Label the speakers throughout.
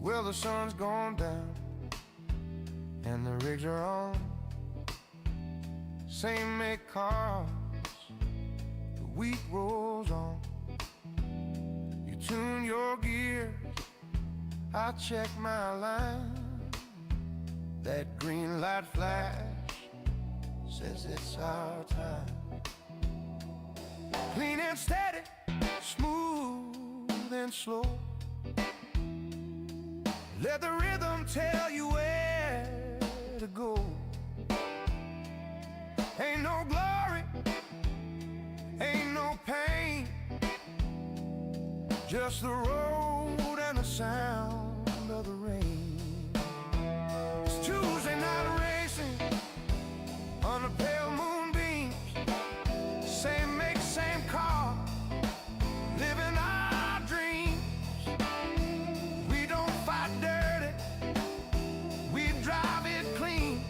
Speaker 1: Well, the sun's gone down and the rigs are on. Same make cars, the week rolls on. You tune your gears, I check my line. That green light flash says it's our time. Clean and steady, smooth and slow. Let the rhythm tell you where to go. Ain't no glory, ain't no pain, just the road and the sound of the rain. It's Tuesday night racing on the pale moonbeams. Same make, same car, living our dreams. We don't fight dirty, we drive it clean,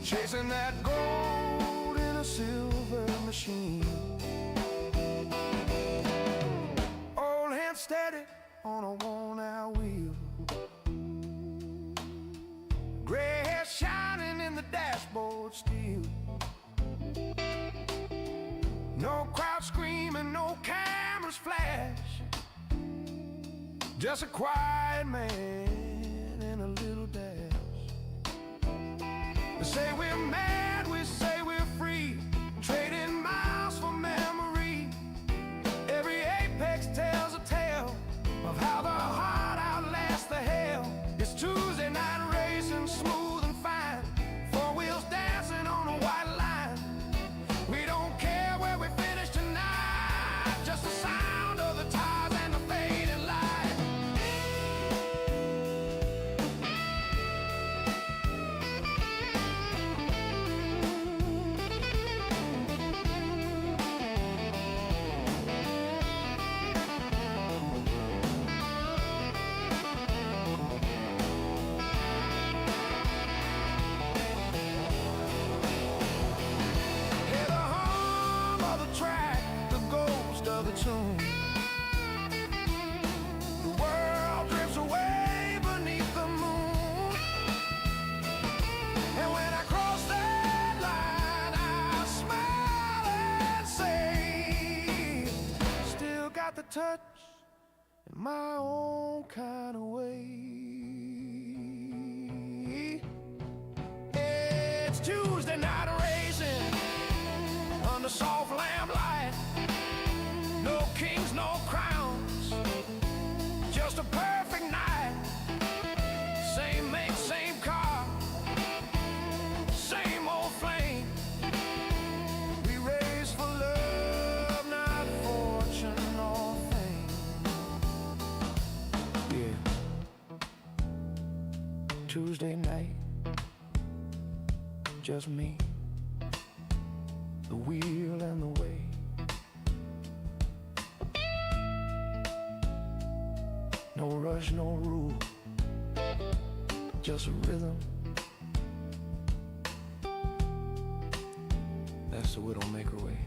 Speaker 1: chasing that gold in a silver machine. Old hand steady on a worn-out wheel, gray hair shining in the dashboard steel. No crowd screaming, no cameras flash, just a quiet man in a little dash. They say we're mad, we say we're free, trading miles for memory. Every apex tells a tale of how the heart outlasts the hell. It's Tuesday night racing, smooth and fine, four wheels dancing on a white line. We don't care where we finish tonight, just the sound of the tires and the fading light. Of the tune, the world drifts away beneath the moon, and when I cross that line, I smile and say, still got the touch in my own kind of way. It's Tuesday night racing under soft lamplight. No kings, no crowns, just a perfect night. Same make, same car, same old flame. We race for love, not fortune or fame. Yeah. Tuesday night, just me, the wheel and the way. No rush, no rule, just a rhythm. That's the Widdowmaker way.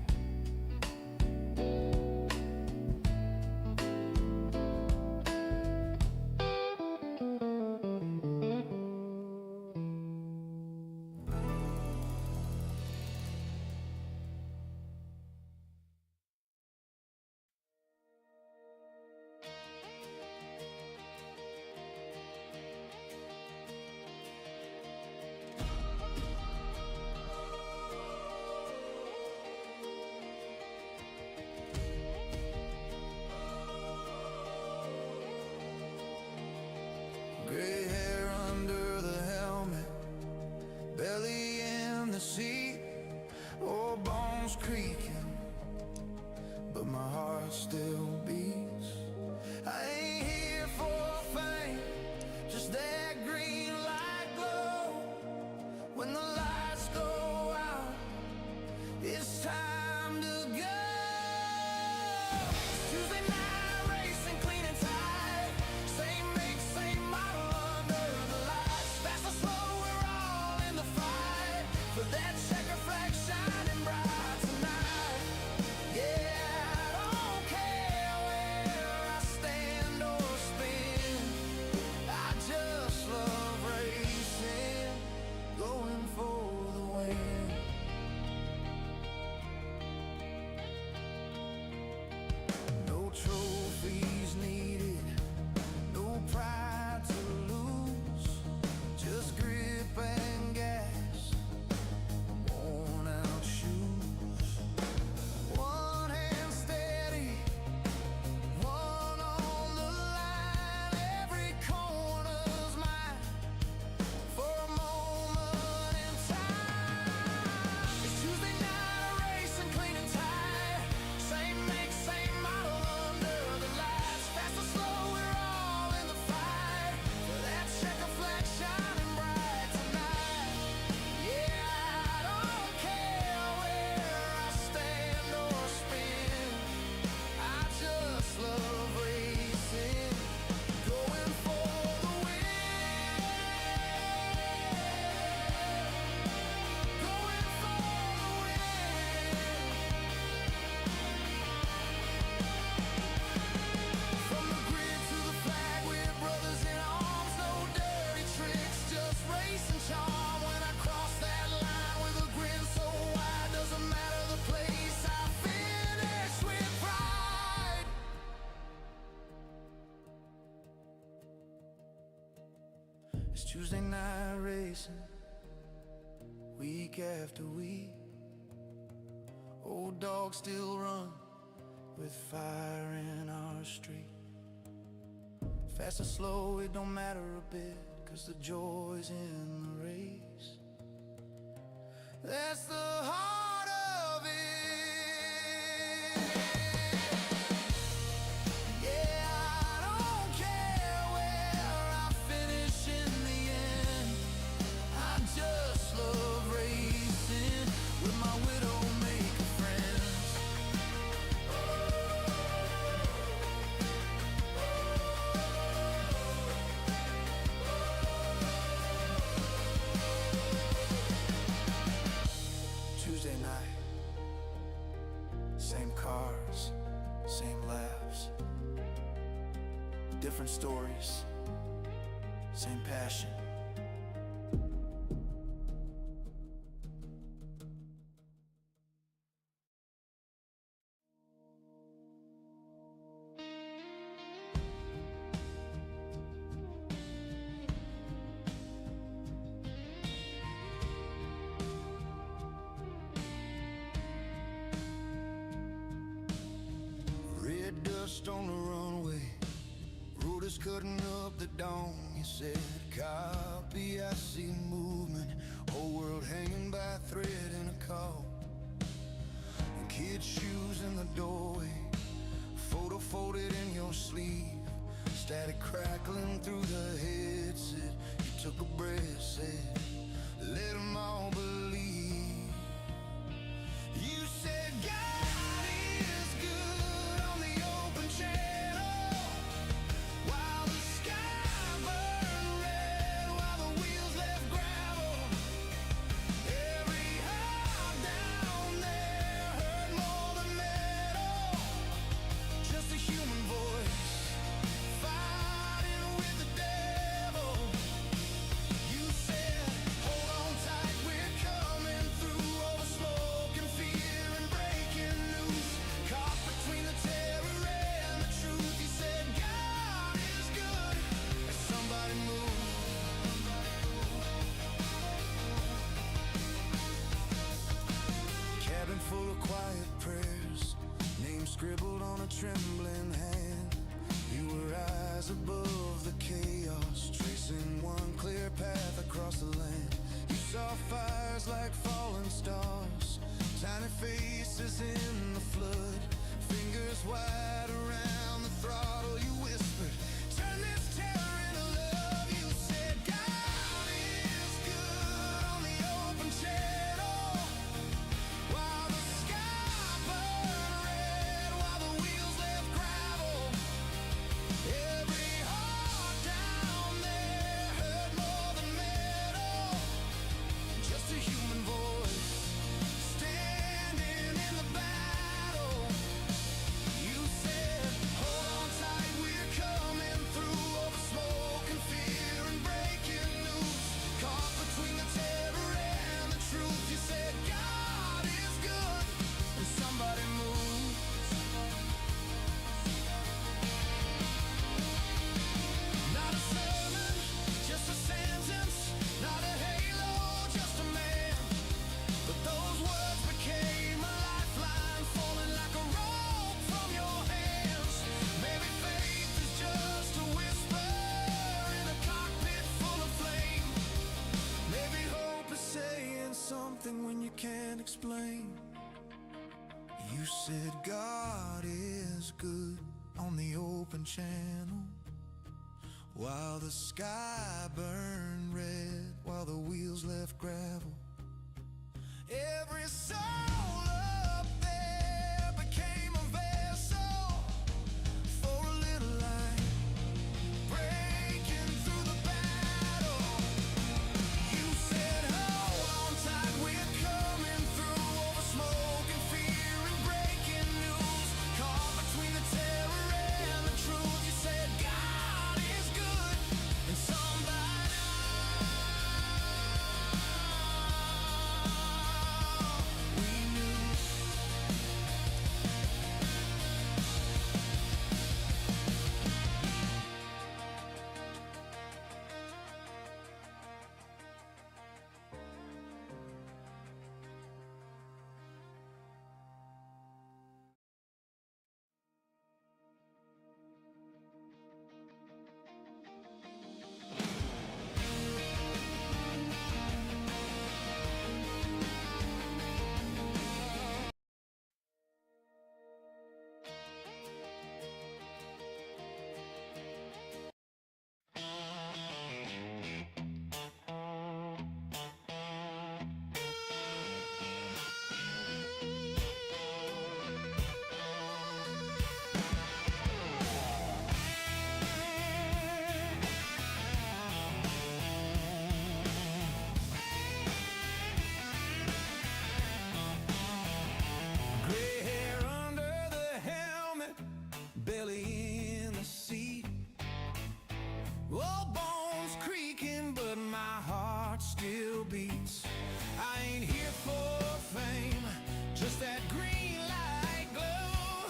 Speaker 1: It's Tuesday night racing, week after week. Old dogs still run with fire in our street. Fast or slow, it don't matter a bit, 'cause the joy's in the race. That's the heart of it. Yeah, I don't care where I finish in the end. I just love racing with my Widdowmaker friends. Tuesday night, same cars, same laughs, different stories, same passion. Red dust on the runway, road is cutting up the dawn. You said, copy, I see movement, whole world hanging by a thread in a call. And kids' shoes in the doorway, photo folded in your sleeve, static crackling through the headset. You took a breath, said, let them all believe. You said, God is good on the open channel, while the sky burned red, while the wheels left gravel. Every heart down there hurt more than metal, just a human voice fighting with the devil. You said, hold on tight, we're coming through, over smoke and fear and breaking news, caught between the terror and the truth. You said, God is good, and somebody move. Cabin full of quiet prayers, names scribbled on a trembling hand. You were eyes above the chaos, tracing one clear path across the land. You saw fires like falling stars, tiny faces in the flood, fingers wide around the throttle. You whispered, turn this terror into love. You said, God is good on the open channel, while the sky burned red, while the wheels left gravel. Every heart down there hurt more than metal, just a human voice standing in the battle. You said, hold on tight, we're coming through, over smoke and fear and breaking news, caught between the terror and the truth. You said, God is good, and somebody move. Not a sermon, just a sentence, not a halo, just a man. But those words became a lifeline, falling like a rope from your hands. Maybe faith is just a whisper in a cockpit full of flame. Maybe hope is saying something when you can't explain. You said, God is good on the open channel, while the sky burned red, while the wheels left gravel. Every soul up there became a vessel for a little light, breaking through the battle. You said, hold on tight, we're coming through, over smoke and fear and breaking news, caught between the terror and the truth. You said, God is good, and somebody we knew. Old bones creaking, but my heart still beats. I ain't here for fame, just that green light glow.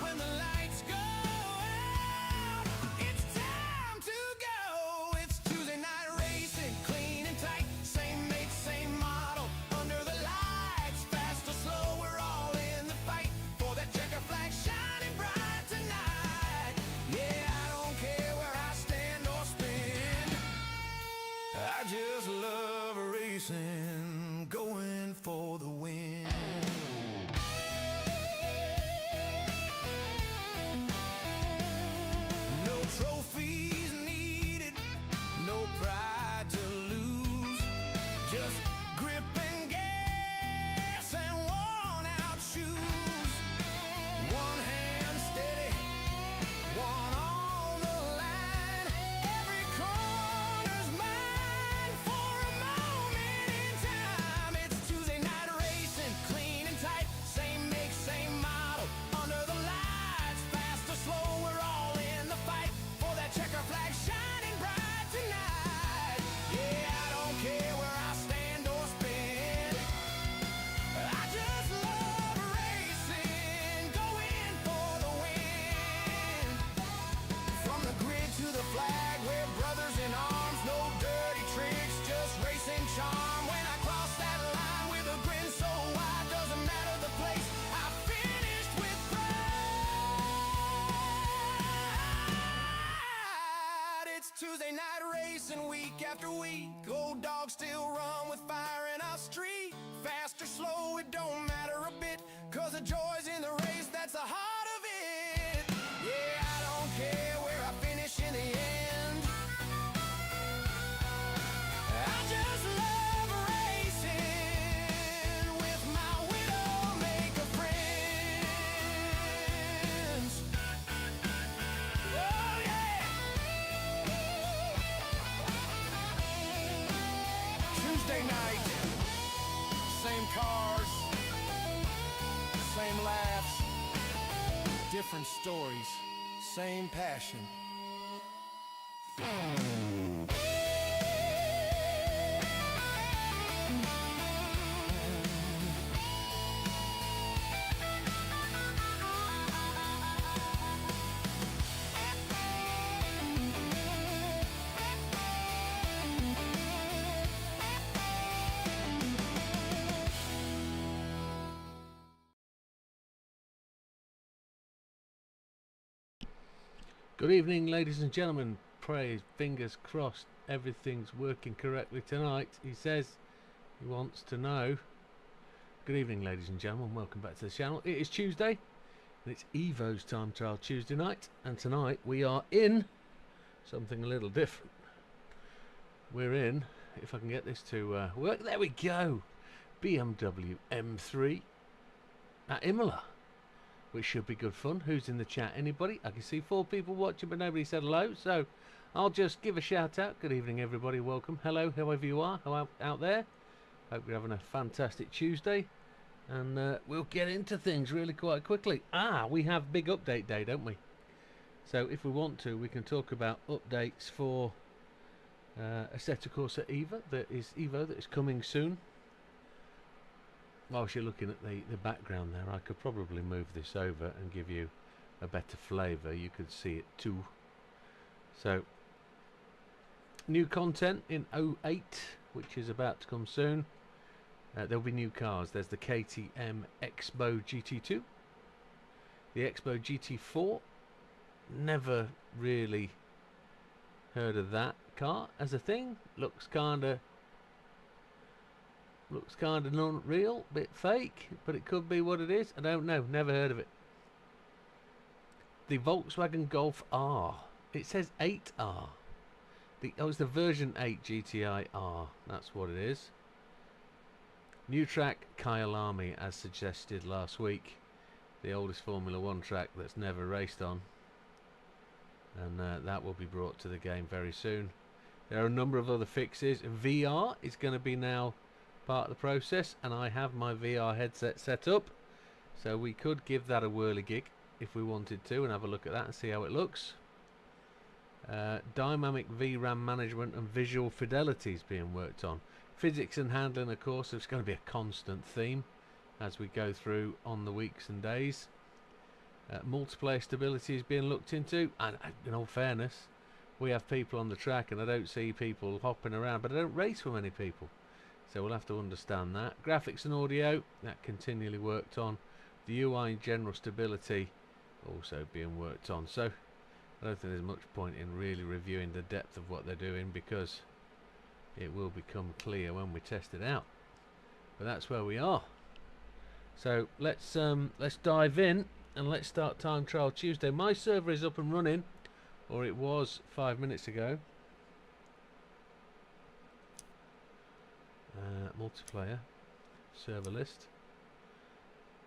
Speaker 1: When the lights go out, it's time to go. It's Tuesday night racing, clean and tight. Same make, same model. Under the lights, fast or slow, we're all in the fight for that checker flag shining bright tonight. Yeah, I don't care where I stand or spin. I just love racing, going for the win. No trophies needed, no pride to lose. Just grip and gas and worn out shoes. One hand steady, one on the line. Every corner's mine for a moment in time. It's Tuesday night racing, clean and tight. Same make, same model. Under the lights, fast or slow, we're all in the fight for that checker flag shining bright tonight. Yeah, I don't care where I stand or spin. I just love racing, going for the win. From the grid to the flag, we're brothers in arms. No dirty tricks, just racing charm. When I cross that line with a grin so wide, doesn't matter the place, I finished with pride. It's Tuesday night racing, week after week. Old dogs still run with fire in our street. Fast or slow, it don't matter a bit, 'cause the joy's in the race, that's the heart of it. Yeah, I don't care where I finish in the end. I just love racing with my Widdowmaker friends. Oh yeah! Tuesday night, same cars, same laughs, different stories, same passion.
Speaker 2: Good evening, ladies and gentlemen. Pray, fingers crossed, everything's working correctly tonight. He says he wants to know. Good evening, ladies and gentlemen. Welcome back to the channel. It is Tuesday, and it's Evo's time trial Tuesday night. And tonight we are in something a little different. We're in, if I can get this to work, there we go, BMW M3 at Imola, which should be good fun. Who's in the chat? Anybody? I can see 4 people watching, but nobody said hello, so I'll just give a shout out. Good evening, everybody. Welcome. Hello, whoever you are out there. Hope you're having a fantastic Tuesday, and we'll get into things really quite quickly. We have big update day, don't we? So if we want to, we can talk about updates for Assetto Corsa Evo that is coming soon. Whilst you're looking at the background there, I could probably move this over and give you a better flavour. You could see it too. So, new content in 08, which is about to come soon. There'll be new cars. There's the KTM Expo GT2, the Expo GT4. Never really heard of that car as a thing. Looks kinda not real, bit fake, but it could be what it is. I don't know, never heard of it. The Volkswagen Golf R, it says 8R. It's the version 8 GTI R, that's what it is. New track Kyalami, as suggested last week, the oldest Formula 1 track that's never raced on, and that will be brought to the game very soon. There are a number of other fixes. VR is going to be now part of the process, and I have my VR headset set up, so we could give that a whirly gig if we wanted to and have a look at that and see how it looks. Dynamic VRAM management and visual fidelity is being worked on. Physics and handling, of course, is going to be a constant theme as we go through on the weeks and days. Multiplayer stability is being looked into, and in all fairness, we have people on the track and I don't see people hopping around, but I don't race with many people, so we'll have to understand that. Graphics and audio, that continually worked on. The UI and general stability also being worked on, so I don't think there's much point in really reviewing the depth of what they're doing, because it will become clear when we test it out. But that's where we are. So let's dive in and let's start Time Trial Tuesday. My server is up and running, or it was 5 minutes ago. Multiplayer server list,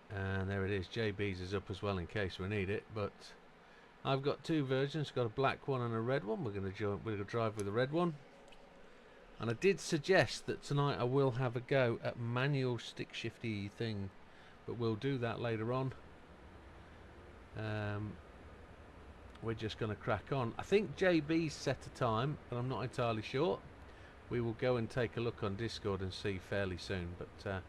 Speaker 2: and there it is. JB's is up as well in case we need it, but I've got two versions, got a black one and a red one. We're going to drive with the red one. And I did suggest that tonight I will have a go at manual stick shifty thing, but we'll do that later on. We're just going to crack on. I think JB's set a time, but I'm not entirely sure. We will go and take a look on Discord and see fairly soon, but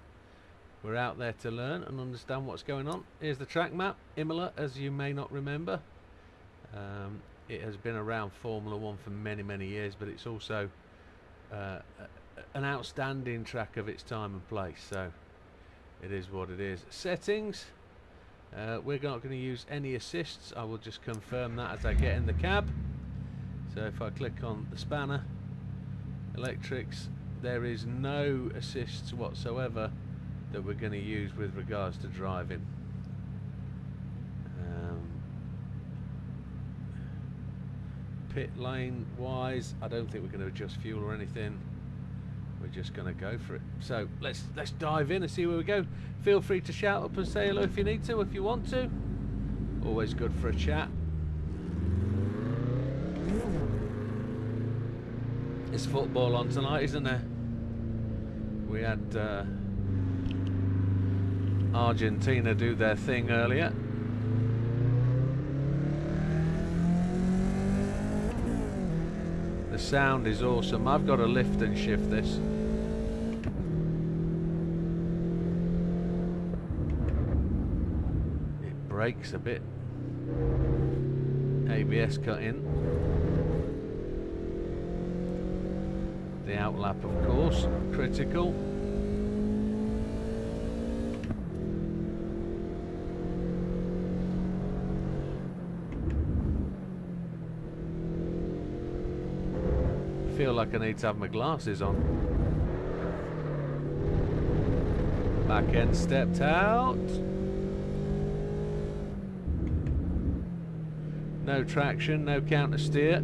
Speaker 2: we're out there to learn and understand what's going on. Here's the track map. Imola, as you may not remember. It has been around Formula 1 for many years, but it's also an outstanding track of its time and place, so it is what it is. Settings, we're not going to use any assists. I will just confirm that as I get in the cab. So if I click on the spanner, electrics, there is no assists whatsoever that we're going to use with regards to driving. Pit lane wise, I don't think we're going to adjust fuel or anything. We're just going to go for it. So let's dive in and see where we go. Feel free to shout up and say hello if you need to, if you want to. Always good for a chat. It's football on tonight, isn't there? We had Argentina do their thing earlier. The sound is awesome. I've got to lift and shift this. It brakes a bit. ABS cut in. The outlap, of course, critical. Feel like I need to have my glasses on. Back end stepped out. No traction, no counter steer.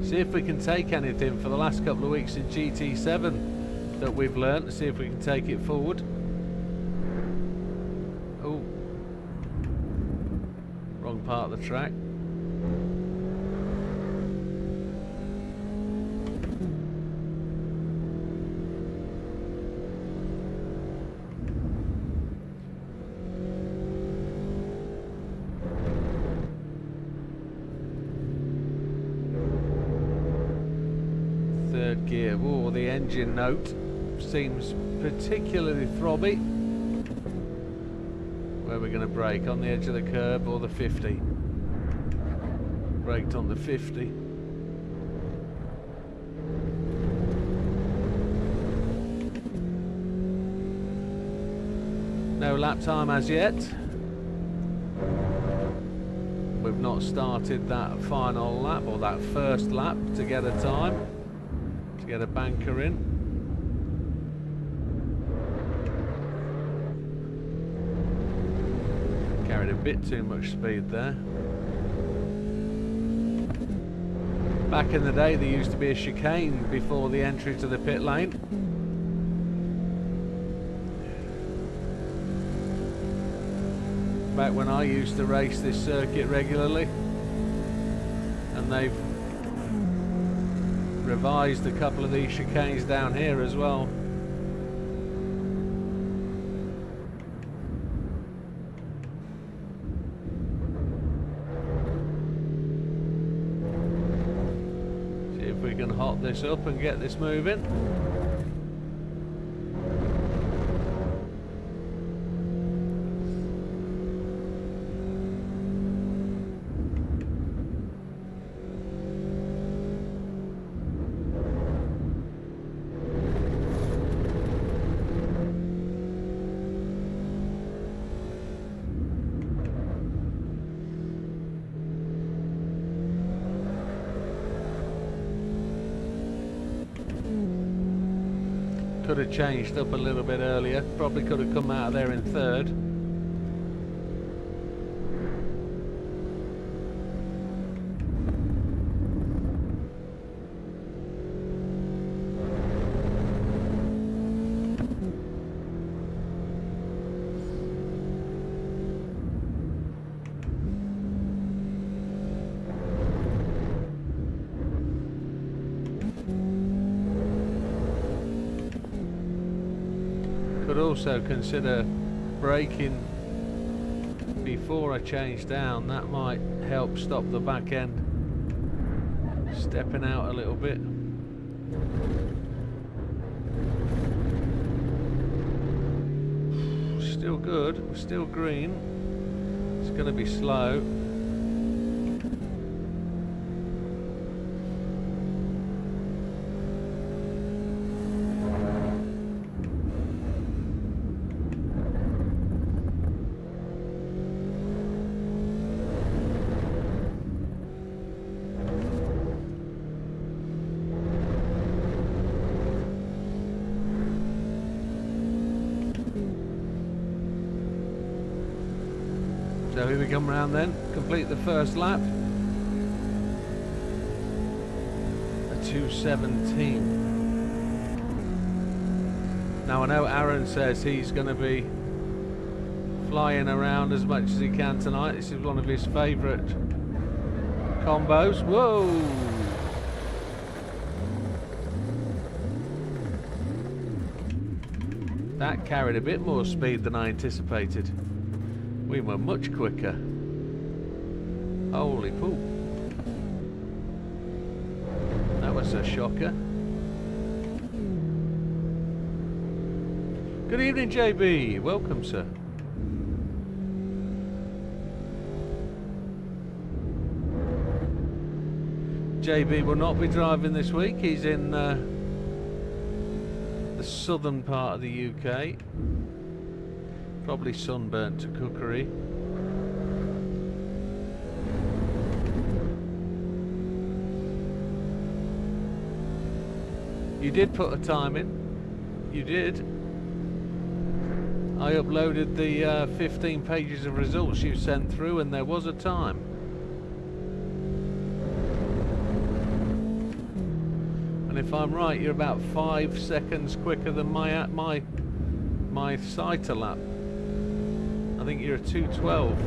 Speaker 2: See if we can take anything for the last couple of weeks in GT7 that we've learnt. See if we can take it forward. Oh, wrong part of the track. Third gear. Oh, the engine note seems particularly throbby. Where we're going to brake, on the edge of the curb or the 50? Braked on the 50. No lap time as yet. We've not started that final lap or that first lap to get a time, to get a banker in. Carried a bit too much speed there. Back in the day there used to be a chicane before the entry to the pit lane. Back when I used to race this circuit regularly, and they've revised a couple of these chicanes down here as well. can hot this up and get this moving. Could have changed up a little bit earlier, probably could have come out of there in third. Could also consider braking before I change down. That might help stop the back end stepping out a little bit. Still good, we're still green. It's going to be slow. So here we come round then, complete the first lap. A 2:17. Now I know Aaron says he's going to be flying around as much as he can tonight. This is one of his favourite combos. Whoa! That carried a bit more speed than I anticipated. We were much quicker. Holy poop. That was a shocker. Good evening, JB. Welcome, sir. JB will not be driving this week. He's in the southern part of the UK. Probably sunburnt to cookery. You did put a time in. You did. I uploaded the 15 pages of results you sent through, and there was a time. And if I'm right, you're about 5 seconds quicker than my sighter lap. I think you're a 2:12.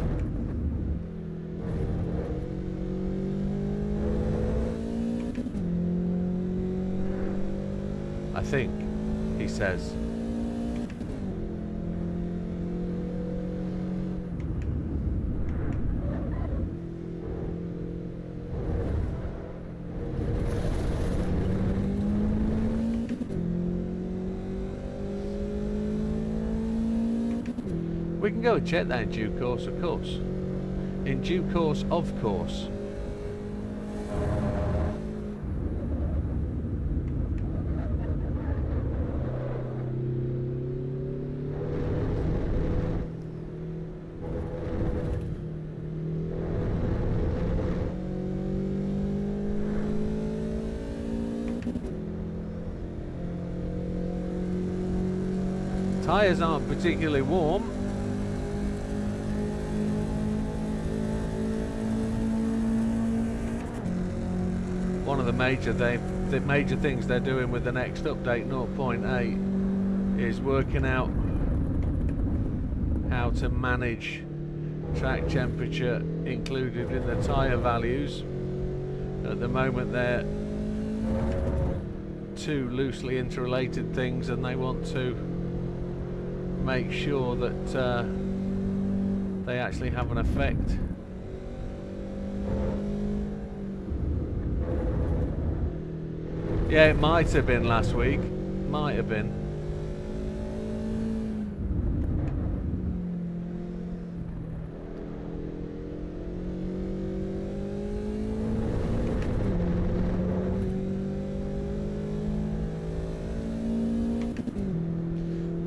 Speaker 2: I think, he says. We can go and check that in due course, of course. In due course, of course. Tyres aren't particularly warm. One of the major things they're doing with the next update 0.8 is working out how to manage track temperature included in the tyre values. At the moment they're two loosely interrelated things, and they want to make sure that they actually have an effect. Yeah, it might have been last week. Might have been.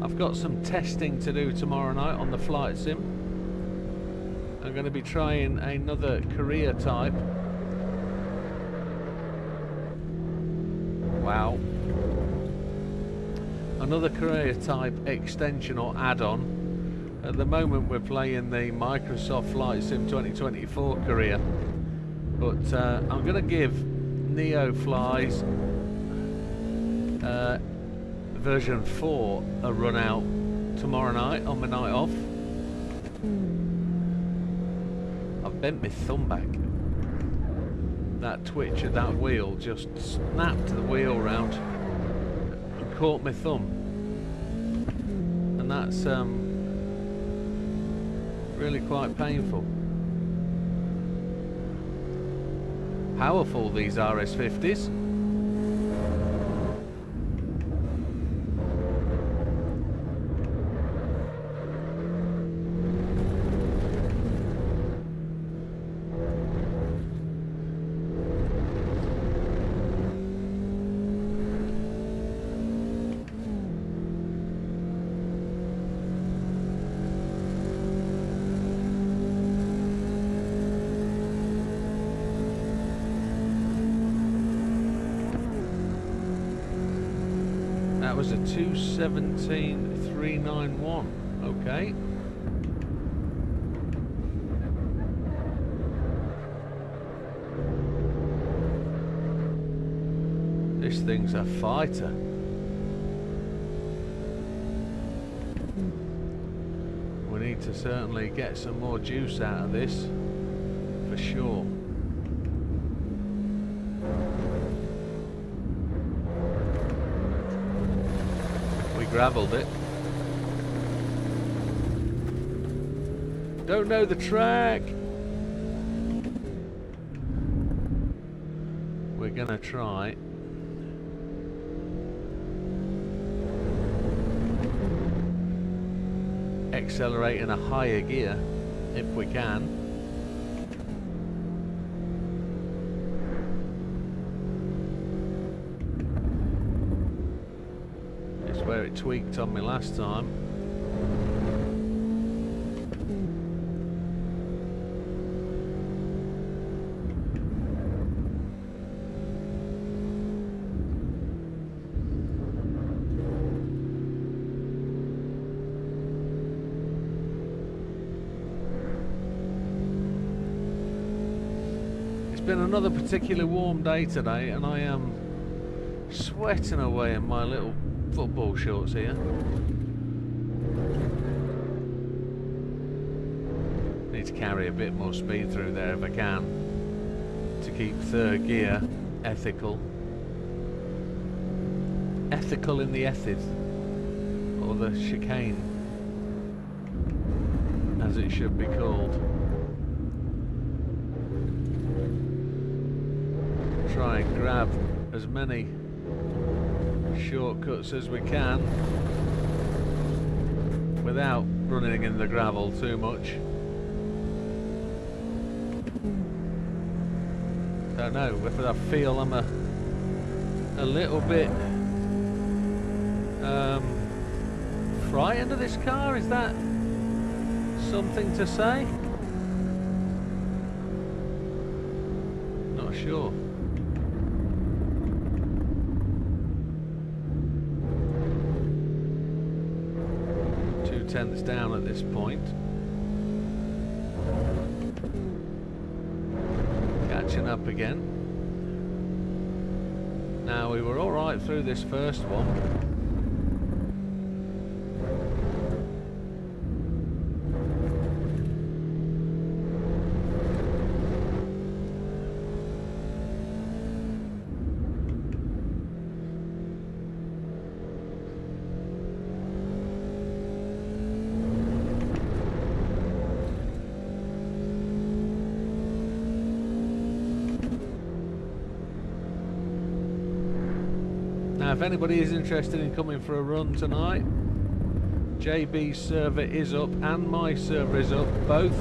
Speaker 2: I've got some testing to do tomorrow night on the flight sim. I'm going to be trying another career type. Wow. Another career type extension or add-on. At the moment we're playing the Microsoft Flight Sim 2024 career. But I'm going to give Neo Flies version 4 a run out tomorrow night on my night off. I've bent my thumb back. That twitch at that wheel just snapped the wheel round and caught my thumb, and that's really quite painful. Powerful, these RS50s. That was a 217.391. Okay. This thing's a fighter. We need to certainly get some more juice out of this, for sure. Gravelled it. Don't know the track. We're gonna try. Accelerate in a higher gear if we can. Where it tweaked on me last time. It's been another particularly warm day today, and I am sweating away in my little football shorts here. Need to carry a bit more speed through there if I can to keep third gear ethical. Ethical in the ethid, or the chicane as it should be called. Try and grab as many shortcuts as we can without running in the gravel too much. Don't know if I feel I'm a little bit frightened of this car. Is that something to say? Not sure. 2/10 down at this point. Catching up again. Now, we were alright through this first one. Now, if anybody is interested in coming for a run tonight, JB's server is up and my server is up. Both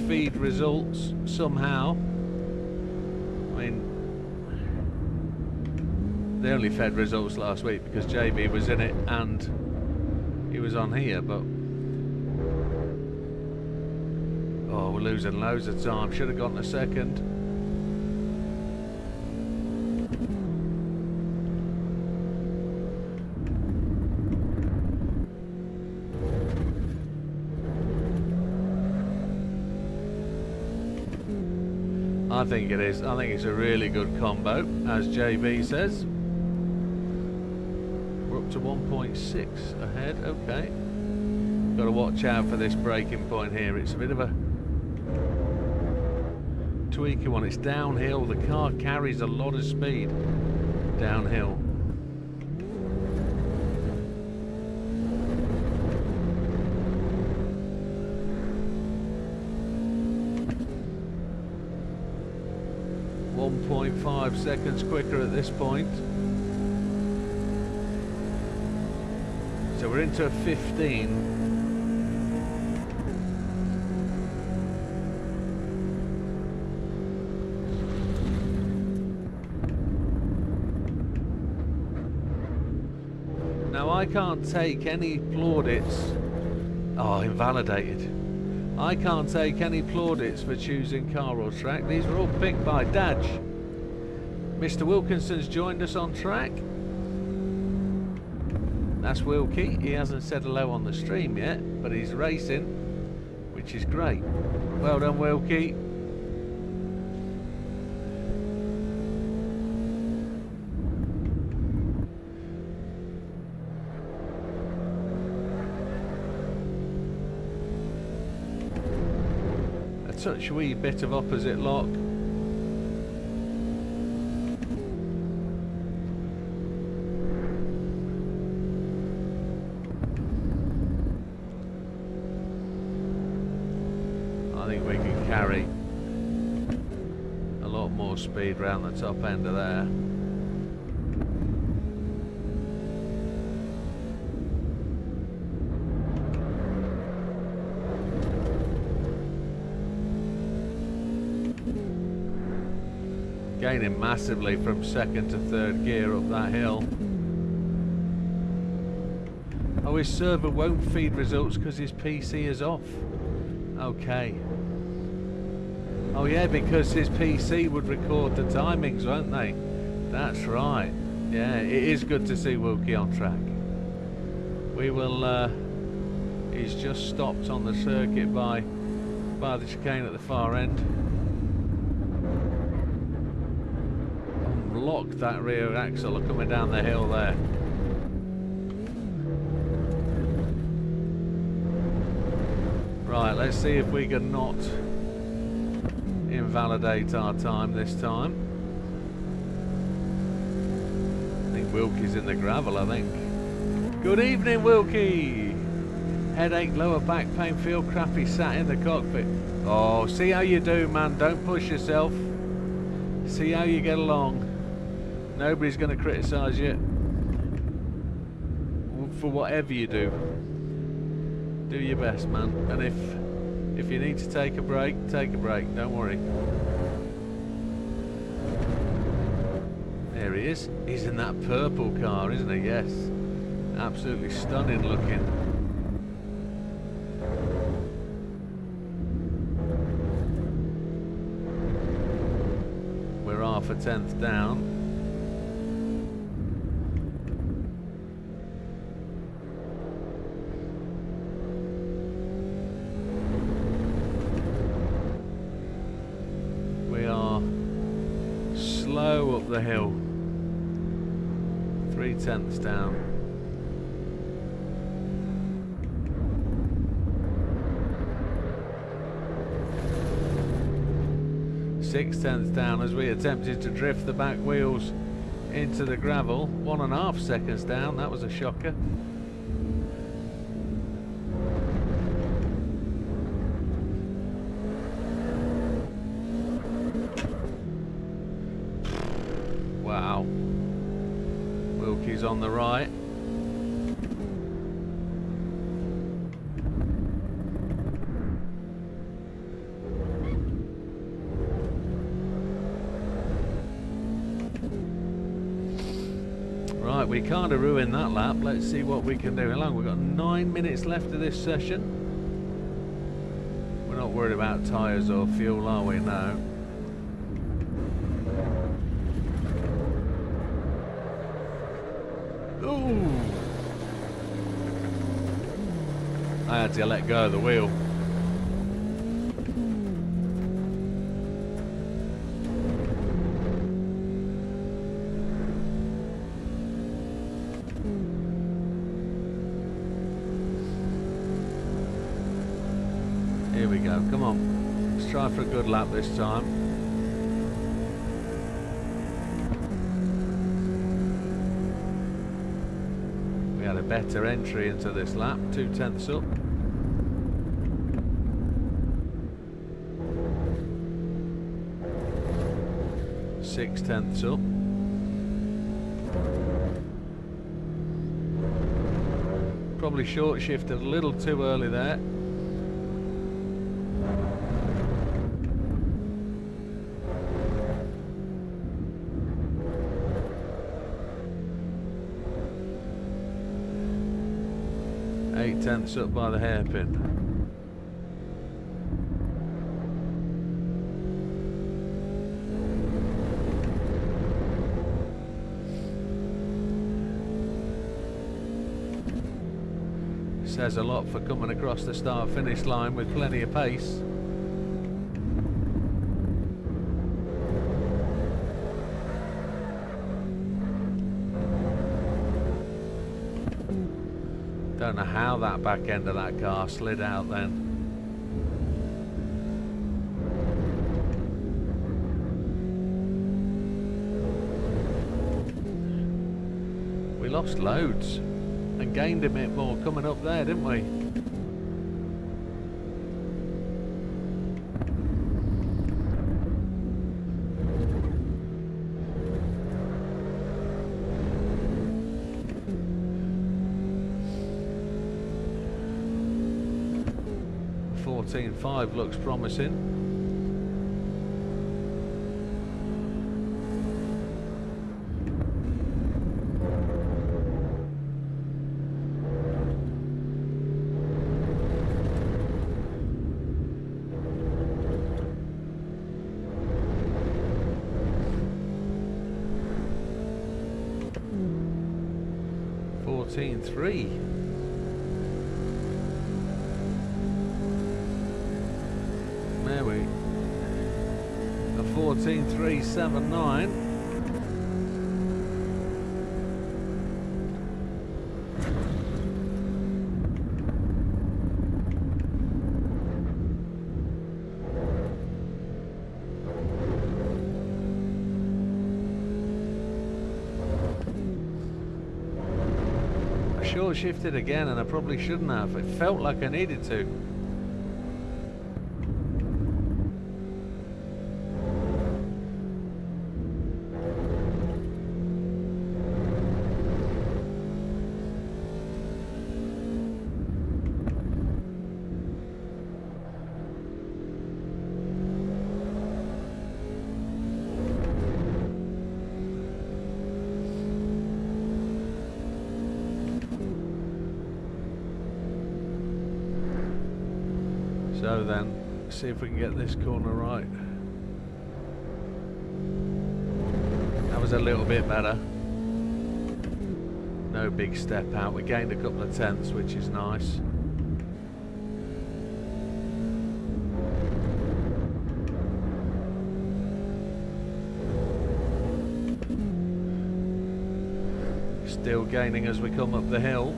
Speaker 2: feed results somehow. I mean, they only fed results last week because JB was in it and he was on here, but oh, we're losing loads of time. Should have gotten a second. I think it is. I think it's a really good combo, as JB says. We're up to 1.6 ahead. Okay. Got to watch out for this breaking point here. It's a bit of a tweaky one. It's downhill. The car carries a lot of speed downhill. .5 seconds quicker at this point. So we're into a 15. Now I can't take any plaudits. Oh, invalidated. I can't take any plaudits for choosing car or track. These were all picked by Dadge. Mr. Wilkinson's joined us on track. That's Wilkie. He hasn't said hello on the stream yet, but he's racing, which is great. Well done, Wilkie. A touch wee bit of opposite lock. Carry a lot more speed round the top end of there. Gaining massively from second to third gear up that hill. Oh, his server won't feed results because his PC is off. Okay. Oh yeah, because his PC would record the timings, won't they? That's right. Yeah, it is good to see Wilkie on track. We will, he's just stopped on the circuit by the chicane at the far end. Unlocked that rear axle coming down the hill there. Right, let's see if we can not invalidate our time this time. I think Wilkie's in the gravel, I think. Good evening, Wilkie! Headache, lower back pain, feel crappy, sat in the cockpit. Oh, see how you do, man. Don't push yourself. See how you get along. Nobody's going to criticise you for whatever you do. Do your best, man. And if you need to take a break, take a break. Don't worry. There he is. He's in that purple car, isn't he? Yes. Absolutely stunning looking. We're half a tenth down. Slow up the hill. 3/10 down. .6 down as we attempted to drift the back wheels into the gravel. 1.5 seconds down. That was a shocker. Wow. is on the right. Right, we kind of ruined that lap. Let's see what we can do. How long? We've got 9 minutes left of this session. We're not worried about tyres or fuel, are we? No. Ooh! I had to let go of the wheel. Here we go, come on. Let's try for a good lap this time. We had a better entry into this lap, 2/10 up. Six tenths up. Probably short shifted a little too early there. Eight tenths up by the hairpin. Says a lot for coming across the start-finish line with plenty of pace. Don't know how that back end of that car slid out then. We lost loads and gained a bit more coming up there, didn't we? .14.5 looks promising. .14.3. There we a 14.379. Short shifted again and I probably shouldn't have. It felt like I needed to. So then, see if we can get this corner right. That was a little bit better. No big step out. We gained a couple of tenths, which is nice. Still gaining as we come up the hill.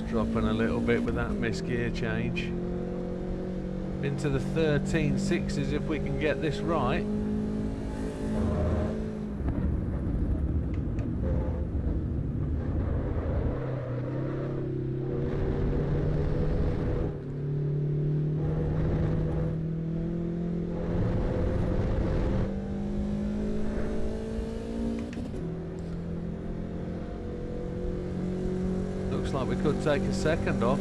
Speaker 2: Dropping a little bit with that missed gear change. Into the 13.6s if we can get this right. like we could take a second off.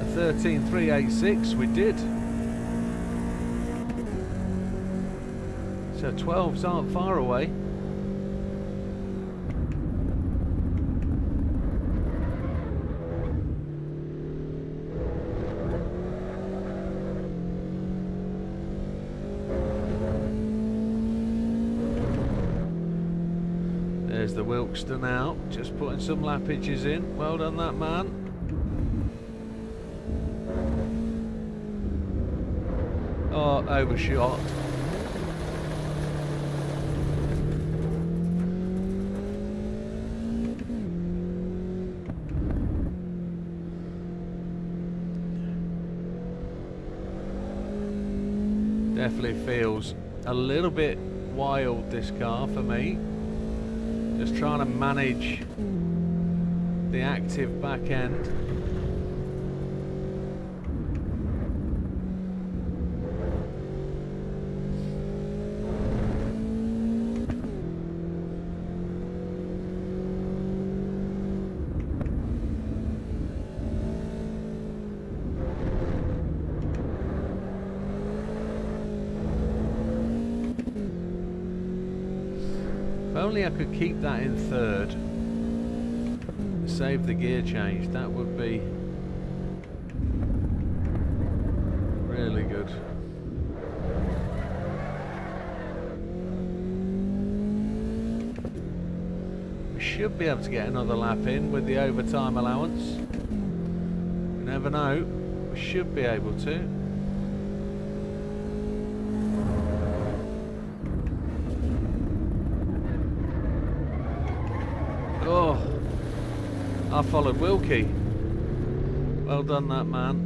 Speaker 2: A 13.386 we did. So 12s aren't far away. There's the Wilkeston out, just putting some lappages in. Well done, that man. Oh, overshot. Definitely feels a little bit wild, this car, for me. Just trying to manage the active back end. If only I could keep that in third, save the gear change, that would be really good. We should be able to get another lap in with the overtime allowance. You never know, we should be able to. Oh, I followed Wilkie. Well done, that man.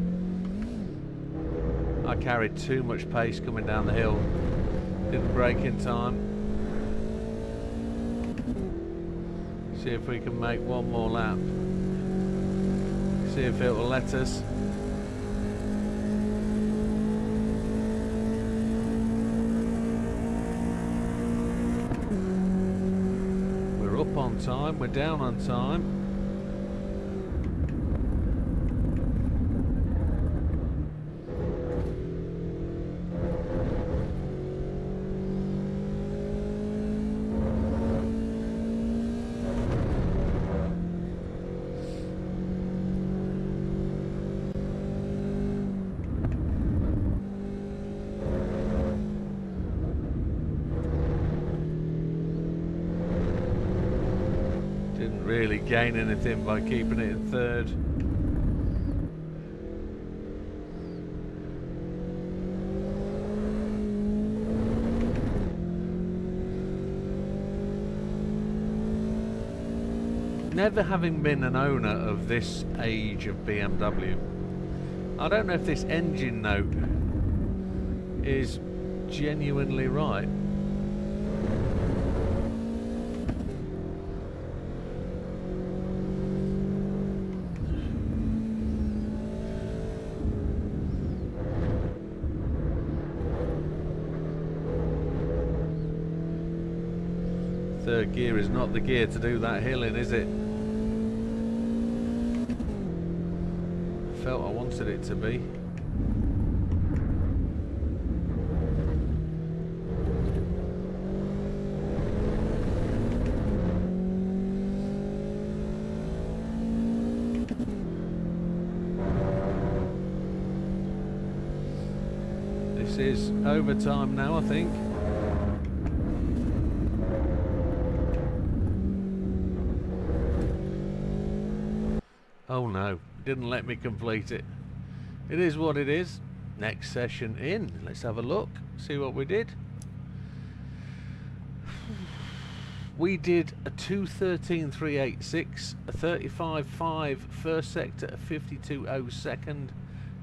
Speaker 2: I carried too much pace coming down the hill. Didn't brake in time. See if we can make one more lap. See if it will let us. Up on time, we're down on time. Really gain anything by keeping it in third. Never having been an owner of this age of BMW, I don't know if this engine note is genuinely right. Third gear is not the gear to do that hill in, is it? I felt I wanted it to be. This is overtime now, I think. Oh no, didn't let me complete it. It is what it is. Next session in. Let's have a look, see what we did. We did a 2:13.386, a 35.5 first sector, a 52.0 second,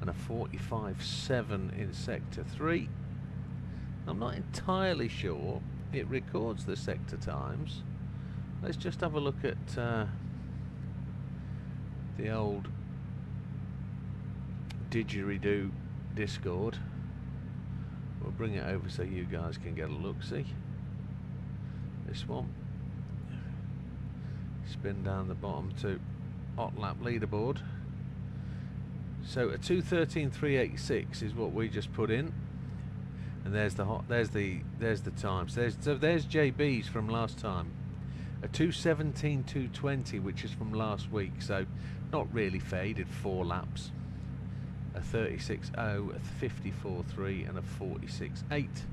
Speaker 2: and a 45.7 in sector 3. I'm not entirely sure it records the sector times. Let's just have a look at the old didgeridoo Discord. We'll bring it over so you guys can get a look. See this one. Spin down the bottom to hot lap leaderboard. So a 2:13.386 is what we just put in, and there's the times. There's JB's from last time. A 2:17.220, which is from last week, so not really fair. He did 4 laps. A 36.0, a 54.3, and a 46.8.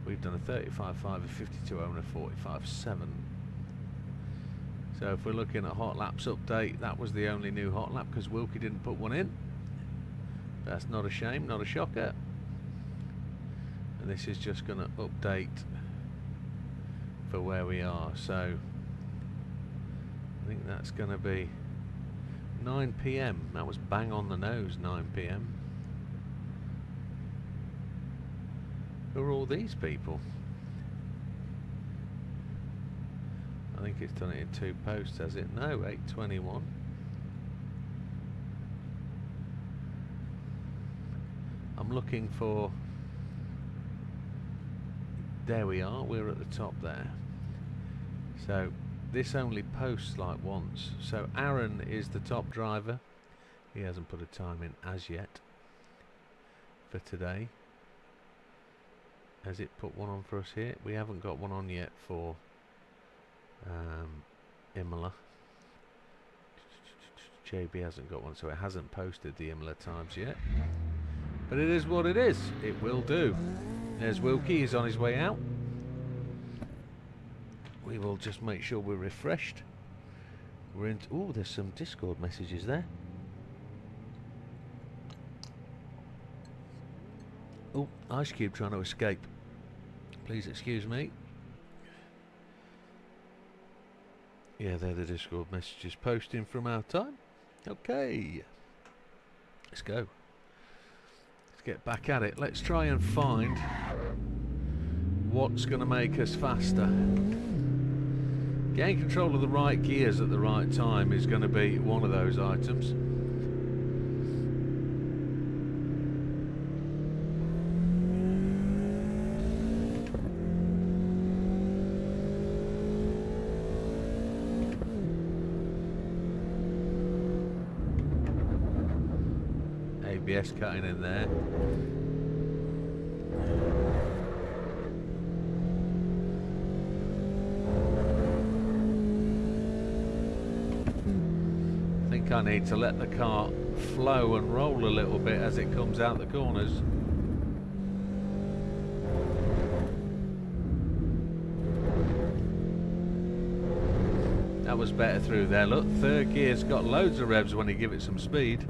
Speaker 2: We've done a 35.5, a 52.0, and a 45.7. So if we're looking at hot laps update, that was the only new hot lap because Wilkie didn't put one in. That's not a shame, not a shocker. And this is just going to update for where we are. So I think that's going to be 9 PM. That was bang on the nose, 9 PM. Who are all these people? I think it's done it in 2 posts, has it? No, 8:21. I'm looking for... There we are, we're at the top there. So this only posts like once. So Aaron is the top driver. He hasn't put a time in as yet for today. Has it put one on for us here? We haven't got one on yet for Imola. JB hasn't got one, so it hasn't posted the Imola times yet. But it is what it is. It will do. There's Wilkie, he's on his way out. We will just make sure we're refreshed. We're into... Oh, there's some Discord messages there. Oh, Ice Cube trying to escape. Please excuse me. Yeah, they're the Discord messages posting from our time. Okay. Let's go. Let's get back at it. Let's try and find what's going to make us faster. Getting control of the right gears at the right time is going to be one of those items. ABS cutting in there. I think I need to let the car flow and roll a little bit as it comes out the corners. That was better through there. Look, third gear's got loads of revs when you give it some speed.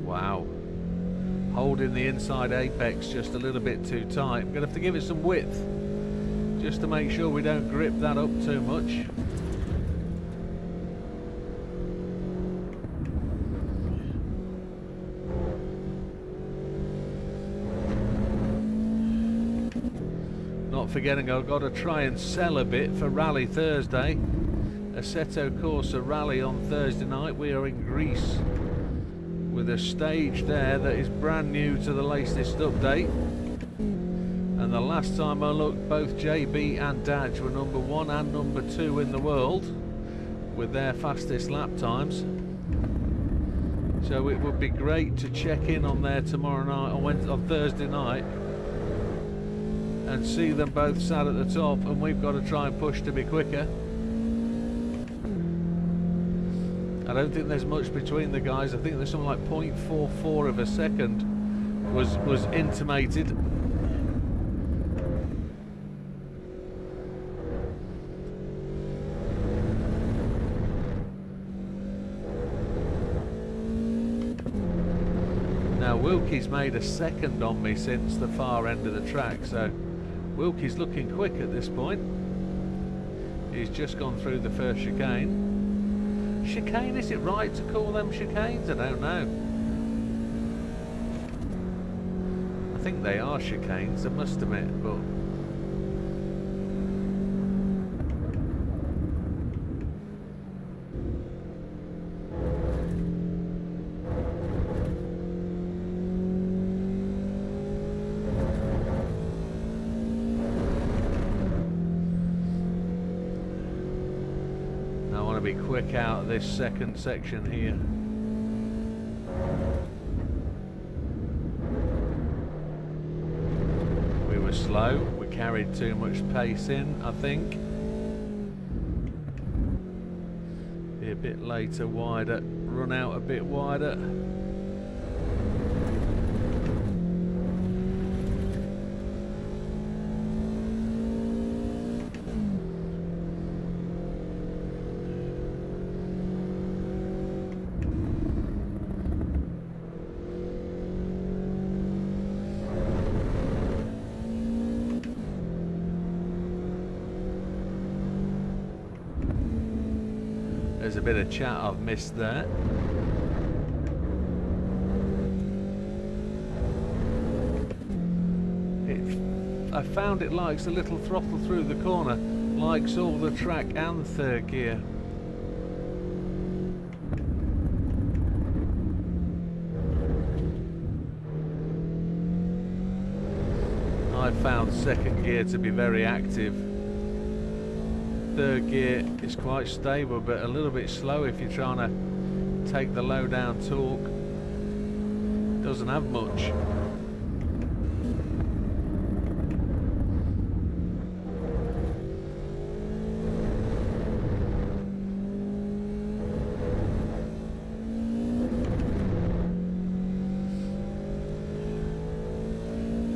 Speaker 2: Wow. Holding the inside apex just a little bit too tight. I'm going to have to give it some width just to make sure we don't grip that up too much. Not forgetting I've got to try and sell a bit for Rally Thursday. Assetto Corsa Rally on Thursday night. We are in Greece with a stage there that is brand new to the latest update. And the last time I looked, both JB and Daj were number 1 and number 2 in the world with their fastest lap times. So it would be great to check in on there tomorrow night, on Thursday night, and see them both sat at the top, and we've got to try and push to be quicker. I don't think there's much between the guys. I think there's something like 0.44 of a second was intimated. Now Wilkie's made a second on me since the far end of the track, so Wilkie's looking quick at this point. He's just gone through the first chicane. Chicane, is it right to call them chicanes? I don't know. I think they are chicanes, I must admit, but want to be quick out of this second section here. We were slow, we carried too much pace in, I think. Be a bit later, wider, run out a bit wider. There's a bit of chat I've missed there. I found it likes a little throttle through the corner, likes all the track and third gear. I found second gear to be very active. Third gear is quite stable but a little bit slow if you're trying to take the low down torque. Doesn't have much.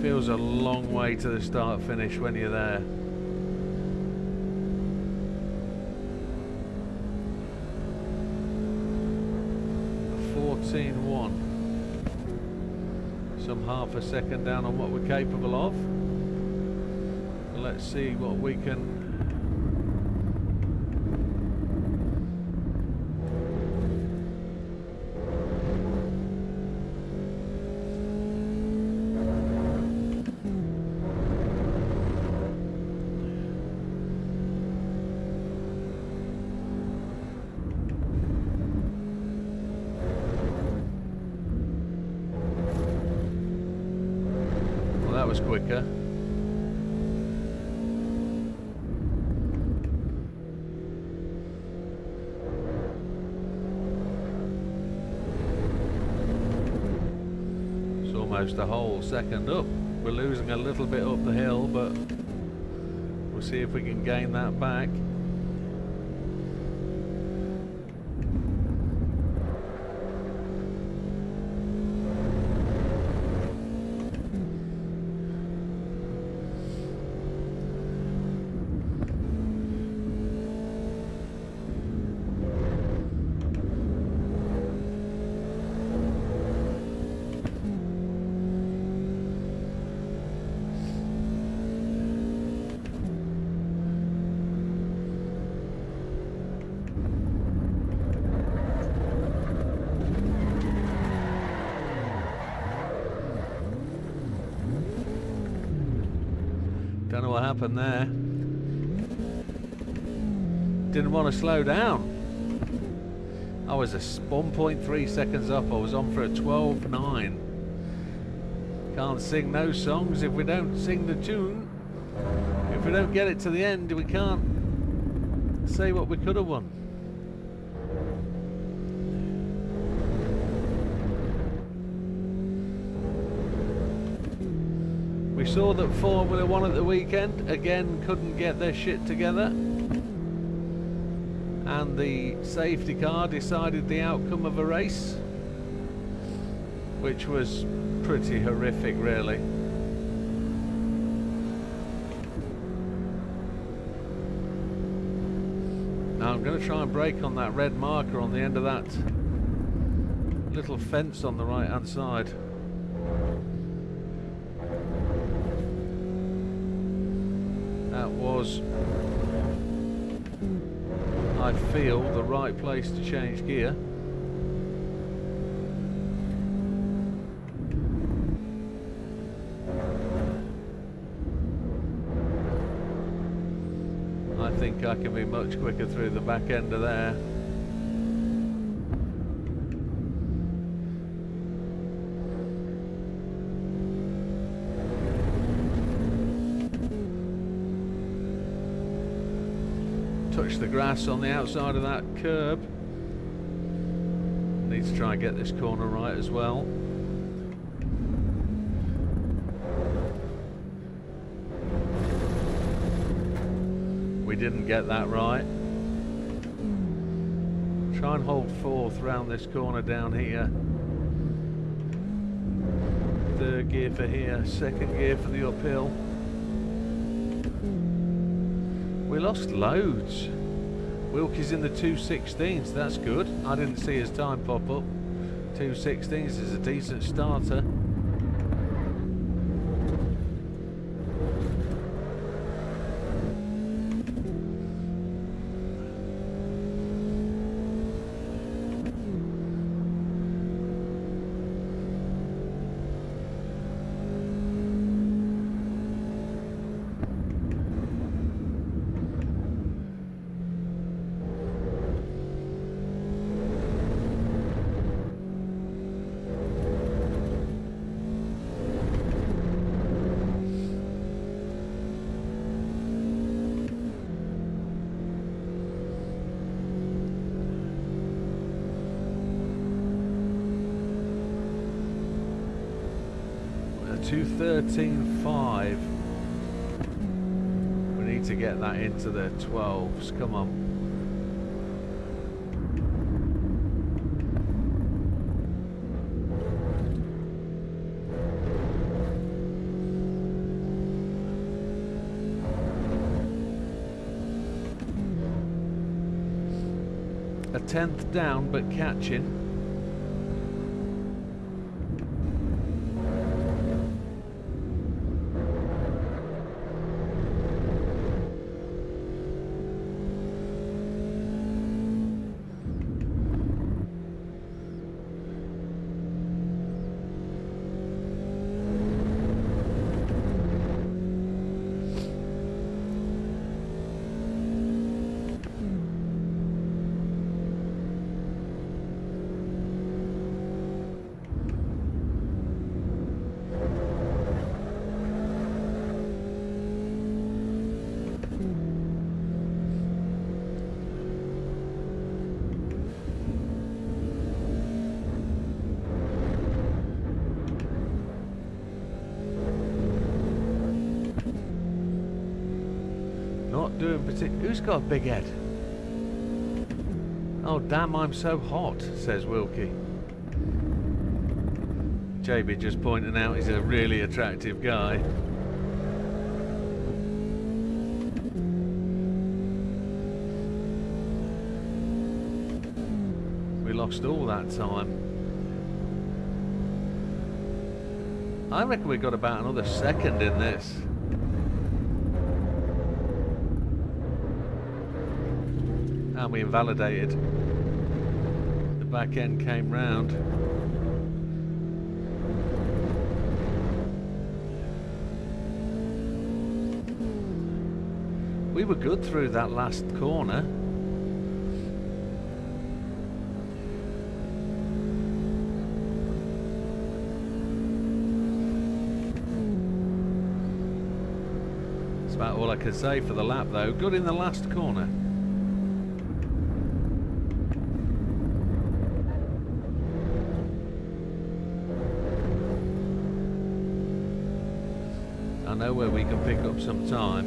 Speaker 2: Feels a long way to the start finish when you're there. 14.1. Some half a second down on what we're capable of. Let's see what we can. That was quicker. It's almost a whole second up. We're losing a little bit up the hill, but we'll see if we can gain that back. Don't know what happened there. Didn't want to slow down. I was a 1.3 seconds up. I was on for a 12.9. Can't sing no songs if we don't sing the tune. If we don't get it to the end, we can't say what we could have won. We saw that Formula One at the weekend again couldn't get their shit together, and the safety car decided the outcome of a race, which was pretty horrific, really. Now I'm going to try and brake on that red marker on the end of that little fence on the right hand side. That was, I feel, the right place to change gear. I think I can be much quicker through the back end of there. touch the grass on the outside of that curb. Need to try and get this corner right as well. We didn't get that right. Try and hold fourth round this corner down here. Third gear for here, second gear for the uphill. We lost loads. Wilkie's in the 2:16s, that's good. I didn't see his time pop up. 2:16s is a decent starter. A 2:13.5. We need to get that into the 12s. Come on. A 10th down, but catching. Not doing particularly. Who's got a big head? Oh damn, I'm so hot, says Wilkie. JB just pointing out he's a really attractive guy. We lost all that time. I reckon we got about another second in this. And we invalidated. The back end came round. We were good through that last corner. That's about all I can say for the lap though. Good in the last corner. I know where we can pick up some time.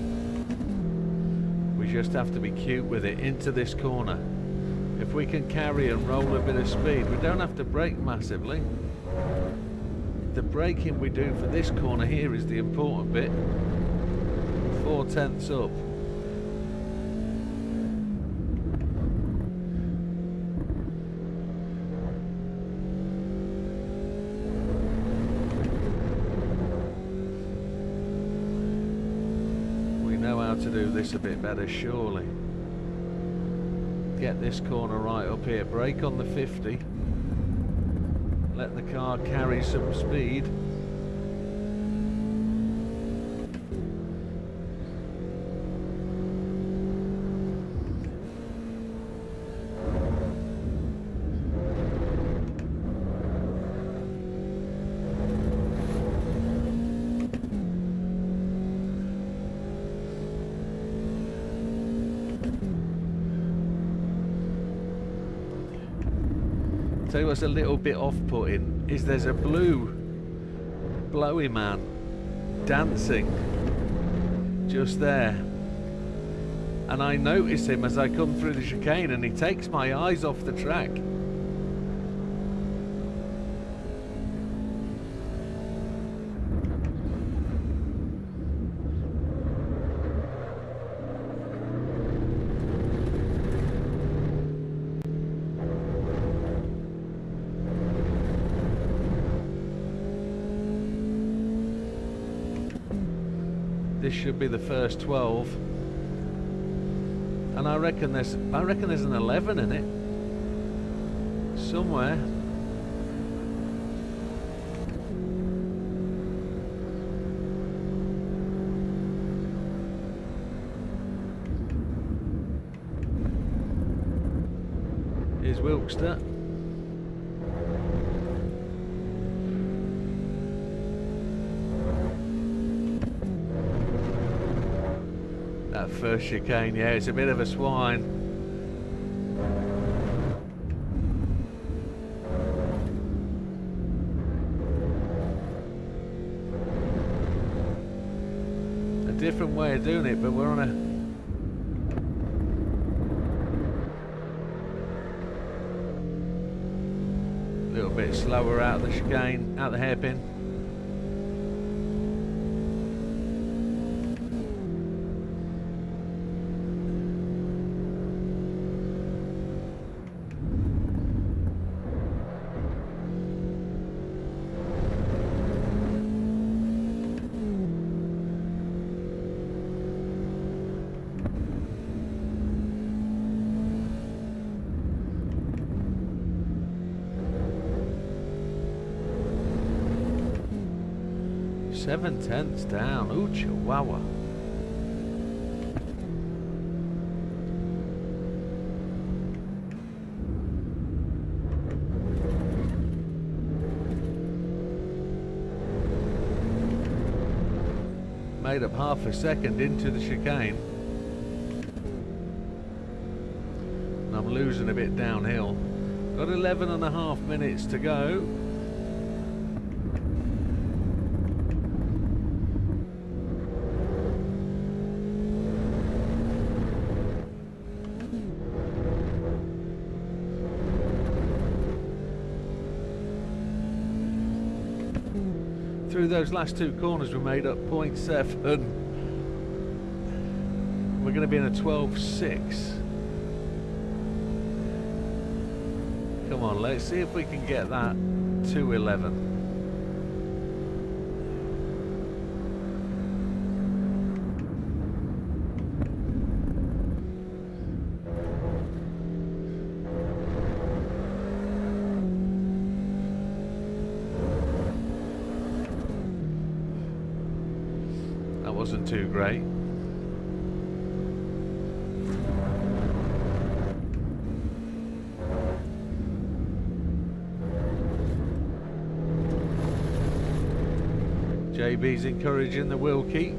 Speaker 2: We just have to be cute with it into this corner. If we can carry and roll a bit of speed, we don't have to brake massively. The braking we do for this corner here is the important bit. 4/10ths up. To do this a bit better, surely. Get this corner right up here, brake on the 50, let the car carry some speed. Tell you what's a little bit off-putting is there's a blue blowy man dancing just there, and I notice him as I come through the chicane, and he takes my eyes off the track. This should be the first 12, and I reckon there's an 11 in it somewhere. Here's Wilkster. That first chicane, yeah, it's a bit of a swine. A different way of doing it, but we're on a little bit slower out of the chicane, out the hairpin. Seven tenths down. Ooh, chihuahua. Made up half a second into the chicane. And I'm losing a bit downhill. Got 11.5 minutes to go. Through those last two corners we made up 0.7. We're going to be in a 12.6. Come on, let's see if we can get that to 11. Wasn't too great. JB's encouraging the Wilkie.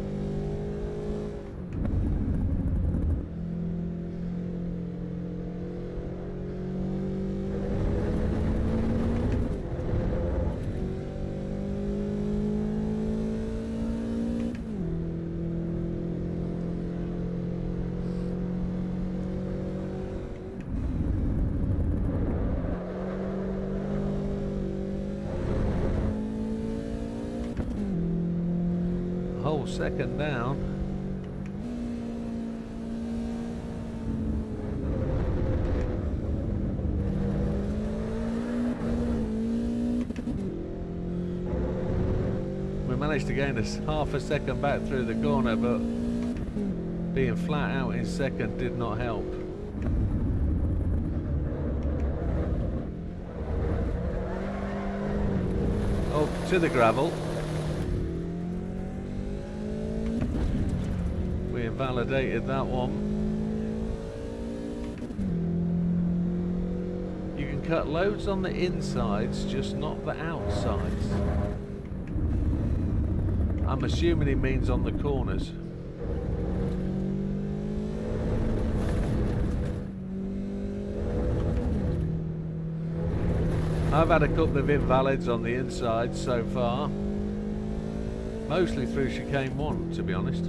Speaker 2: Whole second down. We managed to gain us half a second back through the corner, but being flat out in second did not help. Oh, to the gravel. Invalidated that one. You can cut loads on the insides, just not the outsides. I'm assuming it means on the corners. I've had a couple of invalids on the inside so far, mostly through chicane 1, to be honest.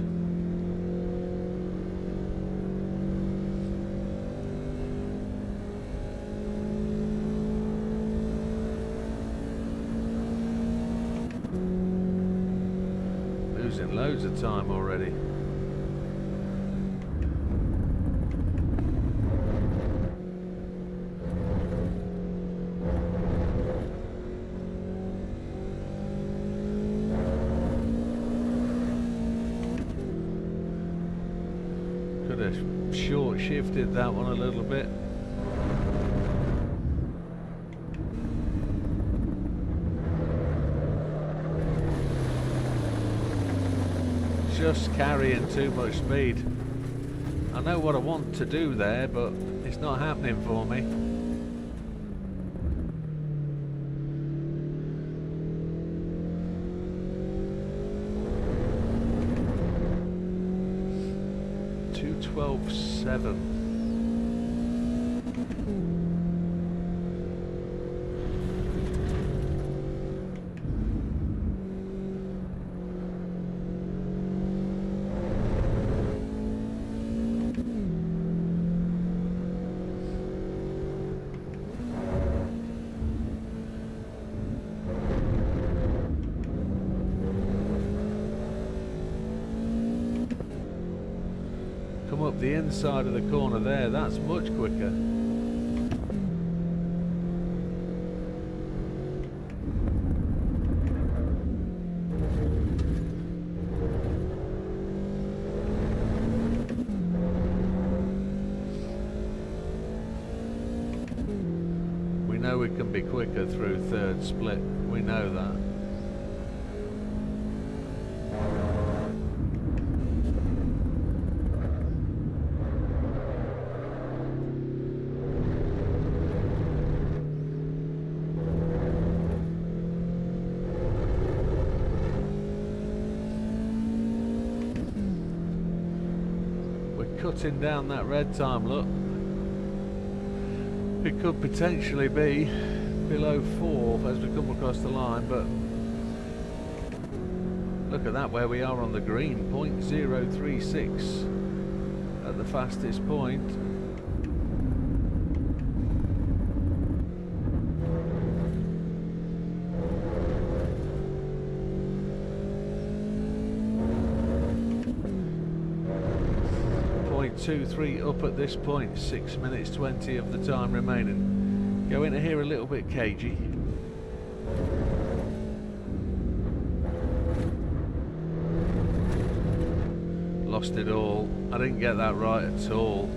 Speaker 2: Losing loads of time already. Could have short shifted that one a little bit. Just carrying too much speed. I know what I want to do there, but it's not happening for me. .212.7. Come up the inside of the corner there, that's much quicker. We know we can be quicker through third split, we know that. Cutting down that red time, look. It could potentially be below 4 as we come across the line, but look at that where we are on the green, 0.036 at the fastest point. .23 up at this point, 6 minutes 20 of the time remaining. Go into here a little bit cagey. Lost it all. I didn't get that right at all.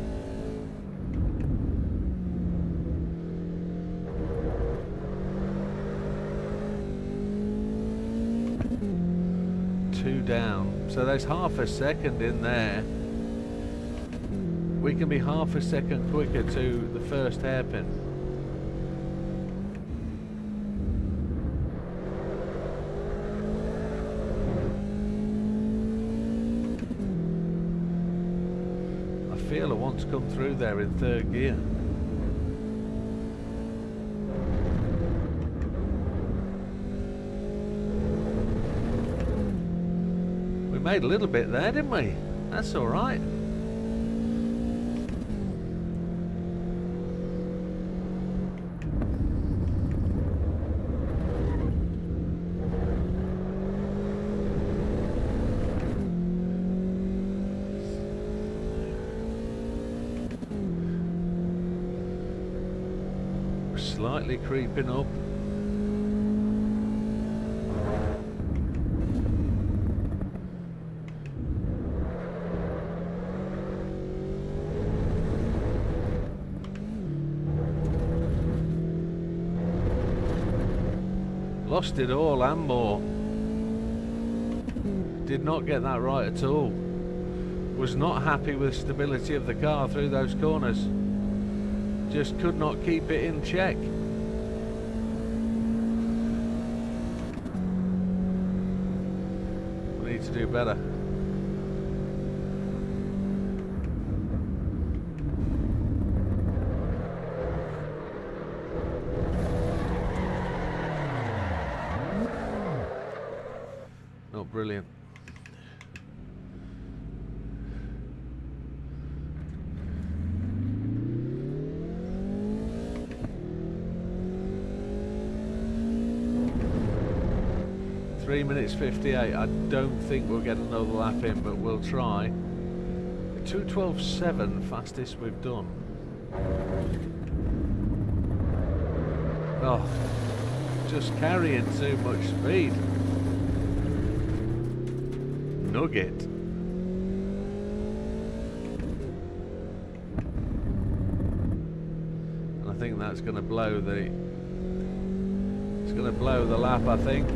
Speaker 2: Two down. So there's half a second in there. We can be half a second quicker to the first hairpin. I feel I want to come through there in third gear. We made a little bit there, didn't we? That's all right. Slightly creeping up. Lost it all and more. Did not get that right at all. Was not happy with the stability of the car through those corners. Just could not keep it in check. We need to do better. brilliant. Three minutes 58. I don't think we'll get another lap in, but we'll try. 2:12.7, fastest we've done. Oh, just carrying too much speed. Nugget. And I think that's going to blow the... It's going to blow the lap, I think.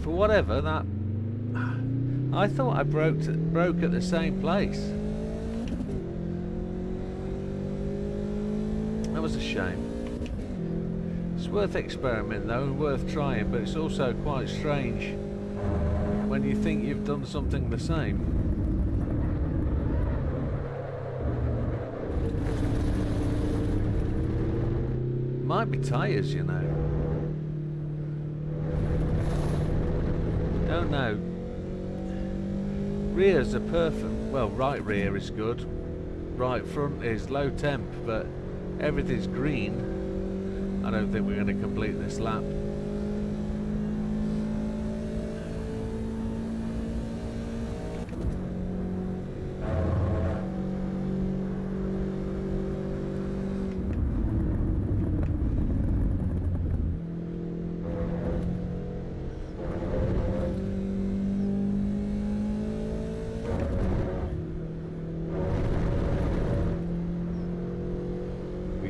Speaker 2: Whatever that, I thought I broke at the same place. That was a shame. It's worth experimenting though, and worth trying, but it's also quite strange when you think you've done something the same. Might be tyres, you know. Don't know. Rears are perfect. Well, right rear is good. Right front is low temp, but everything's green. I don't think we're going to complete this lap.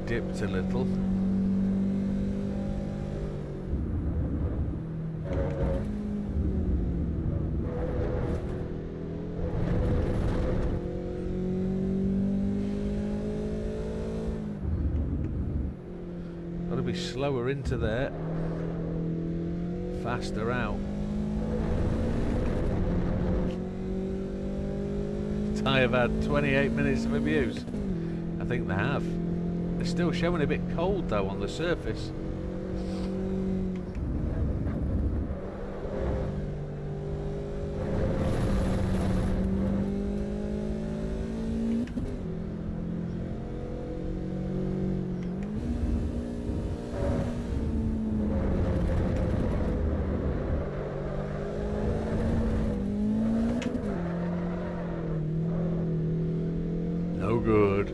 Speaker 2: Dipped a little. Got to be slower into there, faster out. I have had 28 minutes of abuse. I think they have. They're still showing a bit cold though on the surface. No good.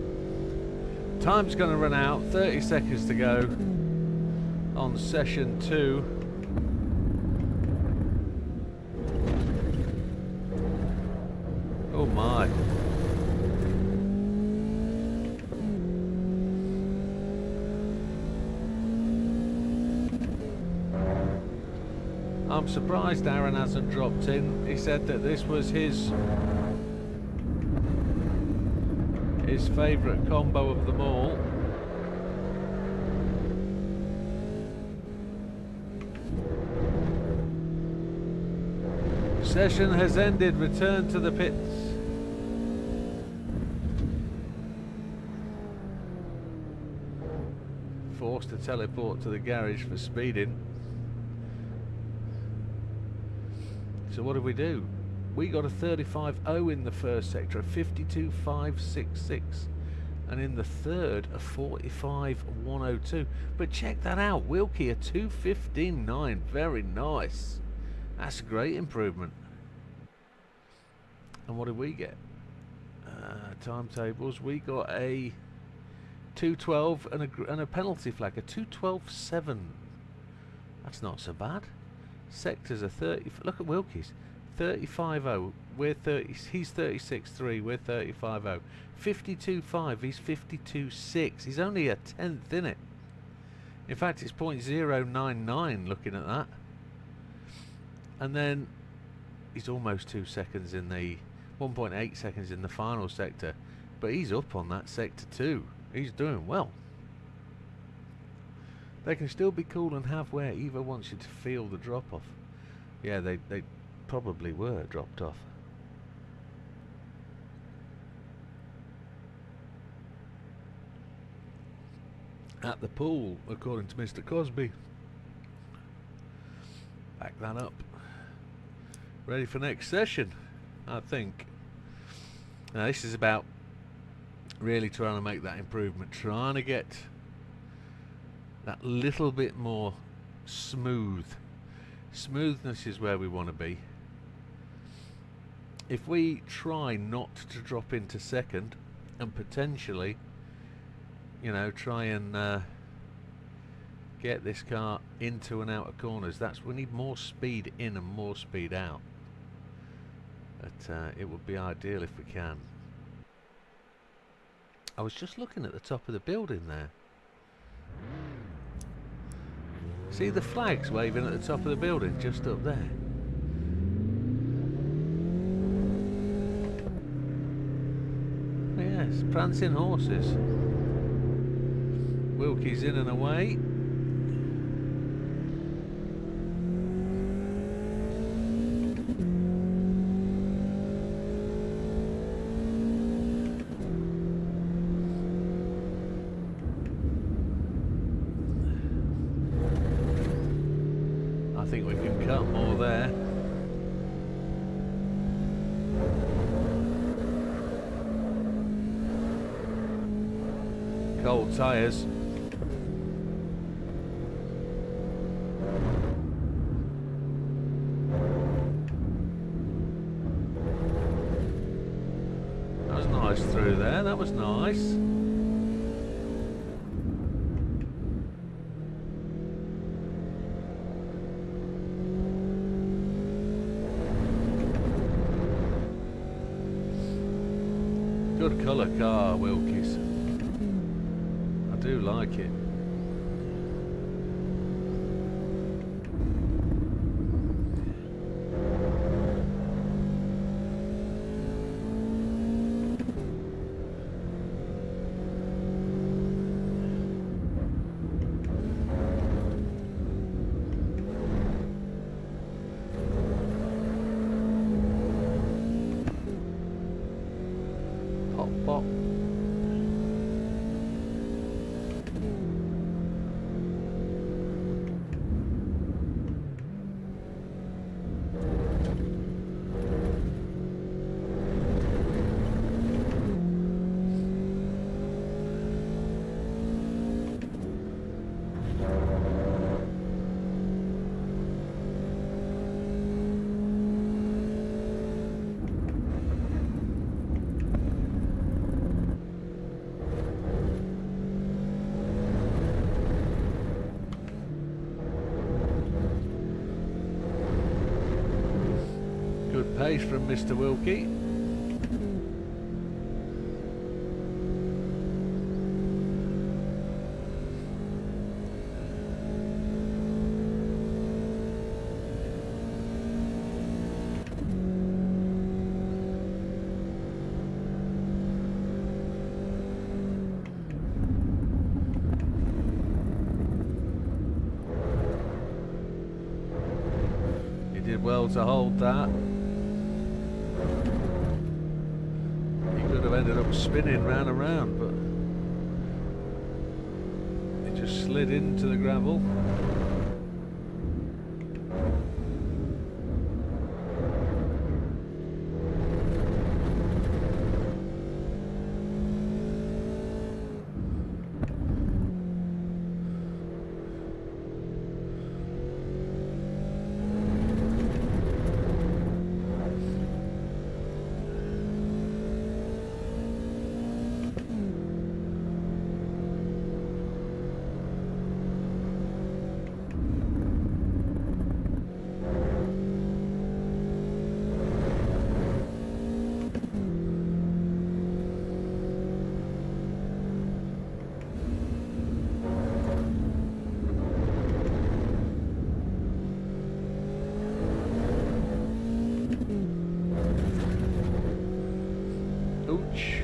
Speaker 2: Time's going to run out, 30 seconds to go on session 2. Oh my. I'm surprised Aaron hasn't dropped in. He said that this was his favourite combo of them all. Session has ended. Return to the pits. Forced to teleport to the garage for speeding. So what did we do? We got a 35.0 in the first sector, a 52.566, and in the third a 45.102. But check that out, Wilkie a 2:15.9, very nice. That's a great improvement. And what did we get? Timetables. We got a 212 and a penalty flag, a 212.7. That's not so bad. Sectors are 30. Look at Wilkie's, 35.0. We're 30. He's 36.3. We're 35.0. 52.5. He's 52.6. He's only a tenth in it. In fact, it's .099. Looking at that, and then he's almost 2 seconds in the 1.8 seconds in the final sector, but he's up on that sector too. He's doing well. They can still be cool and have where Eva wants you to feel the drop off. Yeah, they probably were dropped off. At the pool, according to Mr. Cosby. Back that up. Ready for next session, I think. Now this is about really trying to make that improvement, trying to get that little bit more smooth. Smoothness is where we want to be. If we try not to drop into second and potentially, you know, try and get this car into and out of corners, we need more speed in and more speed out. But it would be ideal if we can. I was just looking at the top of the building there. See the flags waving at the top of the building, just up there. Yes, prancing horses. Wilkie's in and away. I think we can cut more there. Cold tyres. That was nice through there, that was nice. Good colour car, Wilkie's. I do like it. Pop, pop. Good pace from Mr. Wilkie. He did well to hold that. Ended up spinning round and round, but it just slid into the gravel. stretch.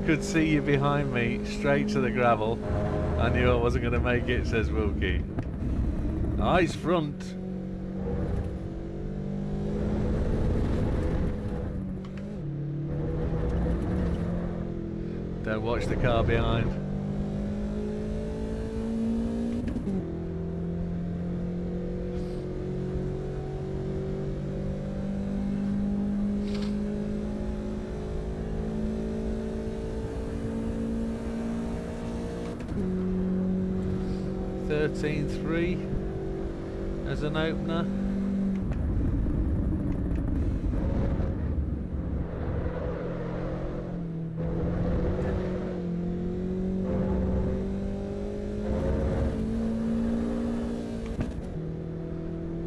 Speaker 2: Could see you behind me, straight to the gravel. I knew I wasn't going to make it, says Wilkie. Eyes front. Don't watch the car behind. .13.3 as an opener.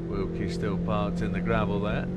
Speaker 2: Wilkie still parked in the gravel there.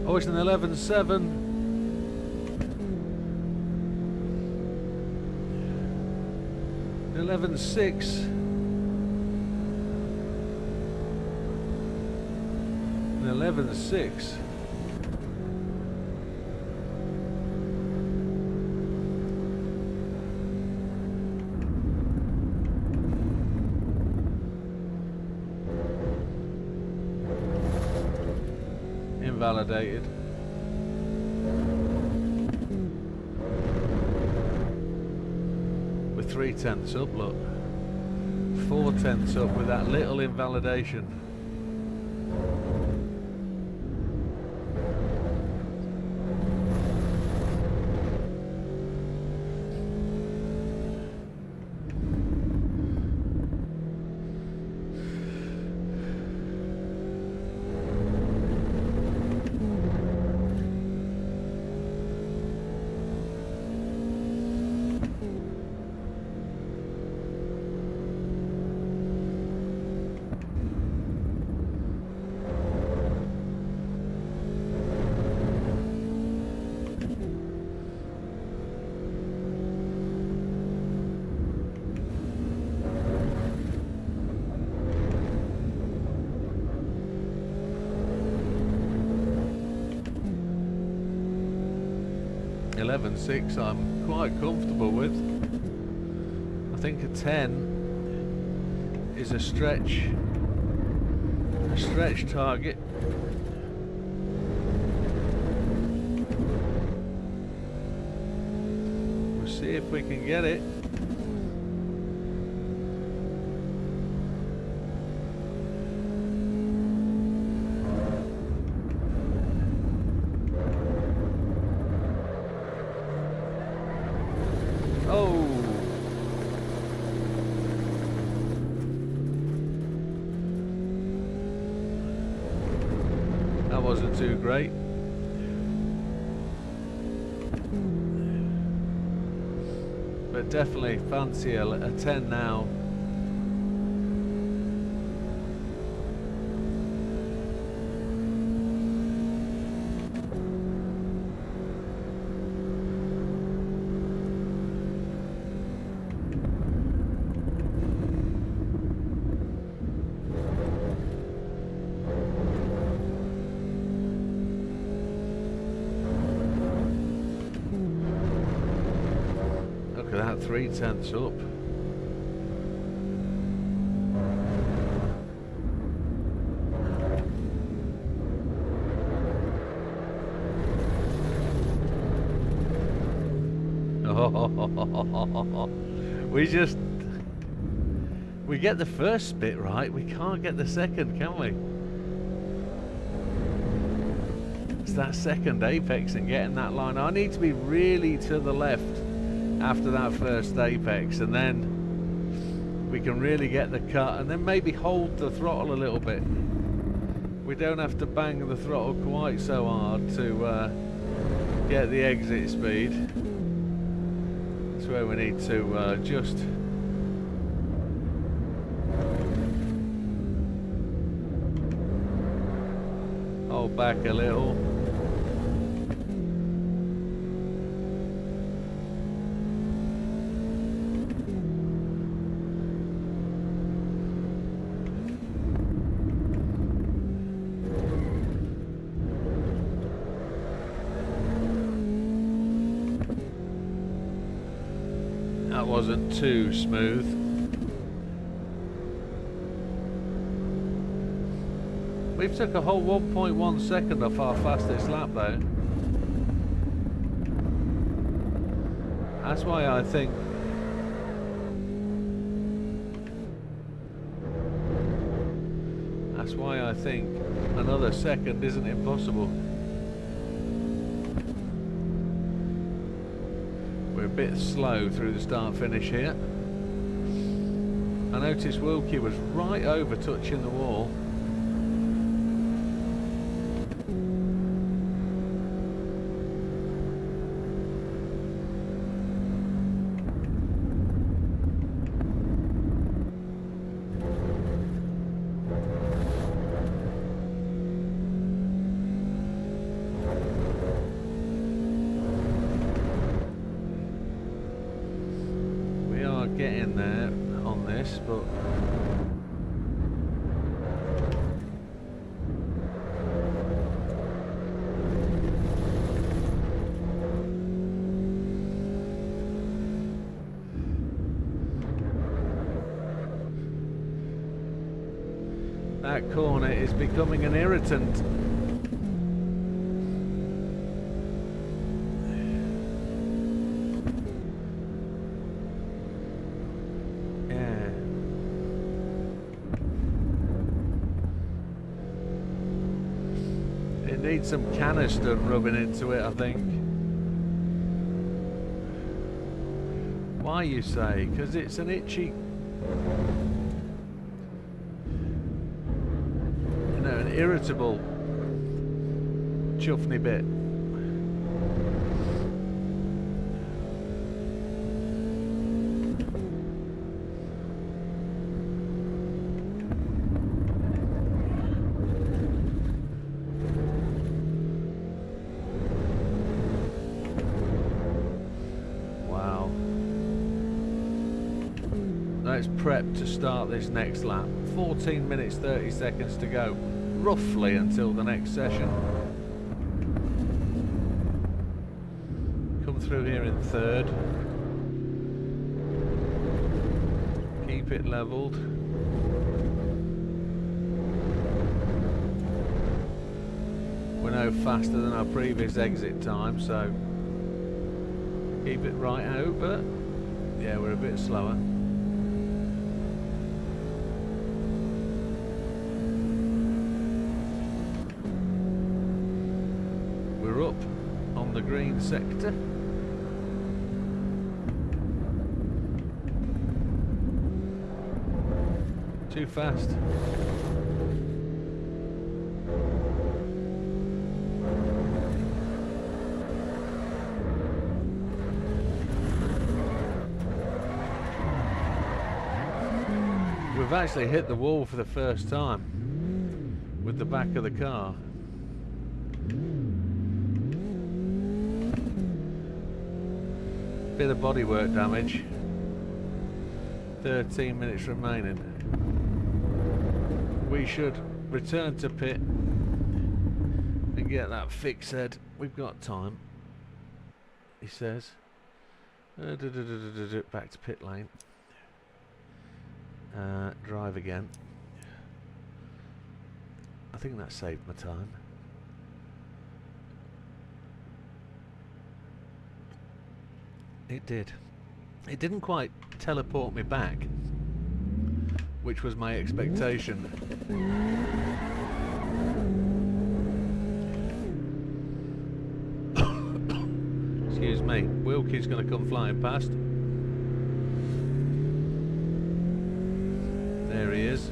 Speaker 2: Oh, it's an 11.7. An 11.6. An 11.6. Invalidated. We're 3/10 up, look. 4/10 up with that little invalidation. .11.6 I'm quite comfortable with. I think a 10 is a stretch target. We'll see if we can get it. wasn't too great. But definitely fancy a 10 now. Look at that, 3/10 up. We get the first bit right, we can't get the second, can we? It's that second apex and getting that line. I need to be really to the left after that first apex, and then we can really get the cut, and then maybe hold the throttle a little bit. We don't have to bang the throttle quite so hard to get the exit speed. That's where we need to just hold back a little. That wasn't too smooth. We've took a whole 1.1 second off our fastest lap though. That's why I think another second isn't impossible. We're a bit slow through the start finish here. I noticed Wilkie was right over touching the wall. Getting there on this, but that corner is becoming an irritant. Need some canister rubbing into it, I think. Why, you say? Because it's an itchy, you know, an irritable chuffney bit. Let's prep to start this next lap. 14 minutes 30 seconds to go, roughly, until the next session. Come through here in third. Keep it levelled. We're no faster than our previous exit time, so keep it right out, but yeah, we're a bit slower. We're up on the green sector. Too fast. We've actually hit the wall for the first time with the back of the car. Bit of bodywork damage. 13 minutes remaining. We should return to pit and get that fixed. We've got time, he says. Back to pit lane. Drive again. I think that saved my time. It did. It didn't quite teleport me back, which was my expectation. Excuse me, Wilkie's going to come flying past. There he is.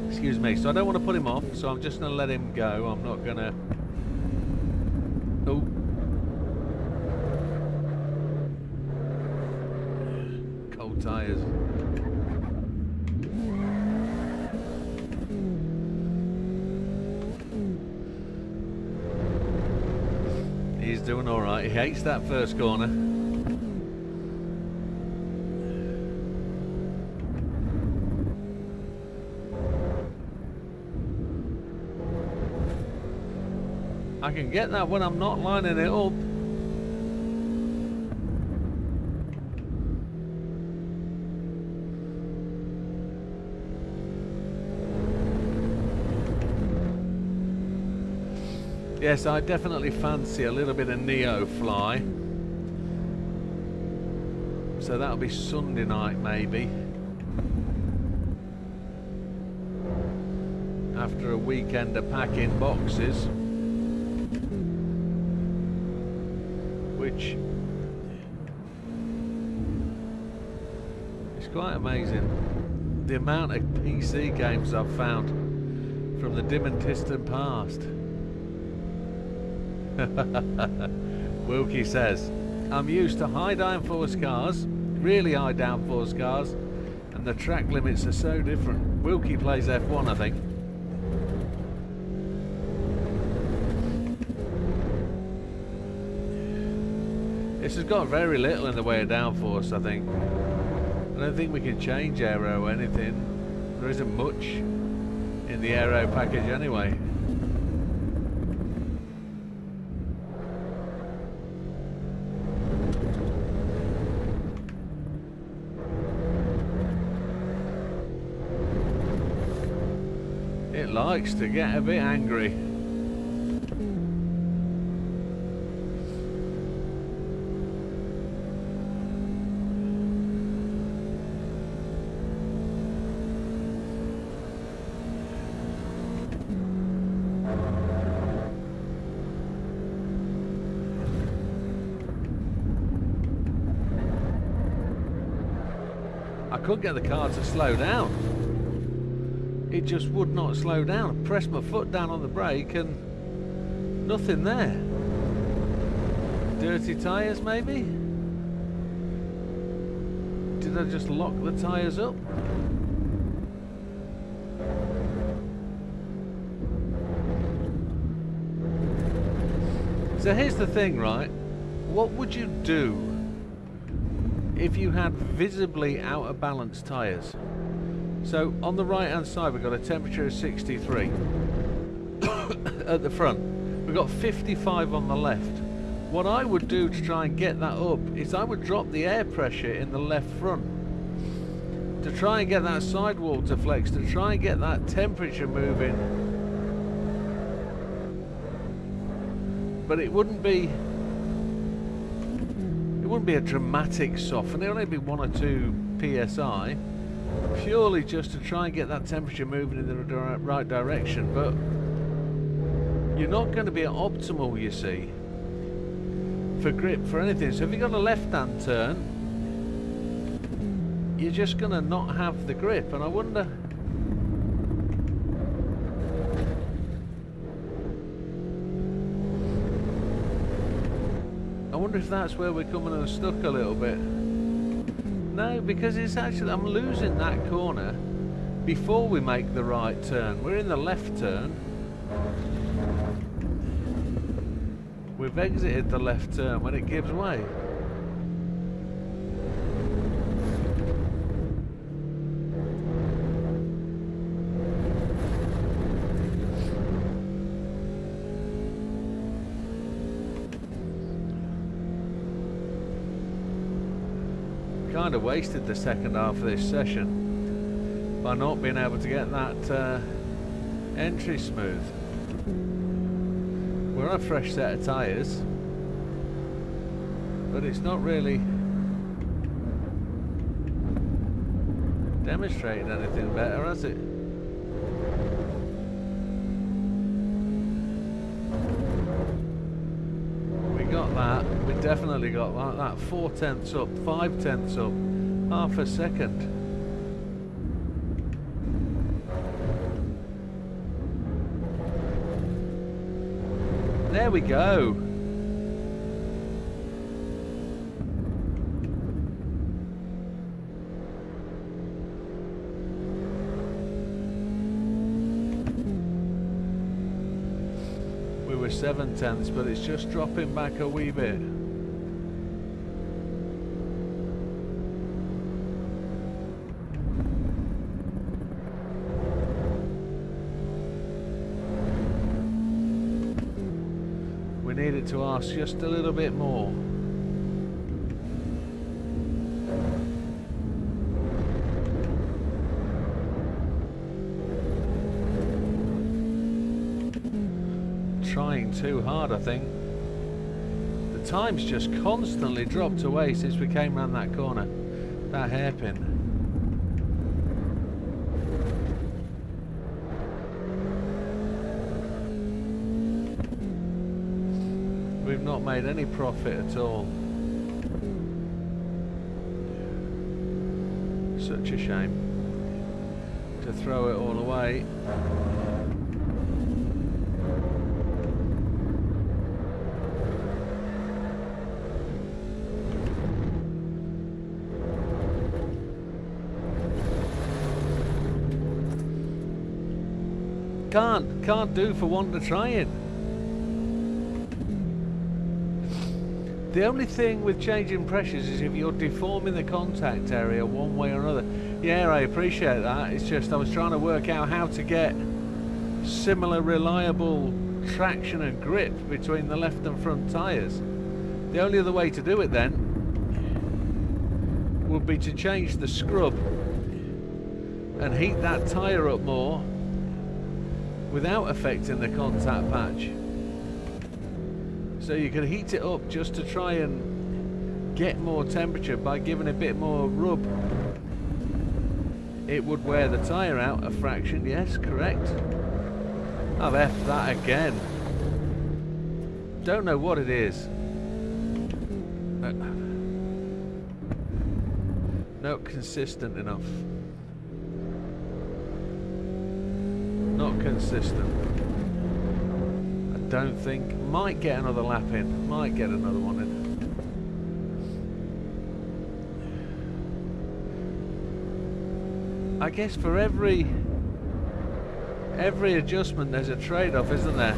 Speaker 2: Excuse me, so I don't want to put him off, so I'm just going to let him go. I'm not going to... Oh. Cold tyres. He's doing alright. He hates that first corner. I can get that when I'm not lining it up. Yes, I definitely fancy a little bit of Neo Fly. So that'll be Sunday night maybe. After a weekend of packing boxes. Which is quite amazing. The amount of PC games I've found from the dim and distant past. Wilkie says, I'm used to high downforce cars, really high downforce cars, and the track limits are so different. Wilkie plays F1, I think. This has got very little in the way of downforce, I think. I don't think we can change aero or anything. There isn't much in the aero package anyway. It likes to get a bit angry. I couldn't get the car to slow down. It just would not slow down. I pressed my foot down on the brake and nothing there. Dirty tyres maybe? Did I just lock the tyres up? So here's the thing, right? What would you do if you had visibly out of balance tyres? So on the right hand side we've got a temperature of 63 at the front. We've got 55 on the left. What I would do to try and get that up is I would drop the air pressure in the left front to try and get that sidewall to flex, to try and get that temperature moving. But it wouldn't be a dramatic soften. It'll only be 1 or 2 psi, purely just to try and get that temperature moving in the right direction. But you're not going to be at optimal, you see, for grip, for anything. So if you've got a left-hand turn, you're just going to not have the grip. And I wonder if that's where we're coming unstuck a little bit. No, because it's actually, I'm losing that corner before we make the right turn. We're in the left turn. We've exited the left turn when it gives way. Kind of wasted the second half of this session by not being able to get that entry smooth. We're on a fresh set of tyres, but it's not really demonstrating anything better, has it? We got that. We definitely got that. 4 tenths up, 5 tenths up, half a second. There we go. We were 7 tenths, but it's just dropping back a wee bit. Needed to ask just a little bit more. Trying too hard, I think. The time's just constantly dropped away since we came round that corner. That hairpin. We've not made any profit at all. Such a shame to throw it all away. Can't do for want of trying. The only thing with changing pressures is if you're deforming the contact area one way or another. Yeah, I appreciate that. It's just I was trying to work out how to get similar reliable traction and grip between the left and front tyres. The only other way to do it then would be to change the scrub and heat that tyre up more without affecting the contact patch. So you can heat it up just to try and get more temperature by giving a bit more rub. It would wear the tyre out a fraction, yes, correct. I've effed that again. Don't know what it is. Not consistent enough. Not consistent. Don't think. Might get another lap in. Might get another one in. I guess for every adjustment there's a trade-off, isn't there?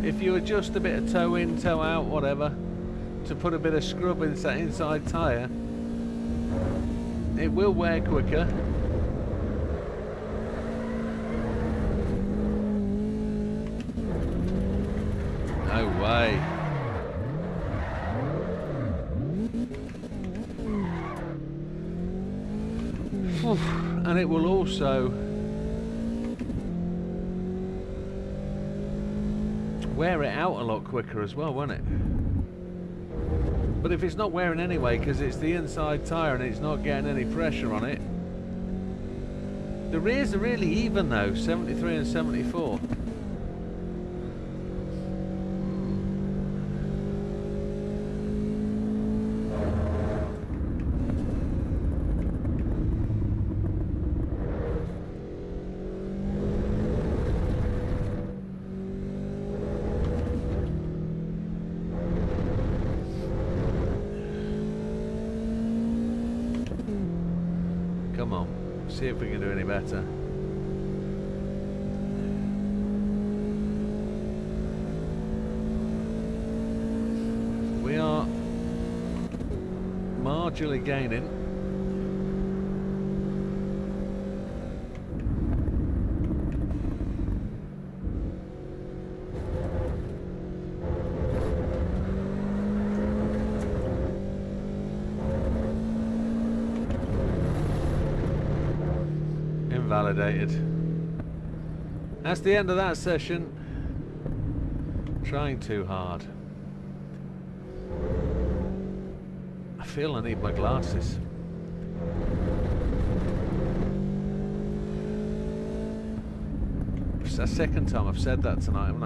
Speaker 2: If you adjust a bit of toe in, toe out, whatever, to put a bit of scrub in that inside tyre, it will wear quicker. No way. And it will also wear it out a lot quicker as well, won't it? But if it's not wearing anyway because it's the inside tyre and it's not getting any pressure on it. The rears are really even though, 73 and 74. See if we can do any better. We are marginally gaining. Invalidated. That's the end of that session. Trying too hard. I feel I need my glasses. It's the second time I've said that tonight, haven't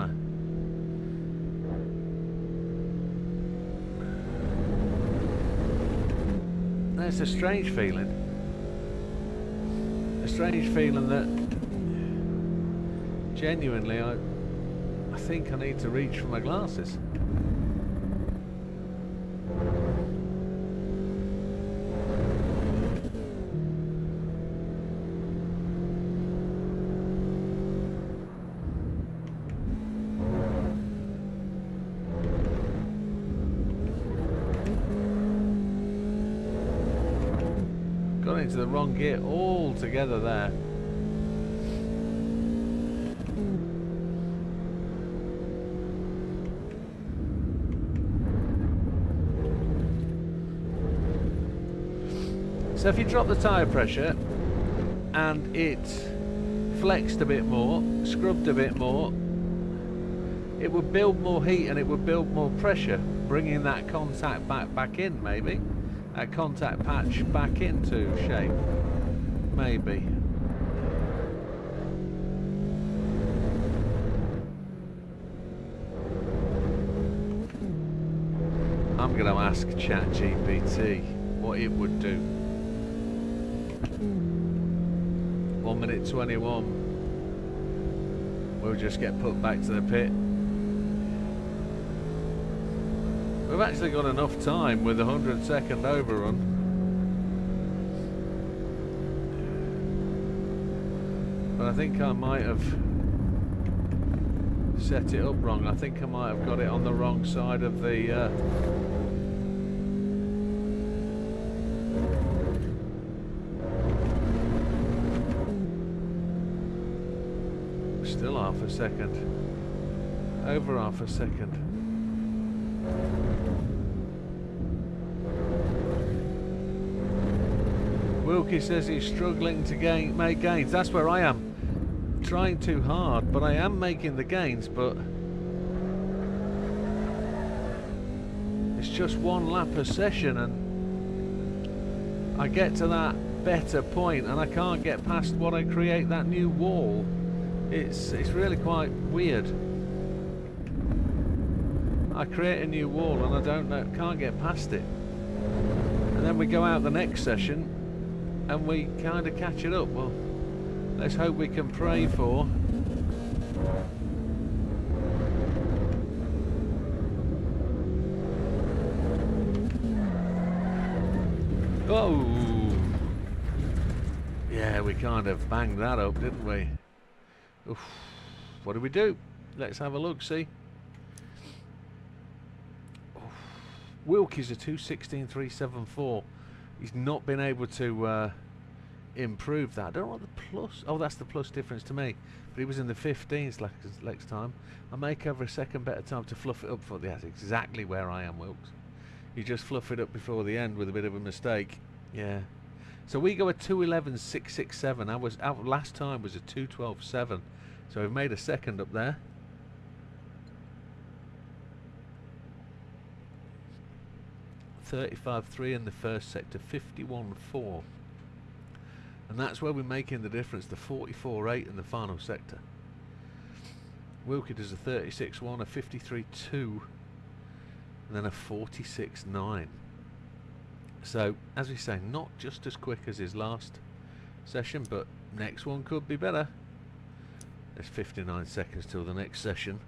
Speaker 2: I? It's a strange feeling. A strange feeling that genuinely I think I need to reach for my glasses. Got into the wrong gear altogether there. So if you drop the tyre pressure and it flexed a bit more, scrubbed a bit more, it would build more heat and it would build more pressure, bringing that contact back in, maybe. That contact patch back into shape, maybe. I'm going to ask ChatGPT what it would do. 1 minute 21. We'll just get put back to the pit. We've actually got enough time with a 100-second overrun. But I think I might have set it up wrong. I think I might have got it on the wrong side of the... Still half a second. Over half a second. Wilkie says he's struggling to make gains. That's where I am. Trying too hard, but I am making the gains, but it's just one lap a session and I get to that better point and I can't get past what I create, that new wall. It's really quite weird. I create a new wall and I don't know, can't get past it. And then we go out the next session and we kind of catch it up. Well, let's hope we can pray for oh yeah, we kind of banged that up, didn't we? Oof. What do we do? Let's have a look, see. Wilkie's a 2:16.374. He's not been able to improve that. I don't know what the plus... Oh, that's the plus difference to me. But he was in the 15s next time. I make over a second better time to fluff it up for the... That's exactly where I am, Wilkes. You just fluff it up before the end with a bit of a mistake. Yeah. So we go a 2:11.667. Our last time was a 2:12.7. So we've made a second up there. .35.3 in the first sector, 51.4. And that's where we're making the difference, the 44.8 in the final sector. Wilkie does a 36.1, a 53.2, and then a 46.9. So, as we say, not just as quick as his last session, but next one could be better. There's 59 seconds till the next session.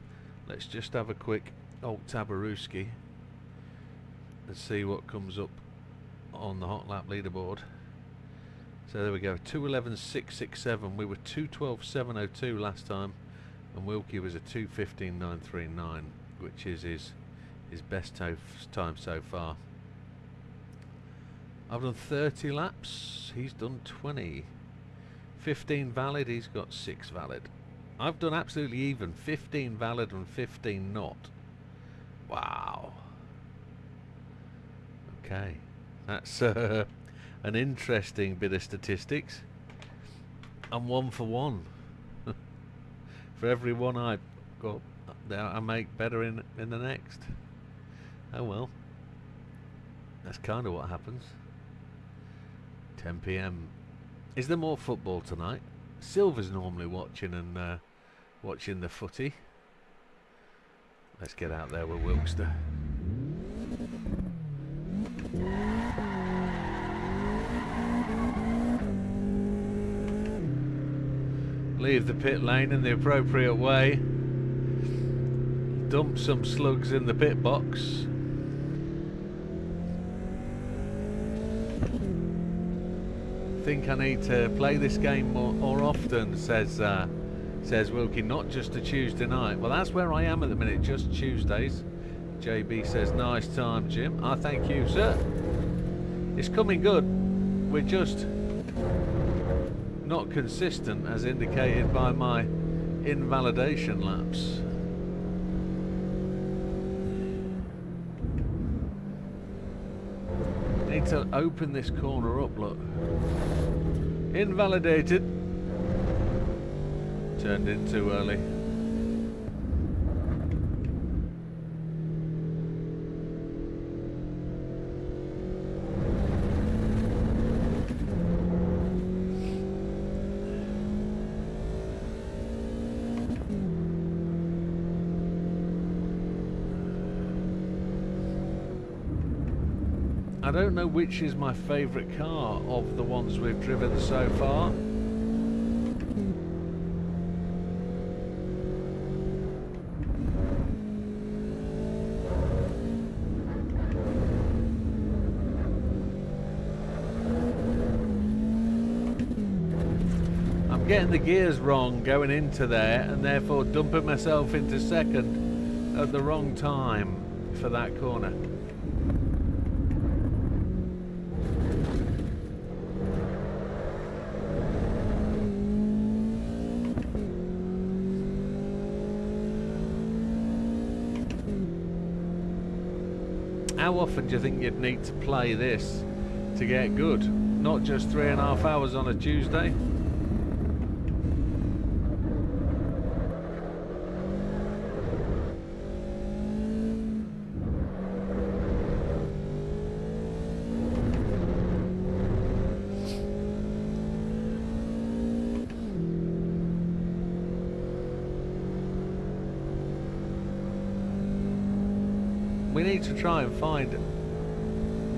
Speaker 2: Let's just have a quick Alt Tabaruski and see what comes up on the hot lap leaderboard. So there we go, 2:11.667. We were 2:12.702 last time, and Wilkie was a 2:15.939, which is his best time so far. I've done 30 laps, he's done 20. 15 valid, he's got 6 valid. I've done absolutely even, 15 valid and 15 not. Wow. Okay, that's an interesting bit of statistics. I'm 1 for 1. For every one I got, I make better in the next. Oh well, that's kind of what happens. 10 PM. Is there more football tonight? Silver's normally watching and watching the footy. Let's get out there with Wilkster. Leave the pit lane in the appropriate way. Dump some slugs in the pit box. Think I need to play this game more often, says Wilkie, not just a Tuesday night. Well, that's where I am at the minute, just Tuesdays. JB says, nice time, Jim. I thank you, sir. It's coming good. We're just not consistent, as indicated by my invalidation laps. Need to open this corner up, look. Invalidated. Turned in too early. I don't know which is my favourite car of the ones we've driven so far. I'm getting the gears wrong going into there, and therefore dumping myself into second at the wrong time for that corner. How often do you think you'd need to play this to get good? Not just 3.5 hours on a Tuesday? We need to try and find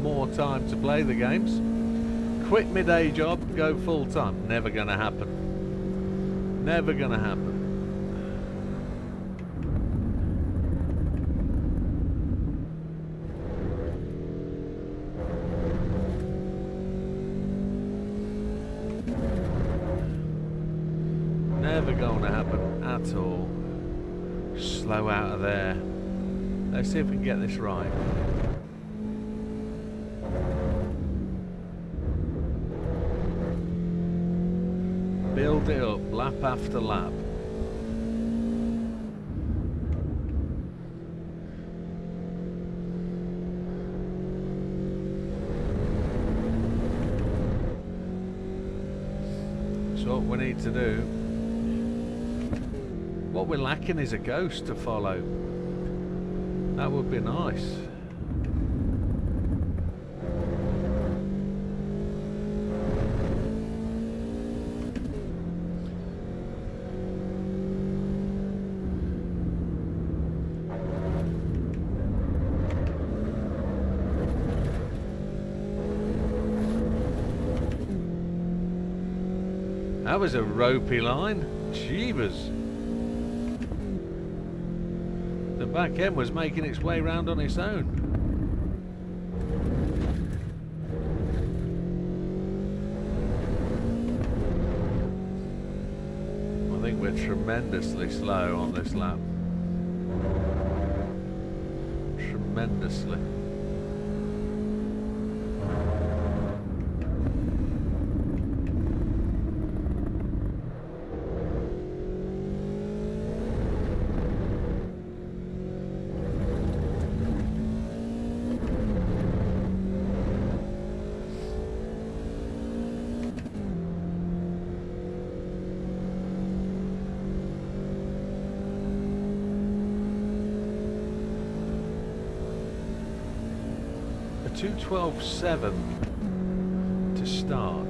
Speaker 2: more time to play the games. Quit my day job, go full time. Never gonna happen. Never gonna happen. Never gonna happen at all. Slow out of there. Let's see if we can get this right. Build it up, lap after lap. So what we need to do, what we're lacking is a ghost to follow. That would be nice. That was a ropey line. Jeebus. The back end was making its way round on its own. we're tremendously slow on this lap. Tremendously. A 2:12.7 to start.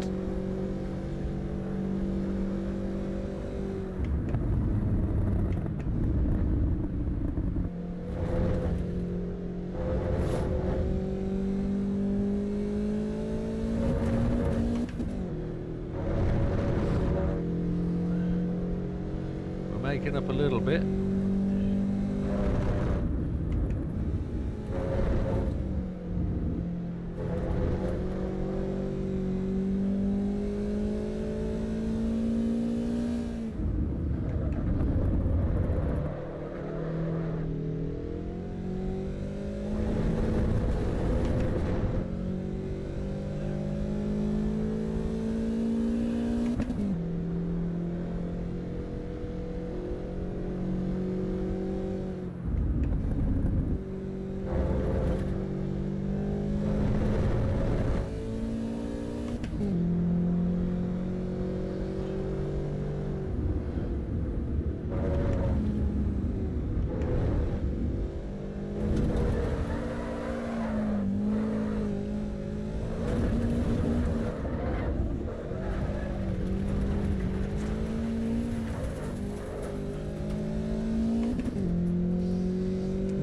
Speaker 2: We're making up a little bit.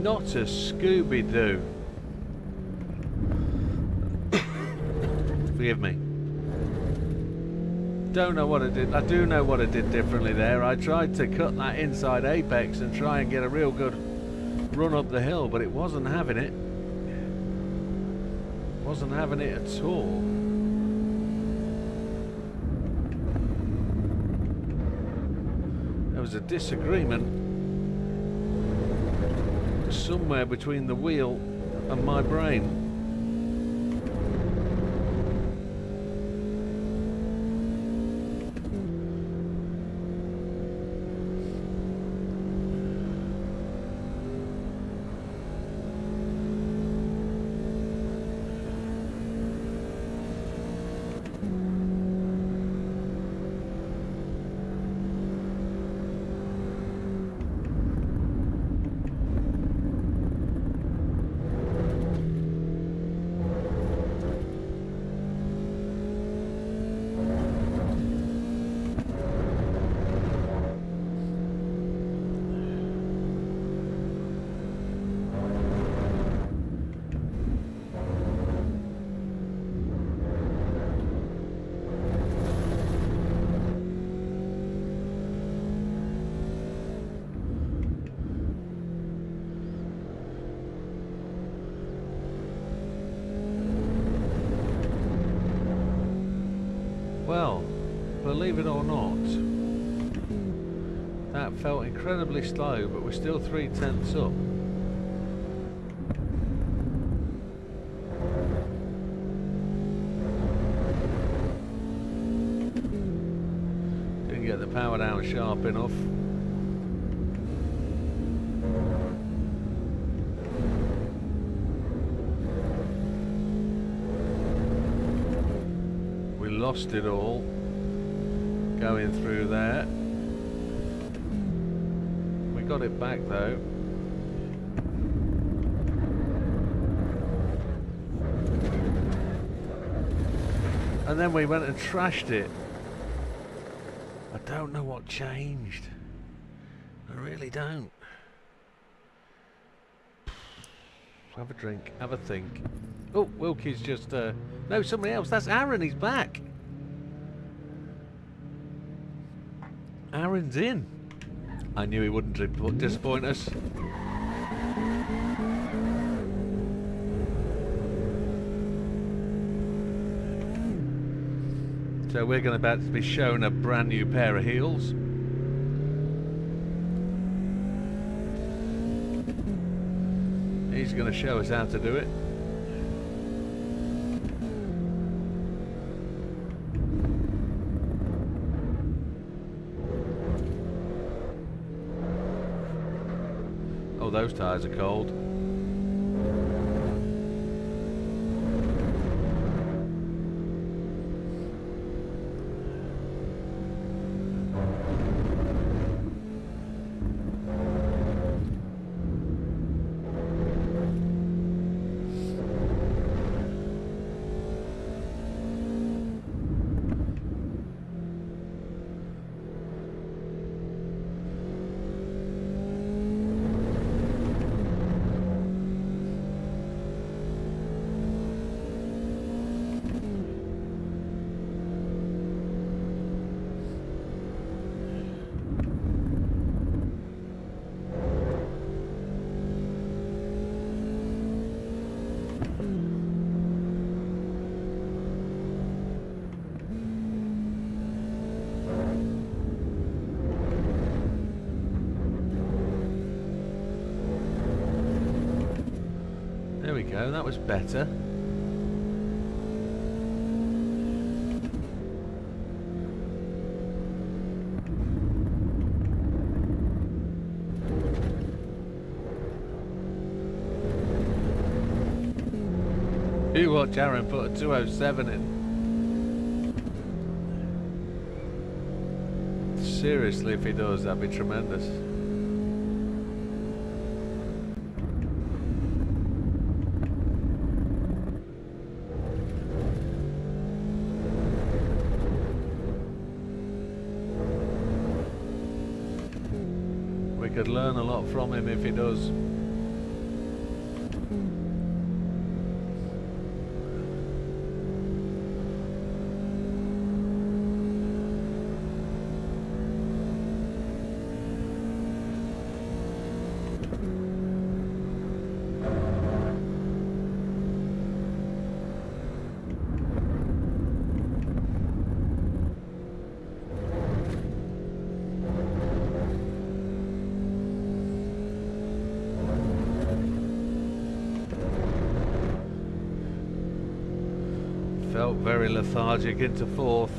Speaker 2: Not a Scooby-Doo. Forgive me. Don't know what I did. I do know what I did differently there. I tried to cut that inside apex and try and get a real good run up the hill, but it wasn't having it. Wasn't having it at all. There was a disagreement somewhere between the wheel and my brain. Well, believe it or not, that felt incredibly slow, but we're still 0.3 up. Didn't get the power down sharp enough. Lost it all going through there. We got it back though. And then we went and trashed it. I don't know what changed. I really don't. Have a drink, have a think. Oh, Wilkie's just no, somebody else. That's Aaron, he's back. Aaron's in. I knew he wouldn't disappoint us. So we're going to about to be shown a brand new pair of heels. actually going to show us how to do it. Oh, those tyres are cold. There we go, that was better. You watch Aaron put a 207 in. Seriously, if he does, that'd be tremendous. We could learn a lot from him if he does. Felt very lethargic into fourth.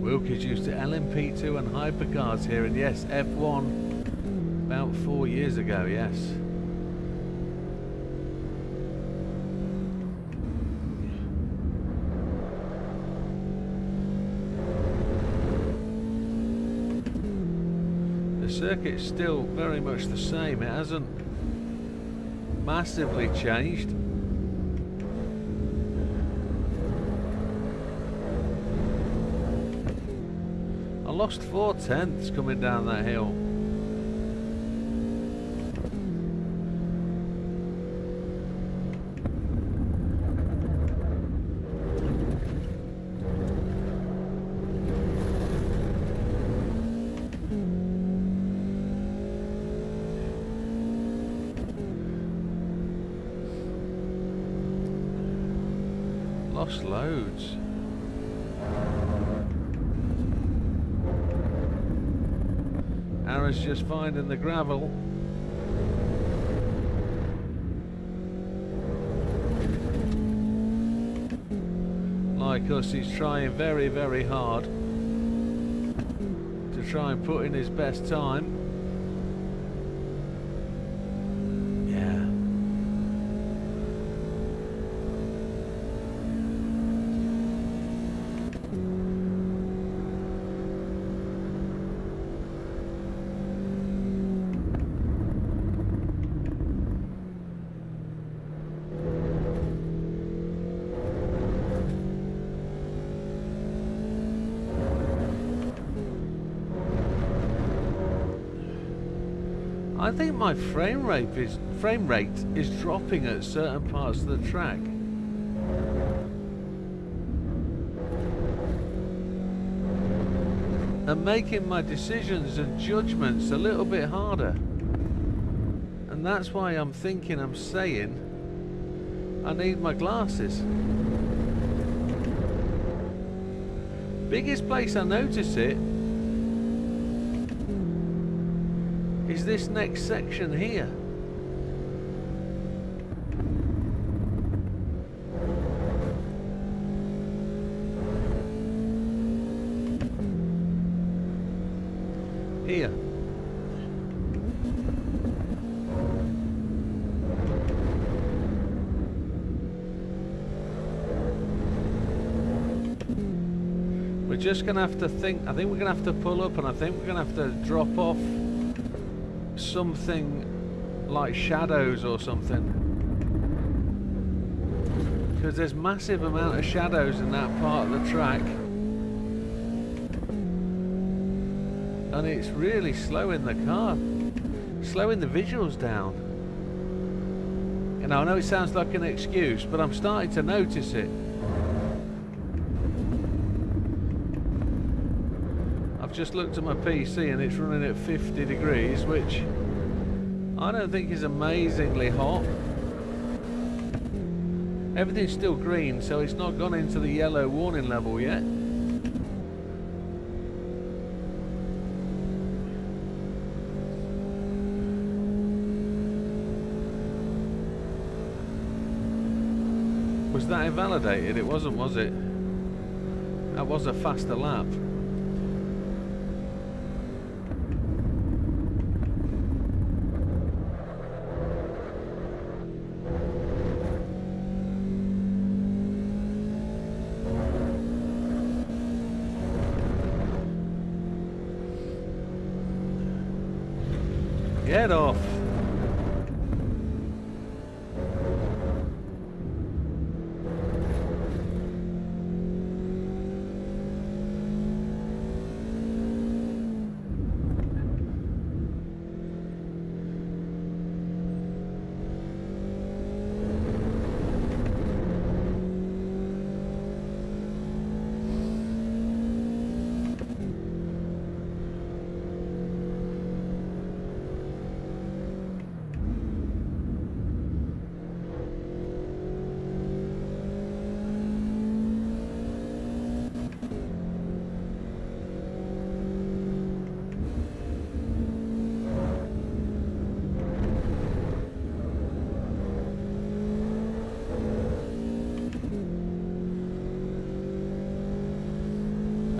Speaker 2: Wilkie's used to LMP2 and hypercars here, and yes, F1 about 4 years ago, yes. The circuit's still very much the same, it hasn't massively changed. I lost 4/10 coming down that hill. Lost loads. Aaron's just finding the gravel. Like us, he's trying very, very hard to try and put in his best time. I think my frame rate is dropping at certain parts of the track. and making my decisions and judgments a little bit harder. And that's why I'm saying I need my glasses. Biggest place I notice it is this next section here. Here. We're just going to have to think, I think we're going to have to pull up, and I think we're going to have to drop off something like shadows or something. Because there's massive amount of shadows in that part of the track. And it's really slowing the car, slowing the visuals down. You know, I know it sounds like an excuse, but I'm starting to notice it. I've just looked at my PC and it's running at 50 degrees, which I don't think is amazingly hot. Everything's still green, so it's not gone into the yellow warning level yet. Was that invalidated? It wasn't, was it? That was a faster lap. Get off.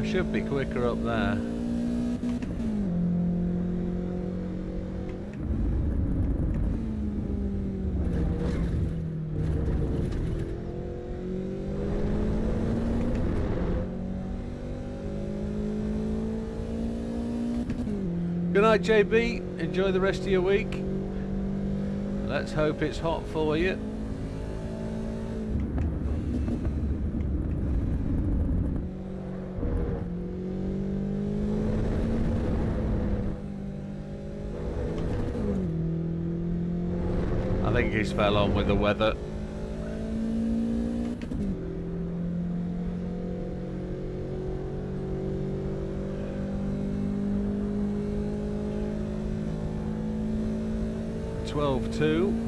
Speaker 2: Should be quicker up there. Good night, JB. Enjoy the rest of your week. Let's hope it's hot for you. I think he's fell on with the weather. (12.2).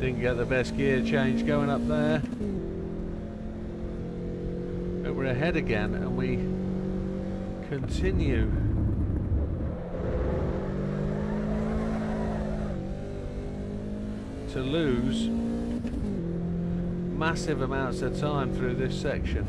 Speaker 2: Didn't get the best gear change going up there. But we're ahead again and we continue to lose massive amounts of time through this section.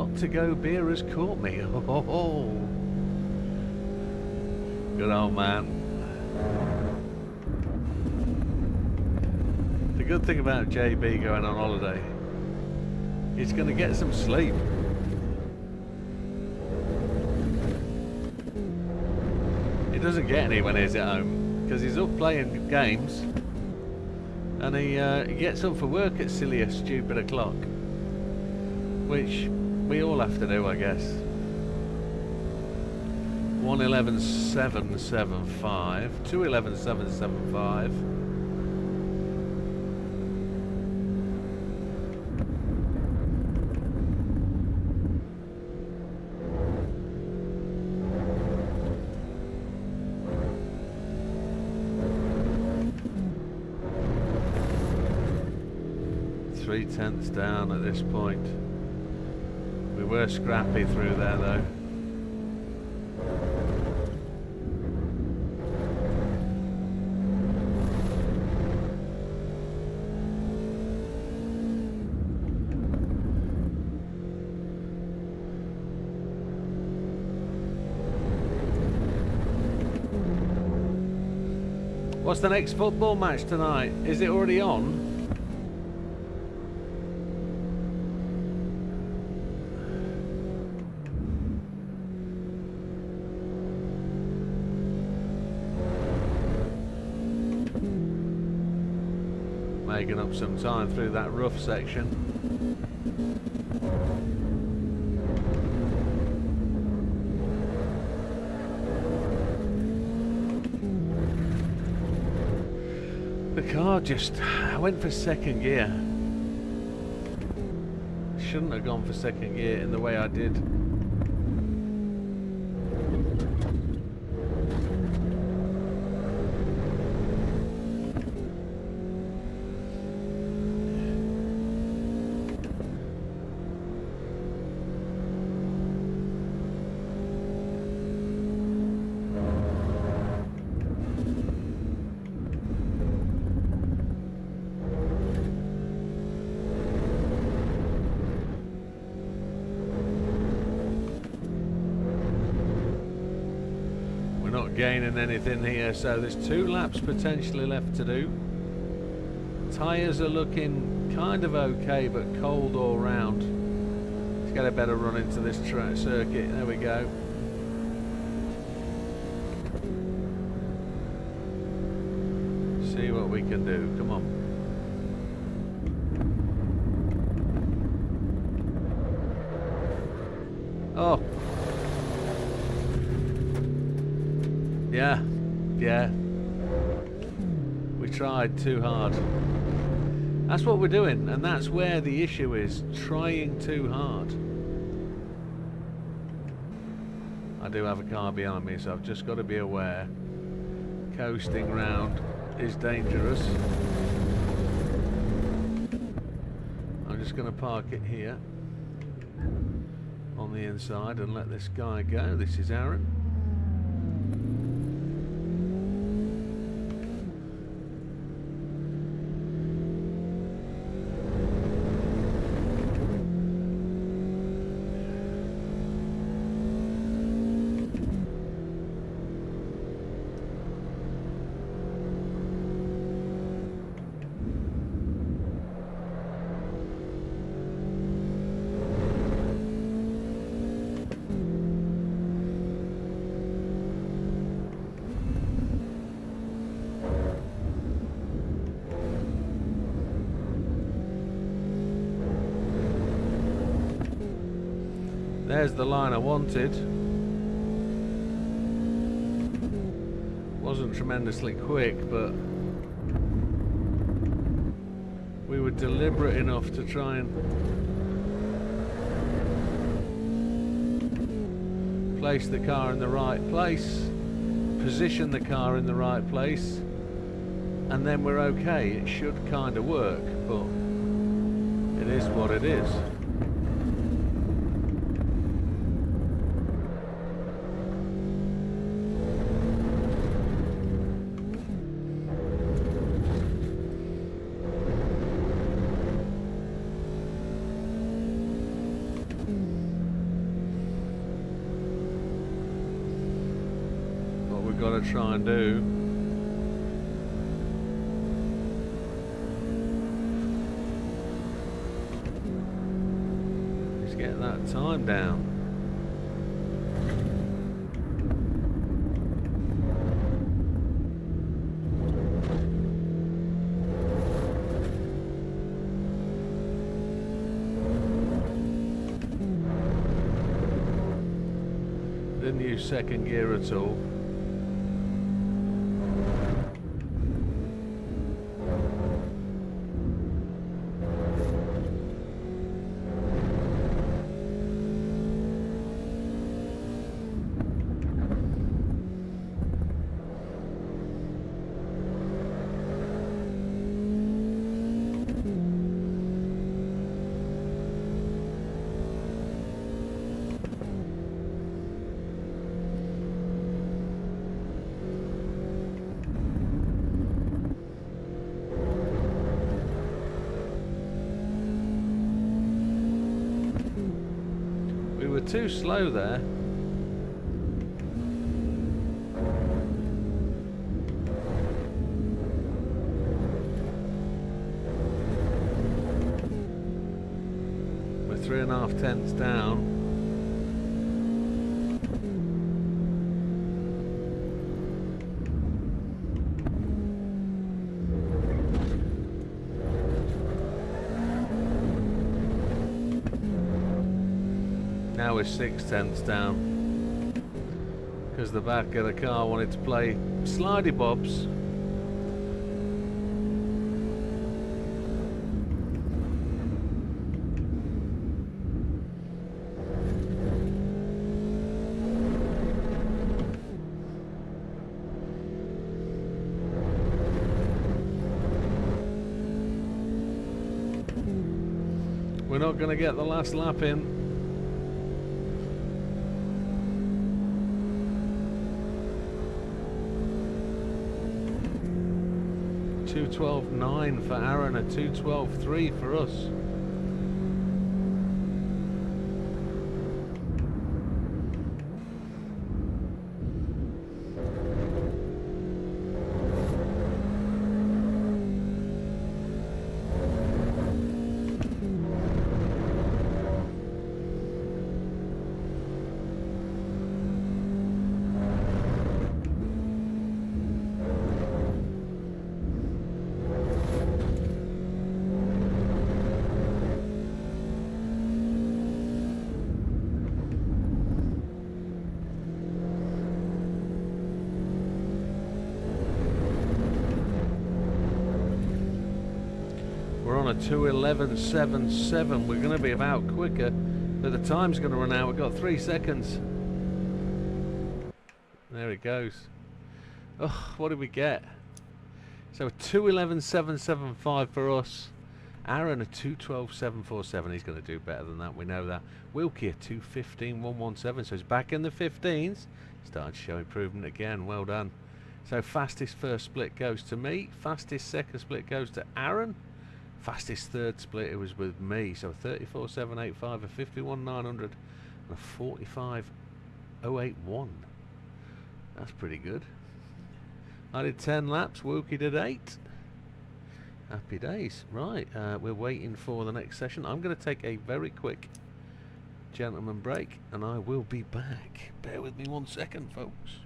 Speaker 2: got to go beer has caught me. Oh. Good old man. The good thing about JB going on holiday, he's going to get some sleep. He doesn't get any when he's at home because he's up playing games, and he gets up for work at silly or stupid o'clock, which we all have to do, I guess. 111,775, 211,775. Three-tenths down at this point. We were scrappy through there though. What's the next football match tonight? Is it already on? Making up some time through that rough section. The car just... I went for second gear. Shouldn't have gone for second gear in the way I did. Gaining anything here, so there's 2 laps potentially left to do. Tyres are looking kind of okay, but cold all round. Let's get a better run into this circuit. There we go. See what we can do. Come on. Oh. Yeah. We tried too hard. That's what we're doing, and that's where the issue is, trying too hard. I do have a car behind me, so I've just got to be aware. Coasting round is dangerous. I'm just going to park it here on the inside and let this guy go. This is Aaron. There's the line I wanted. Wasn't tremendously quick, but we were deliberate enough to try and place the car in the right place, position the car in the right place, and then we're okay. It should kind of work, but it is what it is. to try and do. Is get that time down. Didn't use second gear at all. We were too slow there. We're 3.5 tenths down. Now we're 6 tenths down because the back of the car wanted to play slidey bobs. We're not going to get the last lap in. 2:12.9 for Aaron, a 2:12.3 for us. We're on a 2:11.77. We're going to be about quicker, but the time's going to run out. We've got 3 seconds. There it goes. Oh, what did we get? So a 2:11.775 for us. Aaron a 2:12.747. He's going to do better than that. We know that. Wilkie a 2:15.117. So he's back in the 15s. Starting to show improvement again. Well done. So fastest first split goes to me. Fastest second split goes to Aaron. Fastest third split it was with me, so 34.785, a 51.900 and a 45.081. That's pretty good. I did 10 laps, Wookie did 8. Happy days. Right, we're waiting for the next session. I'm going to take a very quick gentleman break and I will be back. Bear with me 1 second, folks.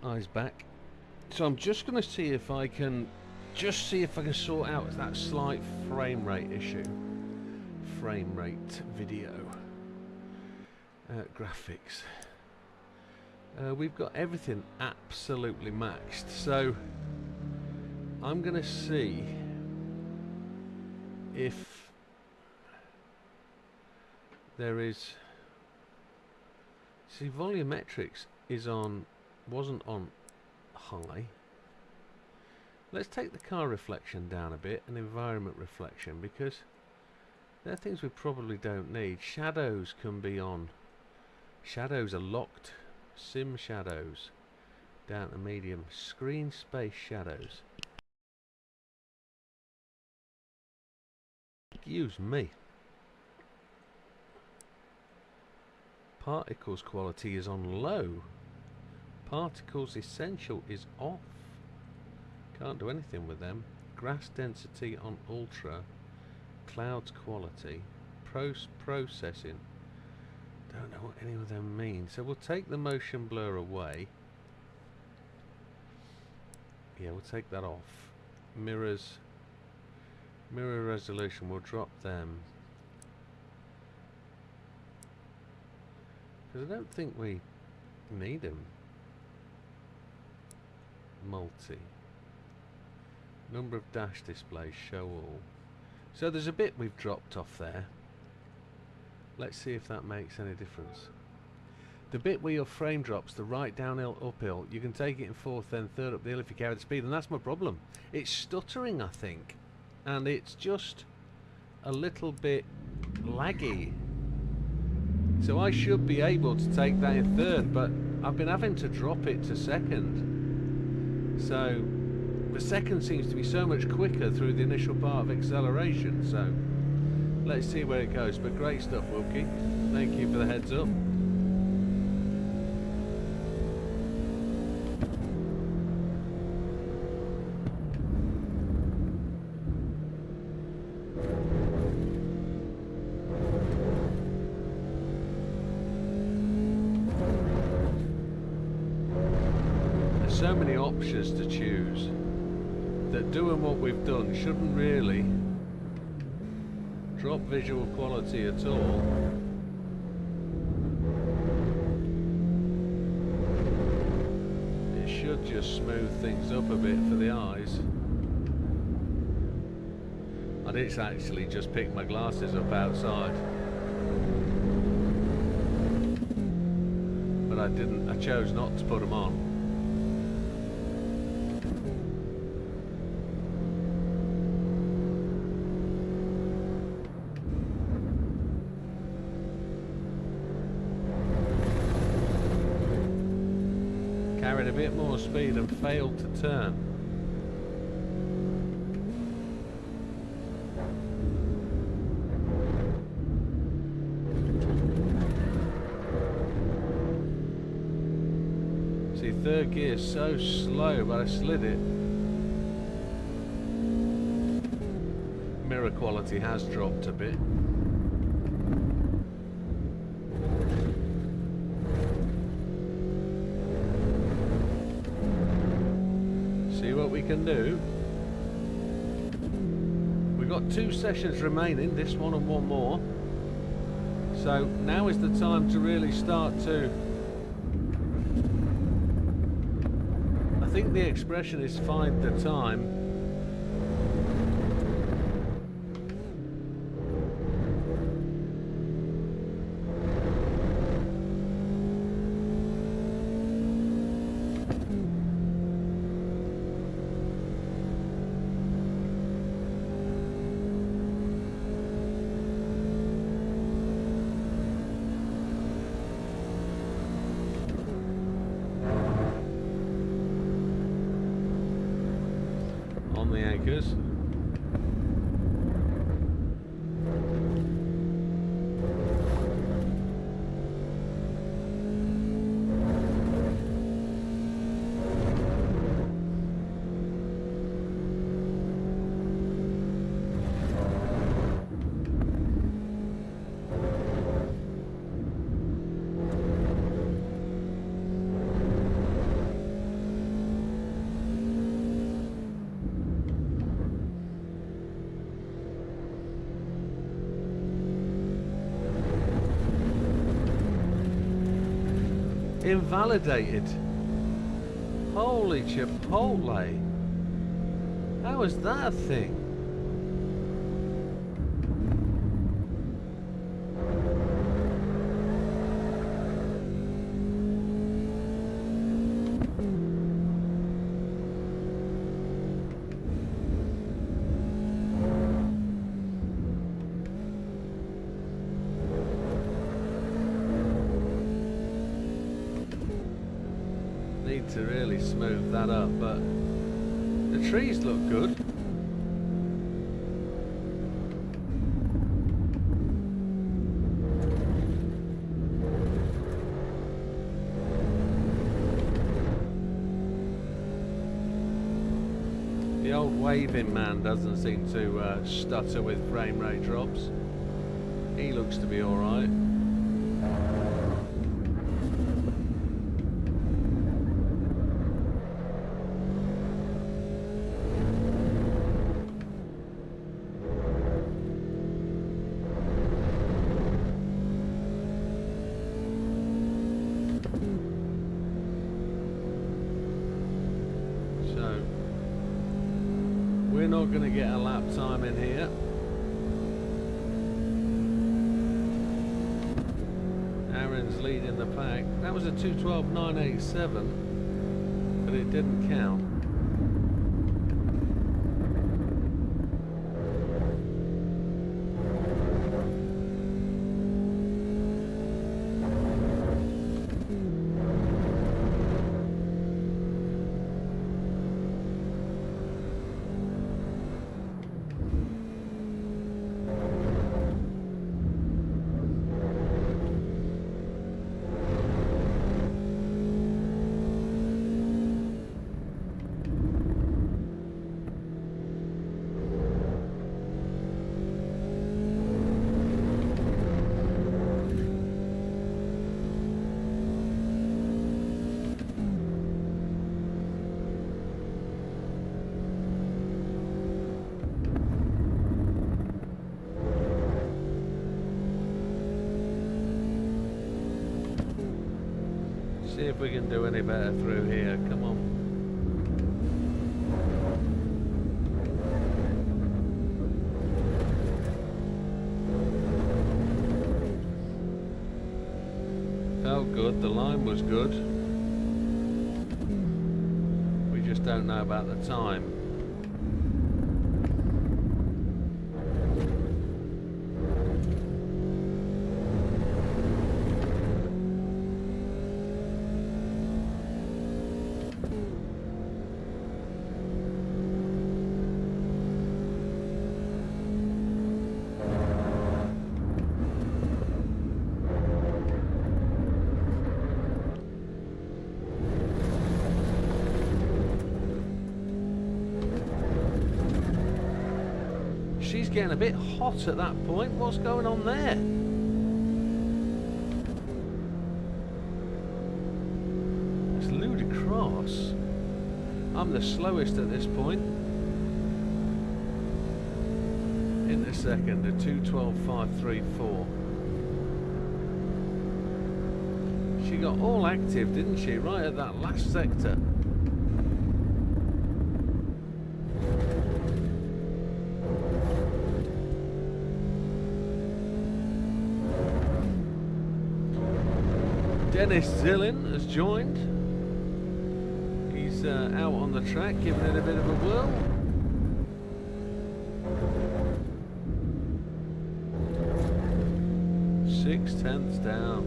Speaker 2: eyes back. So I'm just going to see if I can sort out that slight frame rate issue. Frame rate video. Graphics. We've got everything absolutely maxed, so I'm going to see if there is. See, volumetrics wasn't on high. Let's take the car reflection down a bit and environment reflection, because they're things we probably don't need. Shadows can be on. Shadows are locked. Sim shadows down to medium. Screen space shadows. Excuse me. Particles quality is on low. Particles essential is off. Can't do anything with them. Grass density on ultra. Clouds quality. Processing. Don't know what any of them mean. So we'll take the motion blur away. Yeah, we'll take that off. Mirrors. Mirror resolution, we'll drop them. Because I don't think we need them. Multi. Number of dash displays, show all. So there's a bit we've dropped off there. Let's see if that makes any difference. The bit where your frame drops, the right downhill, uphill, you can take it in fourth, then third up the hill if you carry the speed, and that's my problem. It's stuttering, I think, and it's just a little bit laggy. So I should be able to take that in third, but I've been having to drop it to second. So the second seems to be so much quicker through the initial part of acceleration, so let's see where it goes. But great stuff, Wilkie. Thank you for the heads up. There's so many options to choose that doing what we've done shouldn't really drop visual quality at all. It should just smooth things up a bit for the eyes. I did actually just pick my glasses up outside, but I chose not to put them on. Carried a bit more speed and failed to turn. See, third gear is so slow, but I slid it. Mirror quality has dropped a bit. See what we can do. We've got 2 sessions remaining, this one and one more. So now is the time to really start to... I think the expression is find the time. On the anchors. Invalidated. Holy Chipotle. How is that a thing? Need to really smooth that up, but the trees look good. The old waving man doesn't seem to stutter with frame rate drops. He looks to be alright. We're not going to get a lap time in here. Aaron's leading the pack. That was a 2:12.987, but it didn't count. See if we can do any better through here. Come on. Felt good. The line was good. We just don't know about the time. She's getting a bit hot at that point. What's going on there? It's ludicrous. I'm the slowest at this point. Into second, a 2:12.534. She got all active, didn't she? Right at that last sector. Dennis Zillin has joined. He's out on the track, giving it a bit of a whirl. Six tenths down.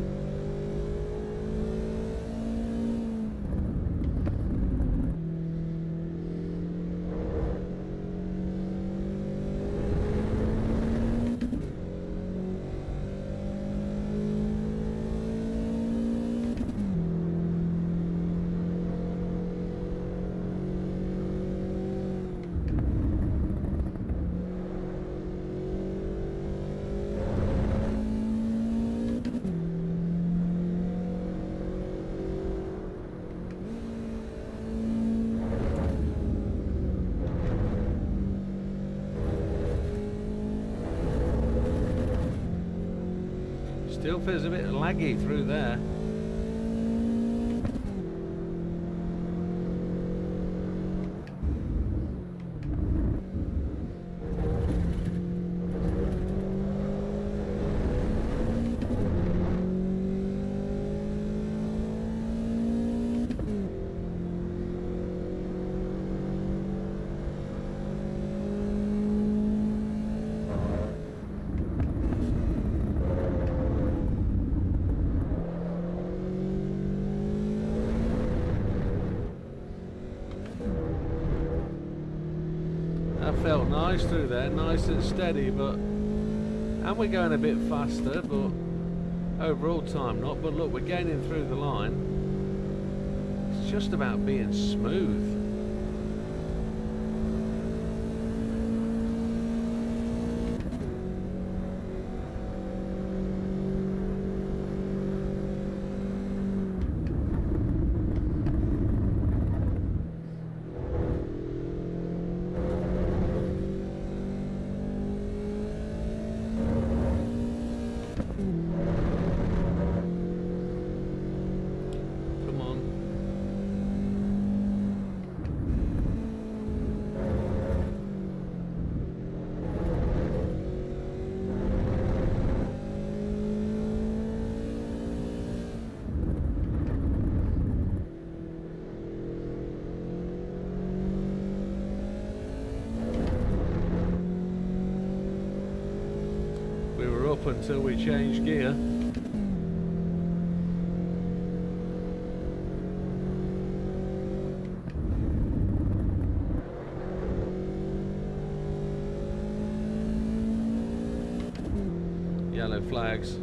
Speaker 2: Still feels a bit laggy through there. That felt nice through there, nice and steady, but... And we're going a bit faster, but... Overall time not, but look, we're gaining through the line. It's just about being smooth. Until we change gear. Yellow flags.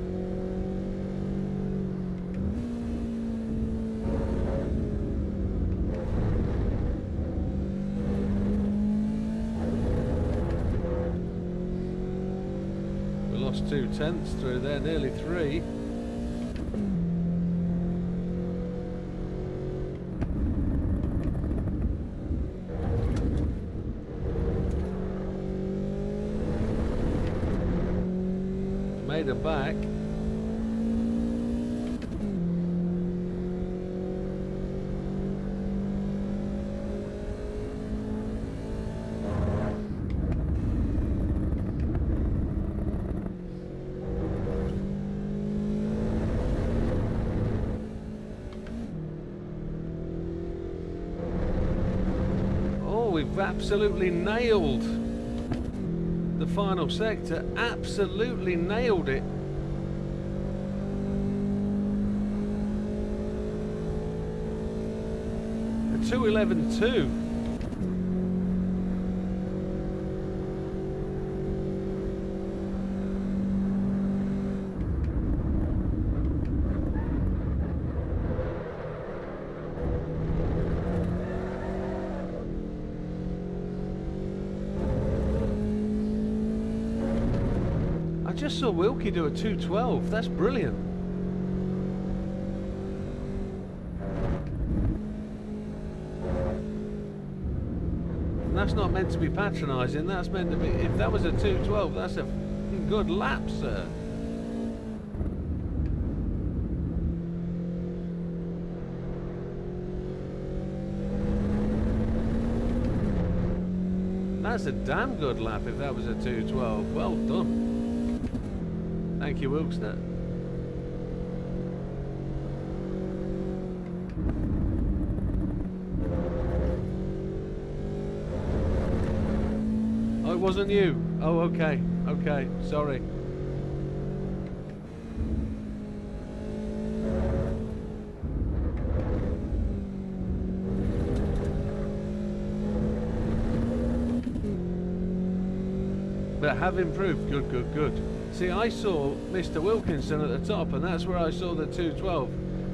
Speaker 2: Lost 2/10 through there, nearly 3. Made it back. We've absolutely nailed the final sector, absolutely nailed it. A 2:11.2. I just saw Wilkie do a 2:12. That's brilliant. And that's not meant to be patronising. That's meant to be. If that was a 2:12, that's a good lap, sir. That's a damn good lap if that was a 2:12. Well done. Thank you, Wilkster. Oh, it wasn't you. Oh, okay. Okay, sorry. But have improved. Good, good, good. See, I saw Mr. Wilkinson at the top, and that's where I saw the 2:12.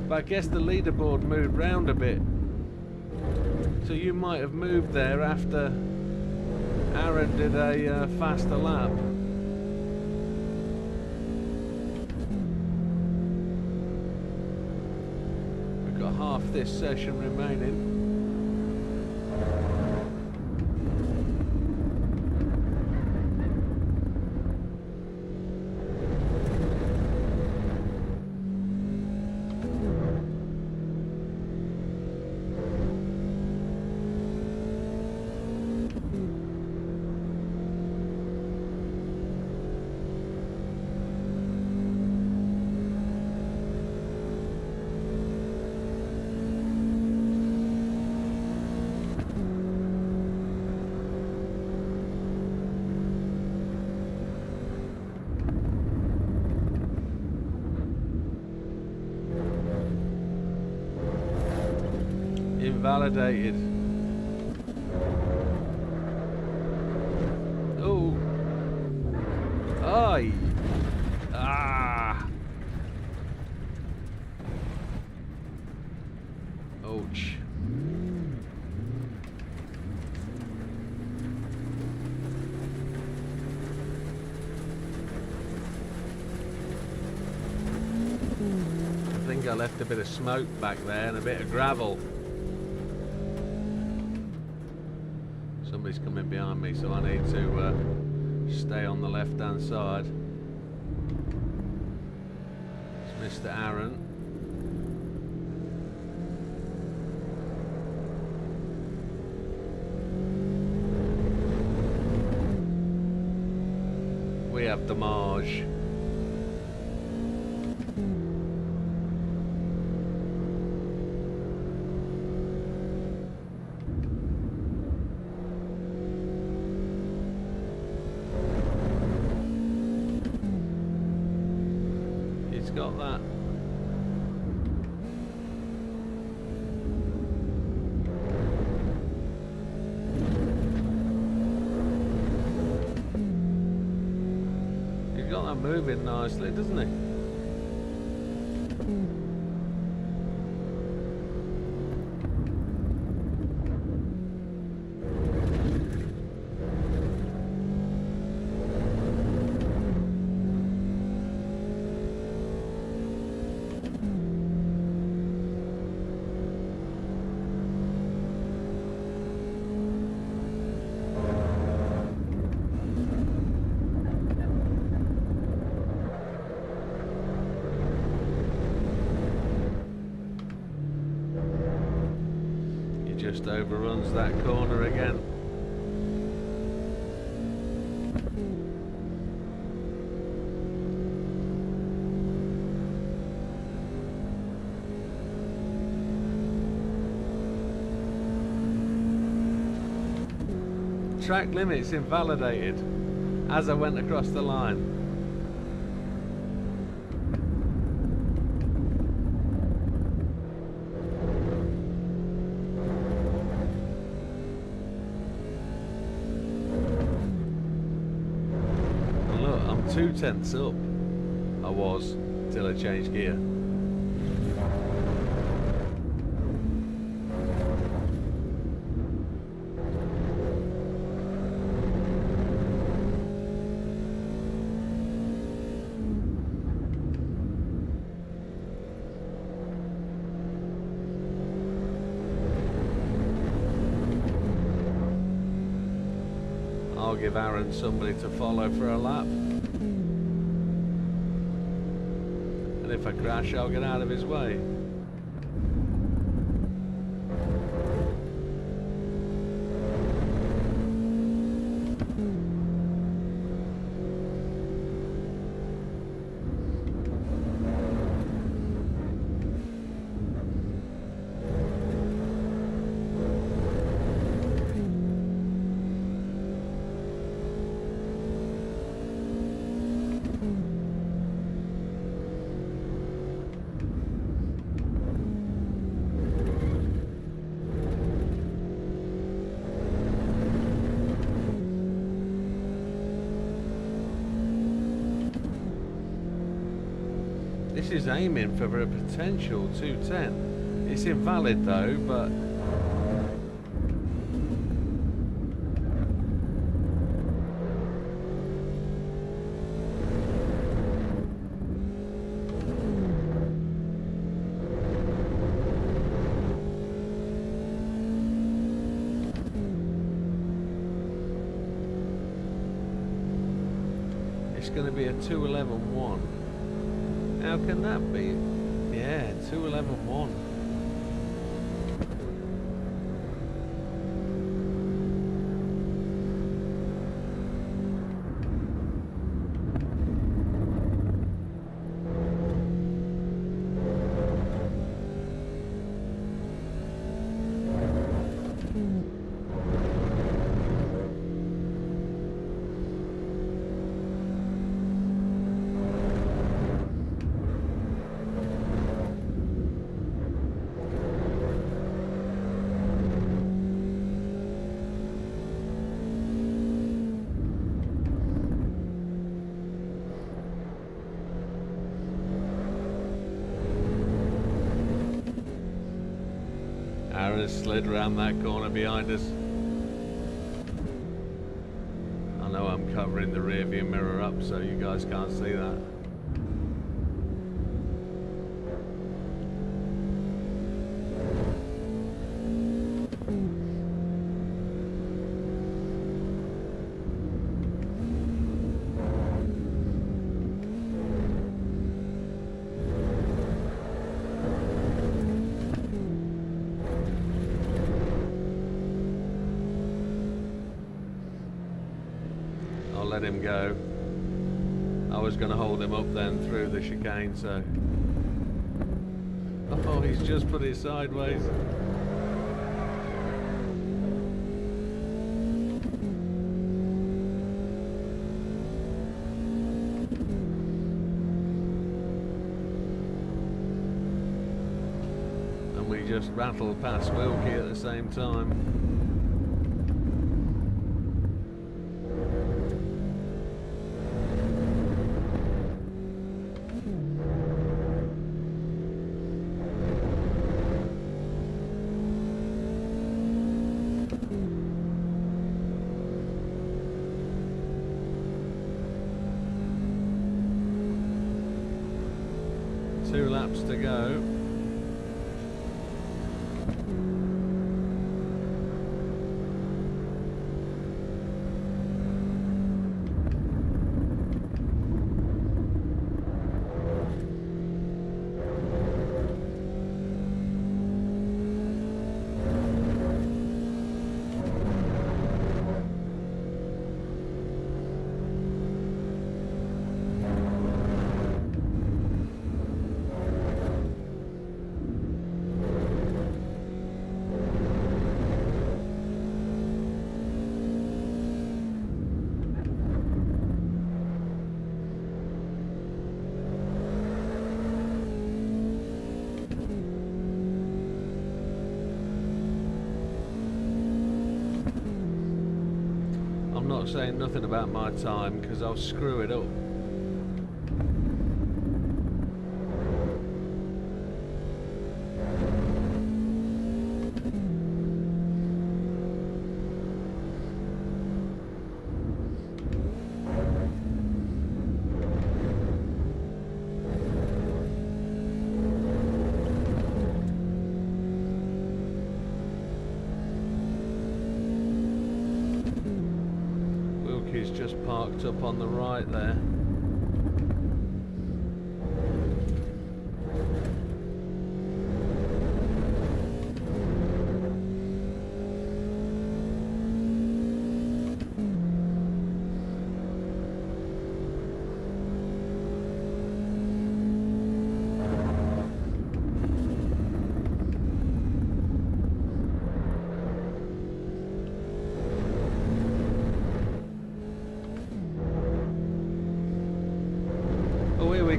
Speaker 2: But I guess the leaderboard moved round a bit. So you might have moved there after Aaron did a faster lap. We've got half this session remaining. Invalidated. Ouch. I think I left a bit of smoke back there and a bit of gravel. Somebody's coming behind me, so I need to stay on the left hand side. It's Mr. Aaron. We have the Marge. He's got that. He's got that moving nicely, doesn't he? Just overruns that corner again. Track limits invalidated as I went across the line. I'm 2/10 up. I was till I changed gear. I'll give Aaron somebody to follow for a lap. And if I crash, I'll get out of his way. This is aiming for a potential 210. It's invalid though, but it's going to be a 2:11.1. How can that be? Yeah, 2:11.1. Aaron slid around that corner behind us. I know I'm covering the rear view mirror up so you guys can't see that. Let him go. I was going to hold him up then through the chicane, so... Oh, he's just put it sideways. And we just rattled past Wilkie at the same time. Two laps to go. I'm not saying nothing about my time because I'll screw it up. He's just parked up on the right there.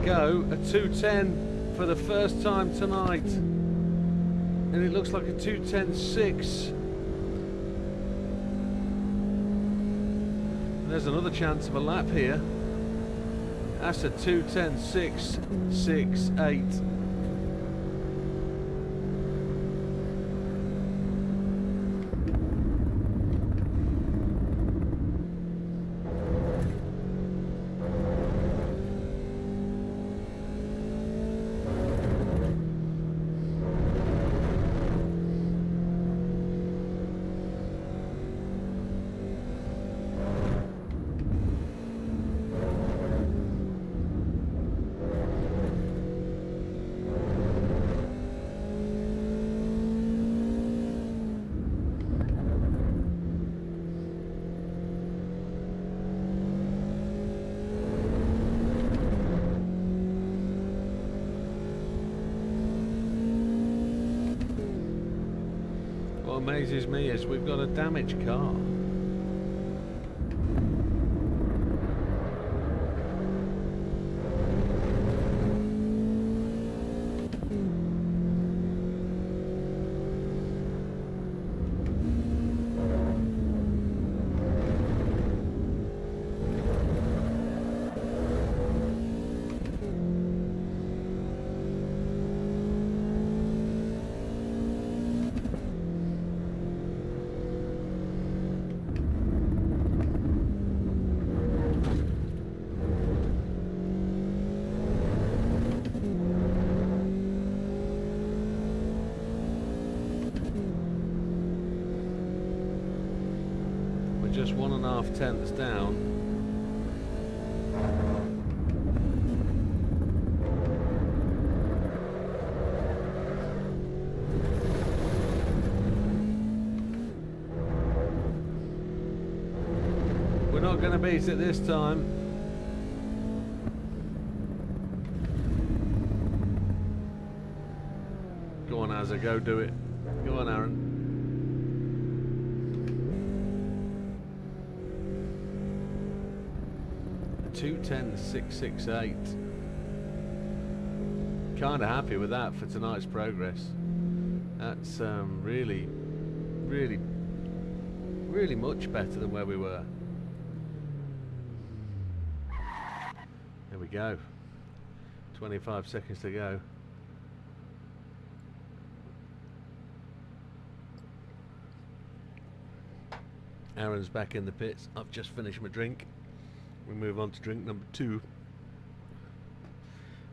Speaker 2: Go a 2:10 for the first time tonight, and it looks like a 2:10.6. There's another chance of a lap here. That's a 2:10.668. What amazes me is we've got a damaged car. just 1.5 tenths down. We're not going to beat it this time. Go on, Azza, go do it. Go on, Aaron. 2:10.668. Kind of happy with that for tonight's progress. That's really much better than where we were. There we go. 25 seconds to go. Aaron's back in the pits. I've just finished my drink. We move on to drink number 2.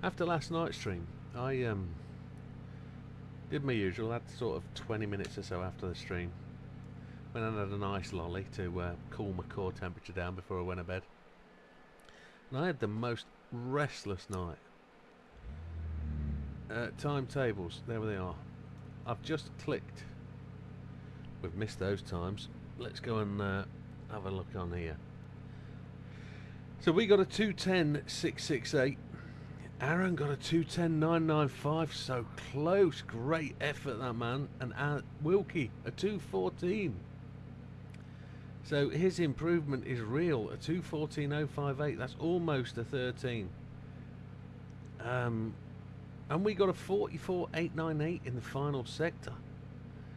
Speaker 2: After last night's stream, I did my usual. Had sort of 20 minutes or so after the stream. Went and had a nice lolly to cool my core temperature down before I went to bed. And I had the most restless night. Timetables, there they are. I've just clicked. We've missed those times. Let's go and have a look on here. So we got a 2:10.668. Aaron got a 2:10.995. So close. Great effort, that man. And Wilkie, a 2:14. So his improvement is real. A 2:14.058. That's almost a 13. And we got a 44.898 in the final sector.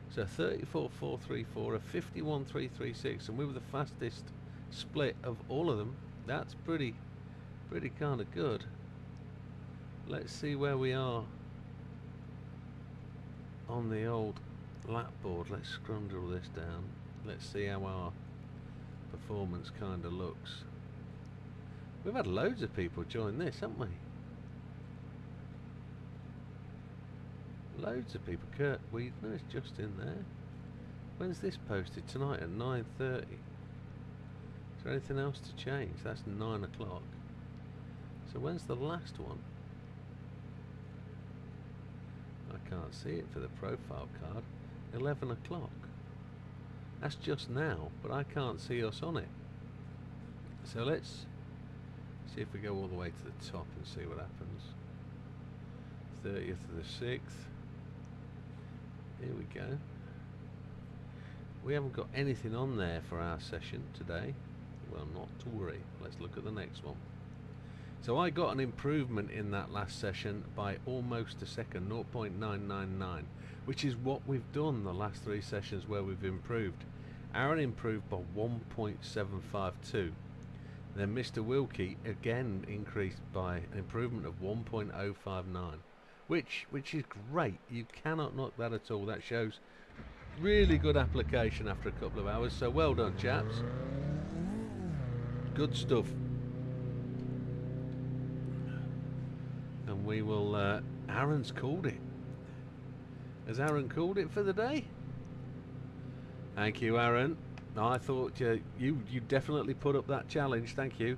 Speaker 2: So 34.434, a 51.336, and we were the fastest split of all of them. That's pretty kind of good. Let's see where we are on the old lap board. Let's scrungle this down. Let's see how our performance kind of looks. We've had loads of people join this, haven't we? Loads of people. Kurt Weedner is just in there. When's this posted? Tonight at 9:30. Is there anything else to change? That's 9 o'clock. So when's the last one? I can't see it for the profile card. 11 o'clock. That's just now, but I can't see us on it. So let's see if we go all the way to the top and see what happens. 30th of the 6th. Here we go. We haven't got anything on there for our session today. Well, not to worry. Let's look at the next one. So I got an improvement in that last session by almost a second, 0.999, which is what we've done the last 3 sessions where we've improved. Aaron improved by 1.752. Then Mr. Wilkie again increased by an improvement of 1.059, which is great. You cannot knock that at all. That shows really good application after a couple of hours. So well done, chaps. Good stuff. And we will. Aaron's called it. Has Aaron called it for the day? Thank you, Aaron. I thought you definitely put up that challenge. Thank you.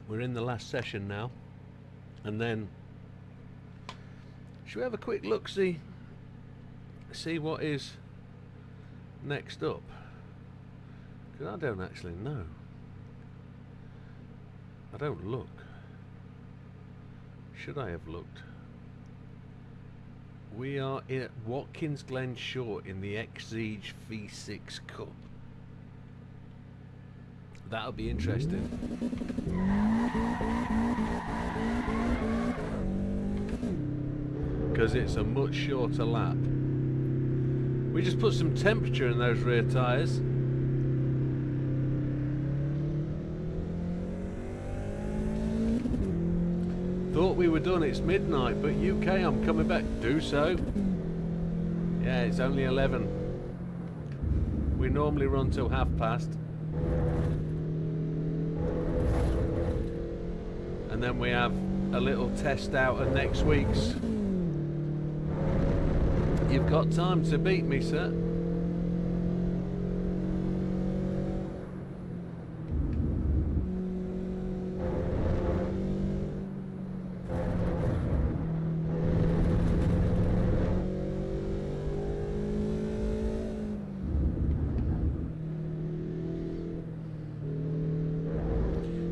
Speaker 2: We're in the last session now, and then should we have a quick look, see what is next up? Because I don't actually know. I don't look. Should I have looked? We are at Watkins Glen Short in the Exige V6 Cup. That'll be interesting. Because it's a much shorter lap. We just put some temperature in those rear tyres. Thought we were done, it's midnight, but UK, I'm coming back. Do so. Yeah, it's only 11. We normally run till past. And then we have a little test out of next week's You've got time to beat me, sir.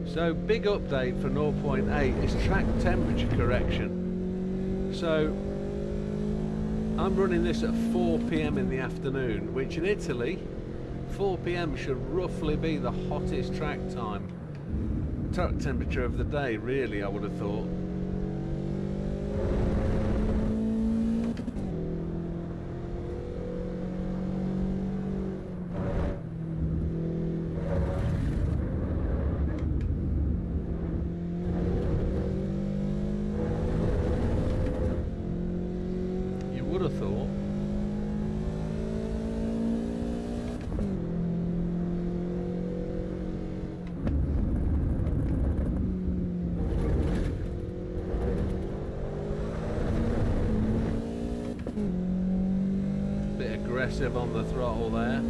Speaker 2: So, big update for 0.8 is track temperature correction. So, I'm running this at 4 PM in the afternoon, which in Italy, 4 PM should roughly be the hottest track temperature of the day, really, I would have thought. Aggressive on the throttle there.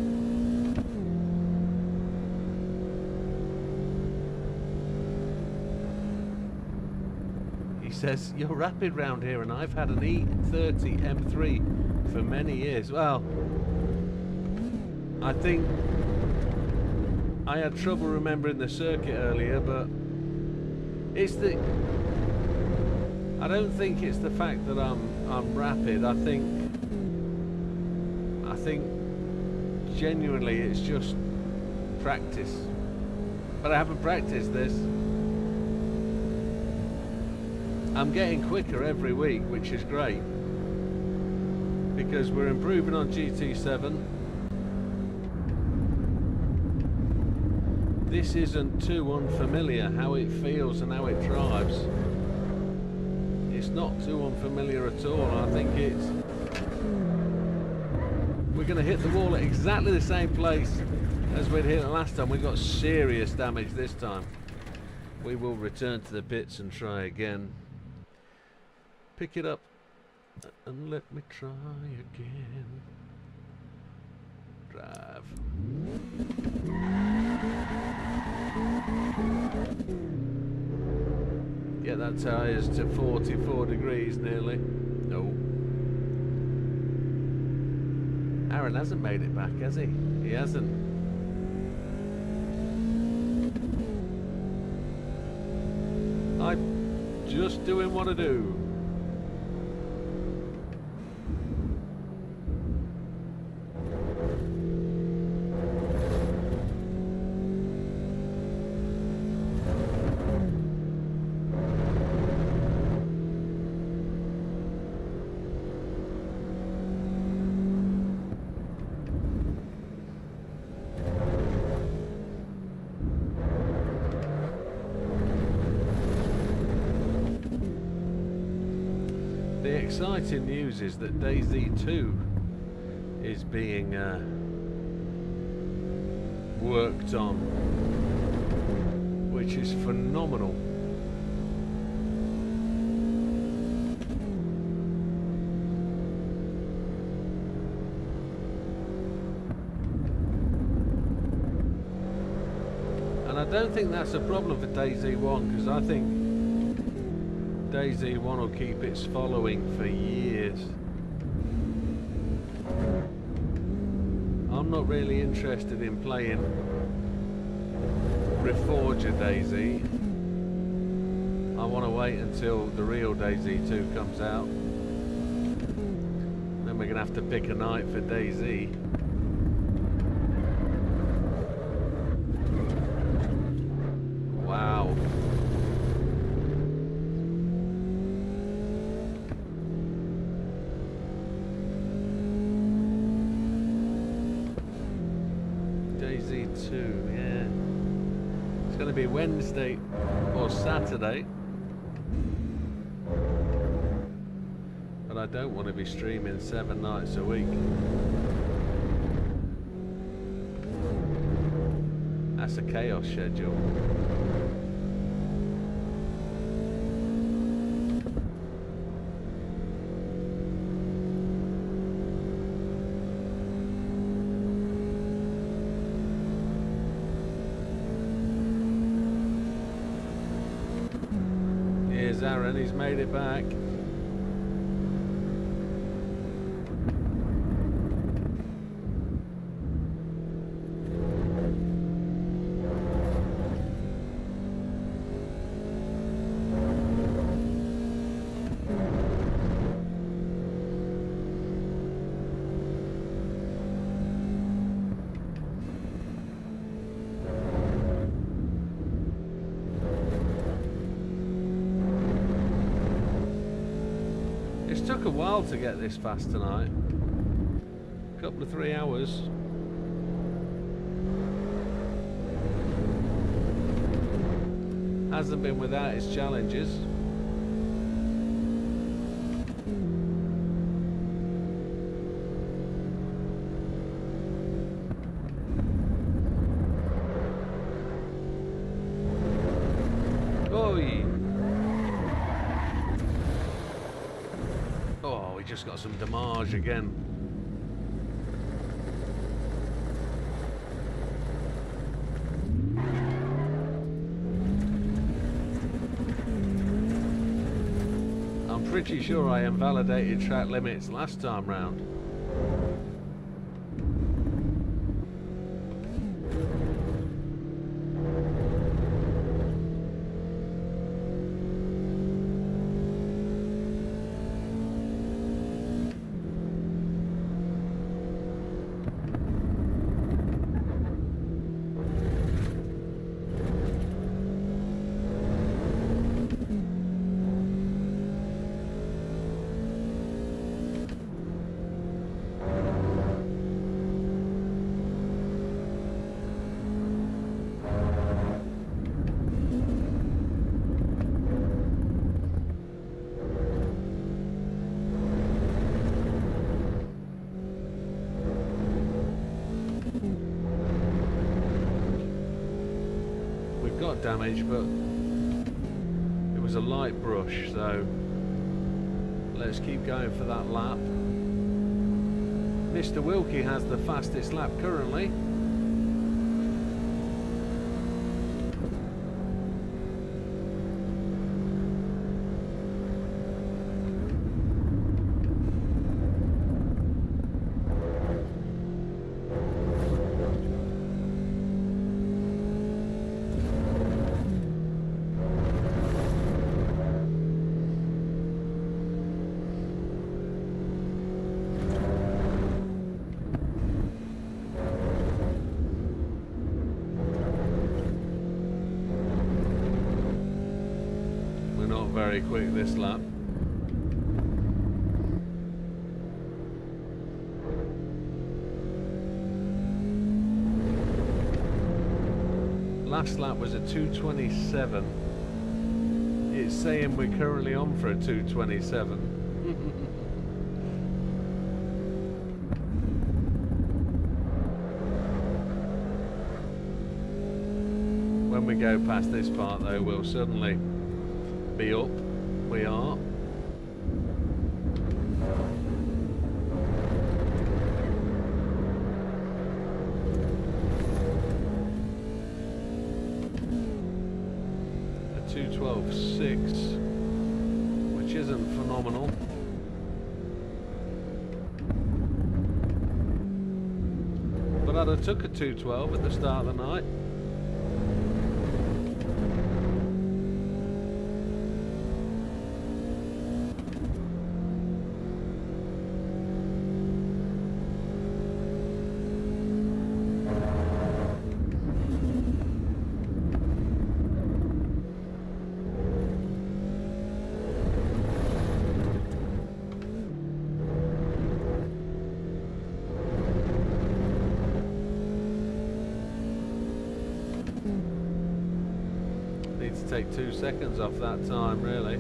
Speaker 2: He says, you're rapid round here and I've had an E30 M3 for many years. Well, I think I had trouble remembering the circuit earlier, but it's the... I don't think it's the fact that I'm rapid. I think genuinely it's just practice, but I haven't practiced this. I'm getting quicker every week, which is great because we're improving on GT7. This isn't too unfamiliar, how it feels and how it drives. It's not too unfamiliar at all. I think it's... We're going to hit the wall at exactly the same place as we'd hit it last time. We got serious damage this time. We will return to the pits and try again. Pick it up and let me try again. Drive. Get that tyres to 44 degrees nearly. No. Aaron hasn't made it back, has he? He hasn't. I'm just doing what I do. The exciting news is that Daisy 2 is being worked on, which is phenomenal. And I don't think that's a problem for Daisy 1, because I think Daisy 1 will keep its following for years. I'm not really interested in playing Reforger Daisy. I want to wait until the real Daisy 2 comes out. Then we're going to have to pick a night for Daisy. Wow. Daisy 2, yeah. It's going to be Wednesday or Saturday. But I don't want to be streaming 7 nights a week. That's a chaos schedule. There's Aaron, he's made it back. It's took a while to get this fast tonight. A couple of 3 hours. Hasn't been without its challenges. Oi! Oh, we just got some damage again. I'm pretty sure I invalidated track limits last time round. Got damage, but it was a light brush, so let's keep going for that lap. Mr. Wilkie has the fastest lap currently. Very quick this lap. Last lap was a 2:27. It's saying we're currently on for a 2:27. When we go past this part though, we'll suddenly be up. We are. A 2:12.6, which isn't phenomenal. But I'd have took a 2:12 at the start of the night. Take 2 seconds off that time, really.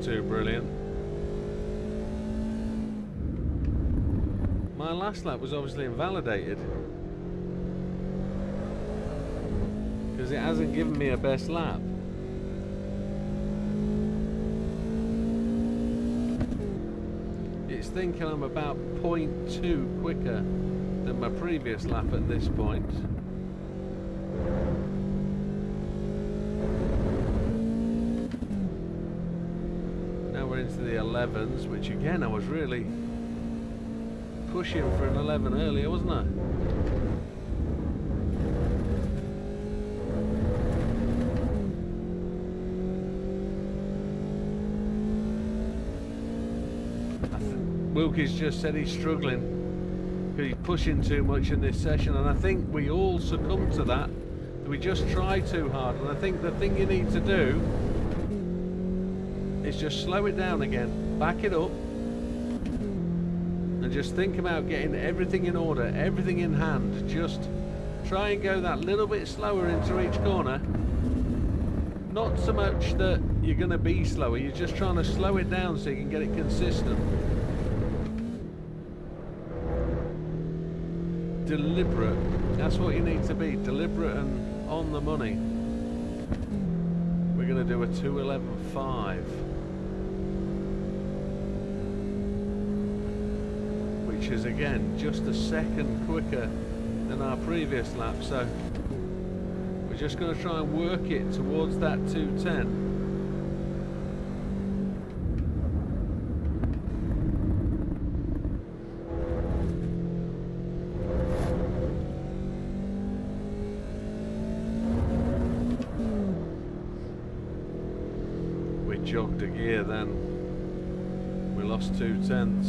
Speaker 2: wasn't too brilliant. My last lap was obviously invalidated because it hasn't given me a best lap. It's thinking I'm about 0.2 quicker than my previous lap at this point. Now we're into the 11s, which again I was really pushing for an 11 earlier, wasn't I? Wilkie's just said he's struggling because he's pushing too much in this session, and I think we all succumb to that. We just try too hard, and I think the thing you need to do is just slow it down again, back it up, and just think about getting everything in order, everything in hand. Just try and go that little bit slower into each corner. Not so much that you're going to be slower, you're just trying to slow it down so you can get it consistent. Deliberate, that's what you need to be, deliberate and on the money. We're going to do a 2:11.5, which is again just a second quicker than our previous lap, so we're just going to try and work it towards that 2:10. Jogged a gear then, we lost 2/10.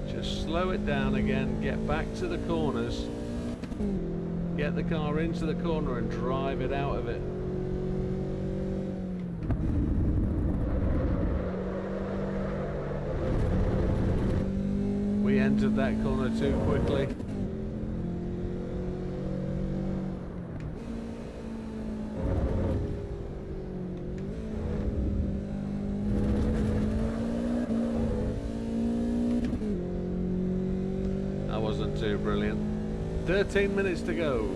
Speaker 2: Just slow it down again, get back to the corners. Get the car into the corner and drive it out of it. We entered that corner too quickly. That wasn't too brilliant. 13 minutes to go.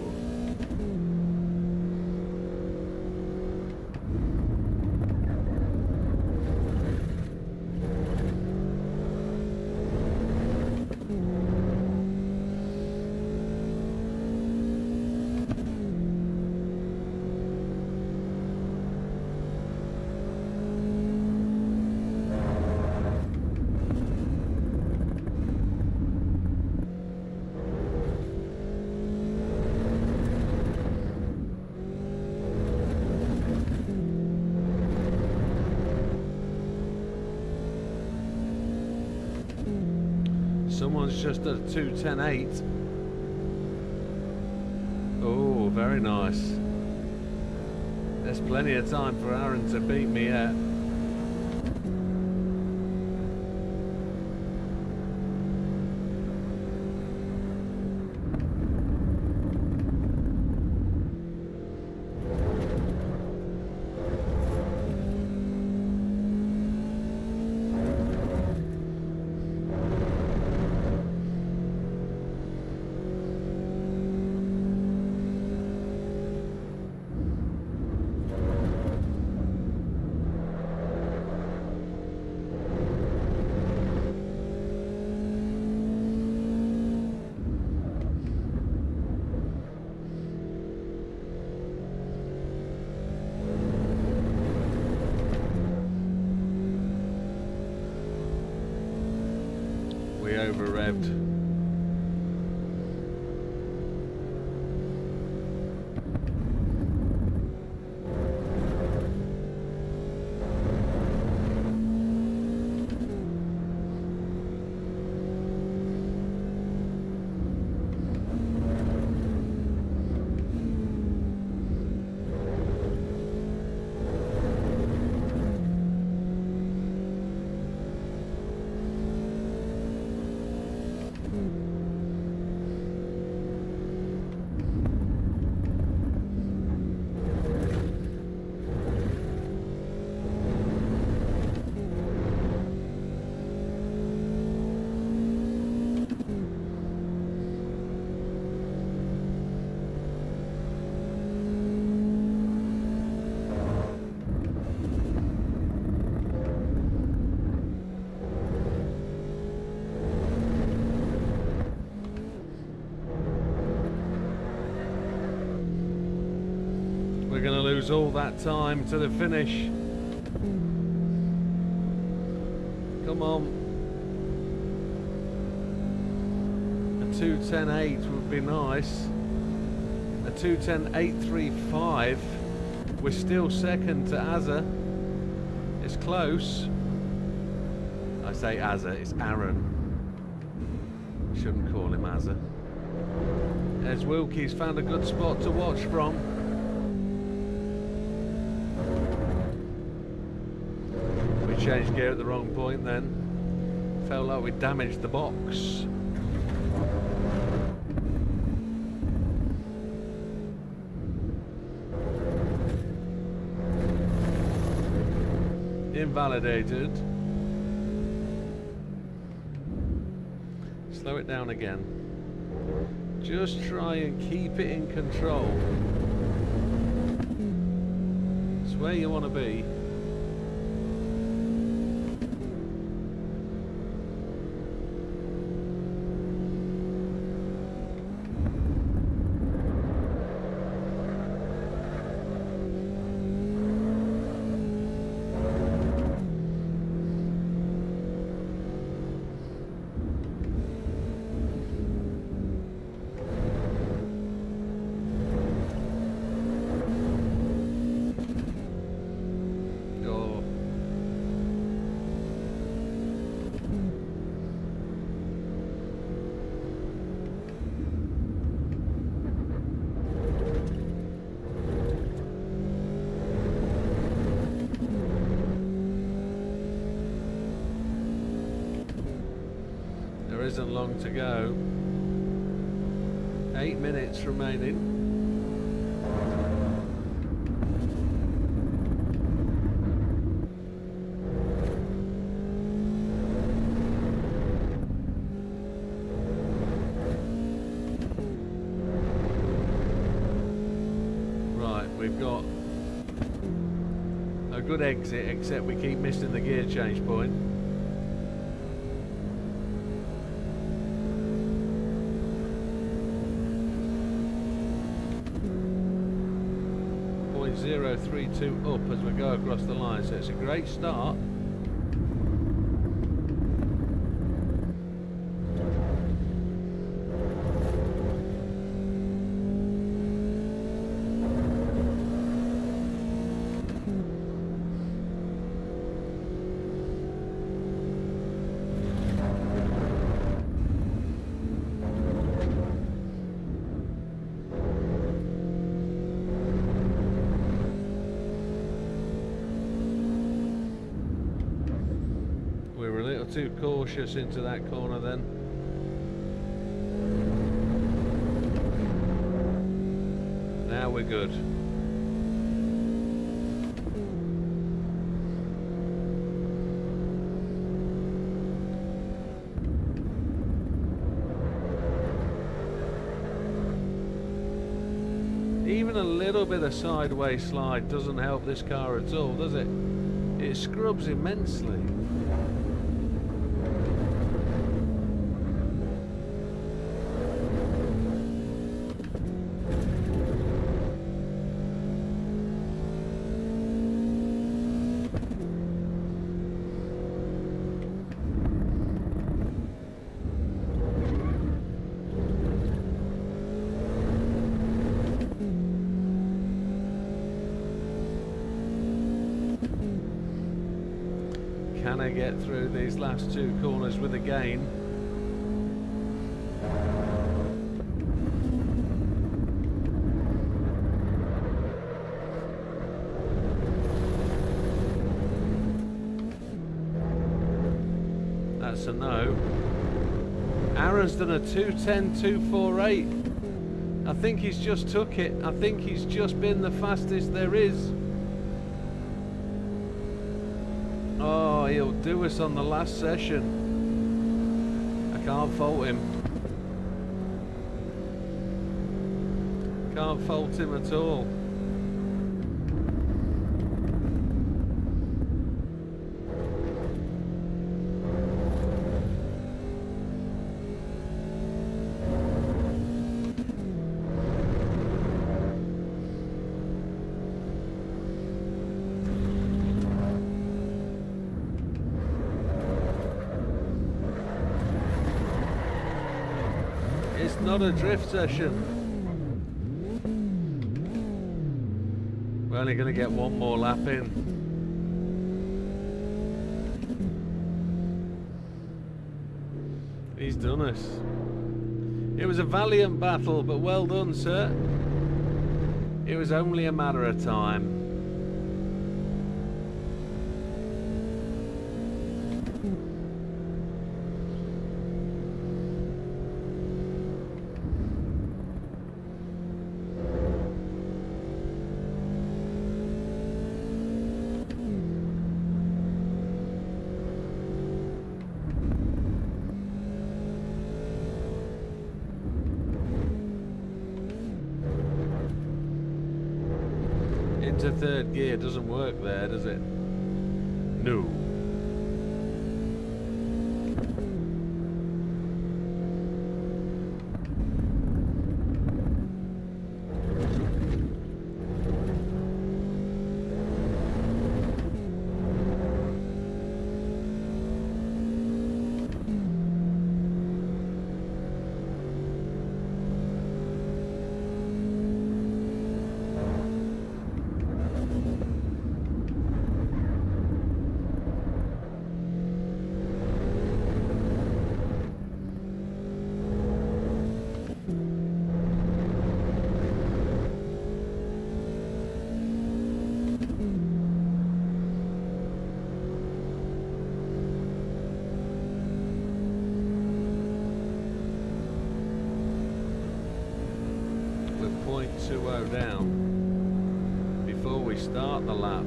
Speaker 2: Someone's just at a 2:10.8. Oh, very nice. There's plenty of time for Aaron to beat me yet. We over-revved. lose all that time to the finish. Come on. A 2:10.8 would be nice. A 2:10.835. We're still second to Azza. It's close. I say Azza, it's Aaron. Shouldn't call him Azza. There's Wilkie's found a good spot to watch from. We changed gear at the wrong point then. Felt like we damaged the box. Invalidated. Slow it down again. Just try and keep it in control. It's where you want to be. Isn't long to go. 8 minutes remaining. Right, we've got a good exit, except we keep missing the gear change point. 0.032 up as we go across the line, so it's a great start. Too cautious into that corner then. Now we're good. Even a little bit of sideways slide doesn't help this car at all, does it? It scrubs immensely. Can I get through these last two corners with a gain? That's a no. Aaron's done a 2:10.248. I think he's just took it. I think he's just been the fastest there is. Oh, he'll do us on the last session. I can't fault him. Can't fault him at all. not a drift session. We're only going to get one more lap in. He's done us. It was a valiant battle, but well done, sir. It was only a matter of time. Into third gear doesn't work there, does it? No. We're 0.20 down before we start the lap.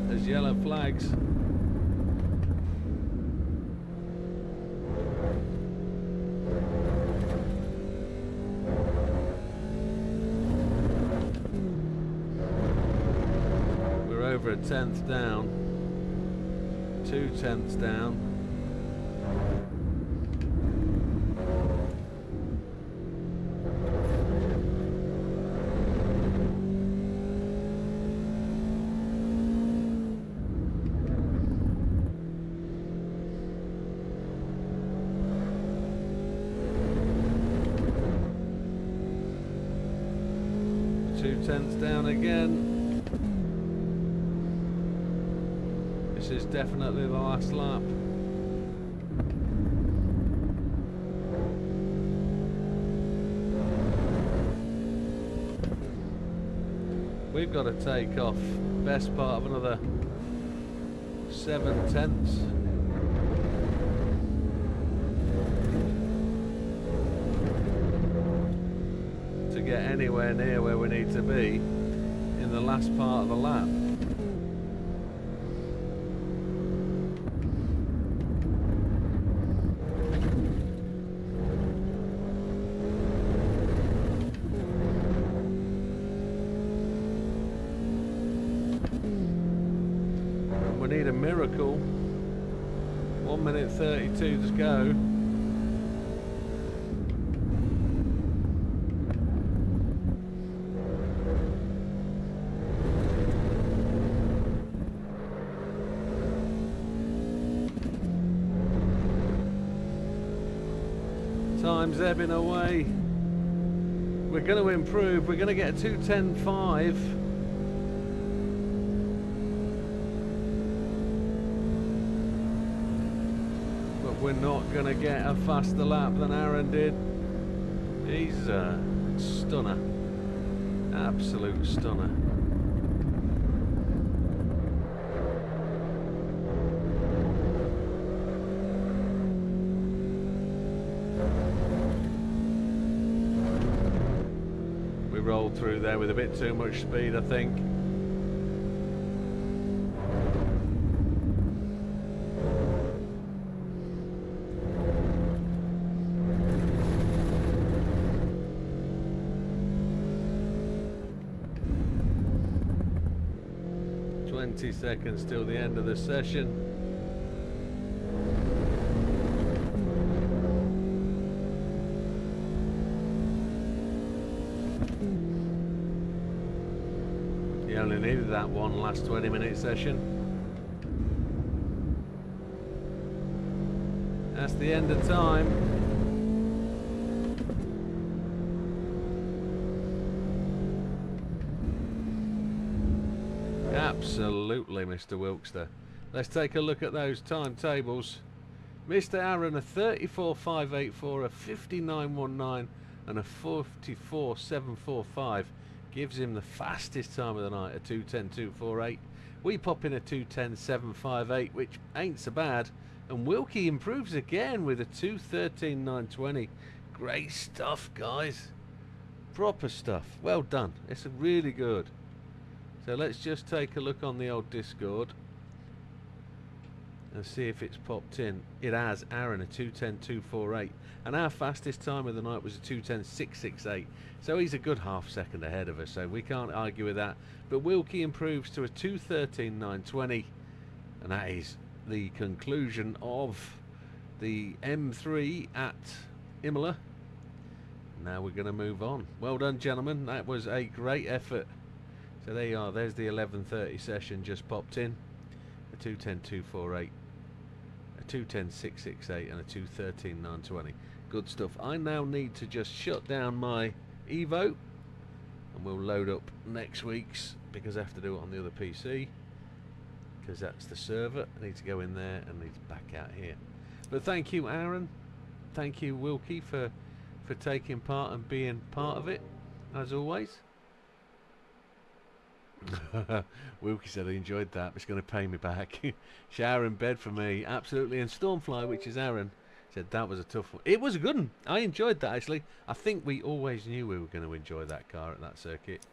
Speaker 2: There's yellow flags. We're over a tenth down. 2 tenths down. Two tenths down again. This is definitely the last lap. We've got to take off best part of another 7 tenths. To get anywhere near where we need to be in the last part of the lap. We need a miracle. 1 minute 32 to go. Time's ebbing away. We're going to improve. We're going to get a 2:10.5. But we're not going to get a faster lap than Aaron did. He's a stunner. Absolute stunner. Rolled through there with a bit too much speed, I think. "20 seconds till the end of the session." You only needed that one last 20-minute session. That's the end of time. Absolutely, Mr. Wilkster. Let's take a look at those timetables. Mr. Aaron, a 34.584, a 59.19 and a 44.745 gives him the fastest time of the night, a 2:10.248. We pop in a 2:10.758, which ain't so bad, and Wilkie improves again with a 2:13.920. Great stuff, guys. Proper stuff. Well done. It's really good. So let's just take a look on the old Discord and see if it's popped in. It has. Aaron, a 2:10.248, and our fastest time of the night was a 2:10.668. So he's a good half second ahead of us, so we can't argue with that. But Wilkie improves to a 2:13.920, and that is the conclusion of the M3 at Imola. Now we're going to move on. Well done, gentlemen. That was a great effort. So there you are. There's the 11:30 session just popped in. A 2:10.248, a 2:10.668, and a 2:13.920. Good stuff. I now need to just shut down my Evo, and we'll load up next week's, because I have to do it on the other PC, because that's the server. I need to go in there and need to back out here. But thank you, Aaron. Thank you, Wilkie, for taking part and being part of it, as always. Wilkie said he enjoyed that, but it's going to pay me back. Shower in bed for me, absolutely. And Stormfly, which is Aaron, said that was a tough one. It was a good one. I enjoyed that, actually. I think we always knew we were going to enjoy that car at that circuit.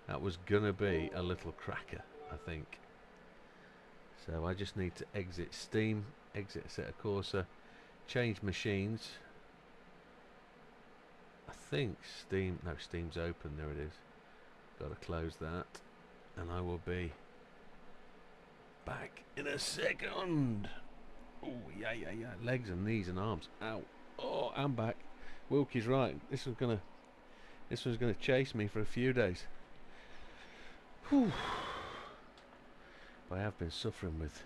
Speaker 2: That was going to be a little cracker, I think. So I just need to exit Steam, exit Assetto Corsa, change machines. I think Steam's open. There it is. Got to close that, and I will be back in a second. Oh yeah, legs and knees and arms. Ow! Oh, I'm back. Wilkie's right. This one's gonna chase me for a few days. Whew. But I have been suffering with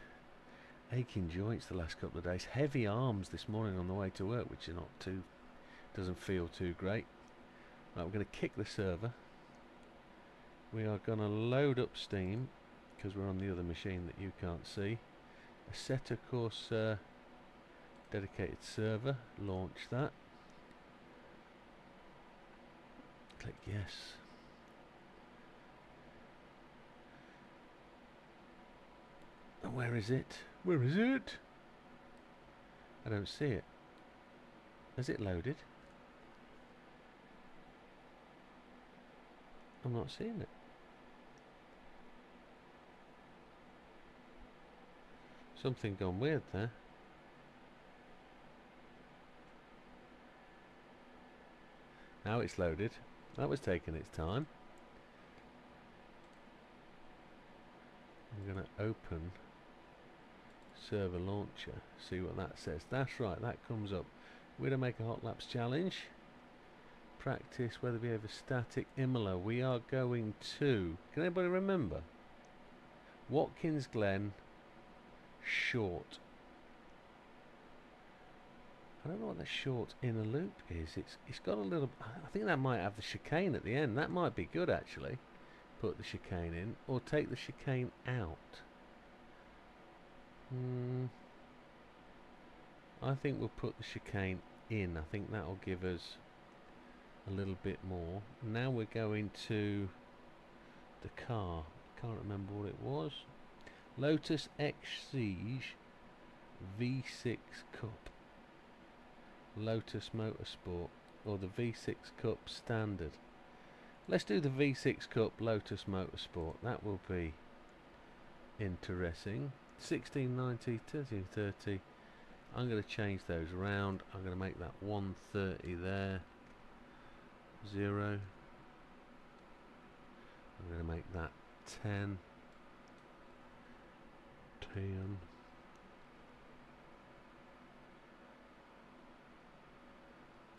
Speaker 2: aching joints the last couple of days. Heavy arms this morning on the way to work, which is not too. Doesn't feel too great. Right, we're going to kick the server. We are going to load up Steam, because we're on the other machine that you can't see. Assetto Corsa dedicated server. Launch that. Click yes. And where is it? Where is it? I don't see it. Has it loaded? I'm not seeing it. Something gone weird there. Now it's loaded. That was taking its time. I'm going to open server launcher, see what that says. That's right, that comes up. Widdowmaker Hot Laps Challenge. Practice weather behavior static Imola. We are going to, can anybody remember? Watkins Glen short. I don't know what the short inner loop is. It's got a little, I think that might have the chicane at the end. That might be good, actually. Put the chicane in, or take the chicane out. I think we'll put the chicane in. I think that'll give us a little bit more. Now we're going to the car. Can't remember what it was. Lotus Exige V6 Cup. Lotus Motorsport, or the V6 Cup Standard. Let's do the V6 Cup Lotus Motorsport. That will be interesting. 1690, 1330. I'm going to change those around. I'm going to make that 130 there. 0. I'm going to make that 10. 10.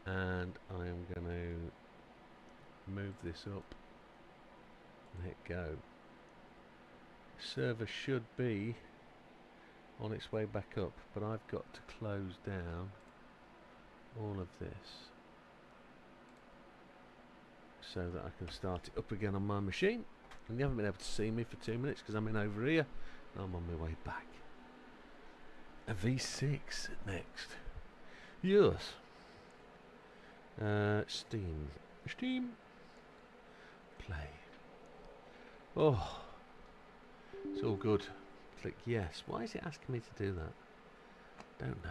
Speaker 2: And I am going to move this up and hit go. Server should be on its way back up, but I've got to close down all of this so that I can start it up again on my machine. And you haven't been able to see me for 2 minutes because I'm in over here. And I'm on my way back. A V6 next. Yes. Steam. Steam. Play. Oh. It's all good. Click yes. Why is it asking me to do that? Don't know.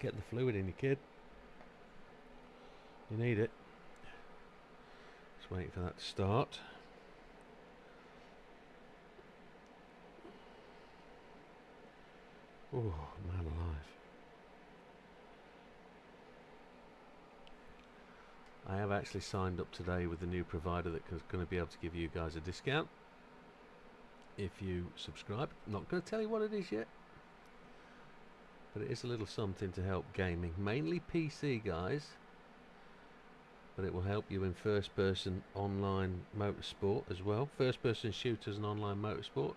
Speaker 2: Get the fluid in, you kid. You need it. Just waiting for that to start. Oh, man alive. I have actually signed up today with the new provider that is going to be able to give you guys a discount if you subscribe. Not going to tell you what it is yet, but it is a little something to help gaming, mainly PC guys, but it will help you in first person online motorsport as well, first person shooters and online motorsport.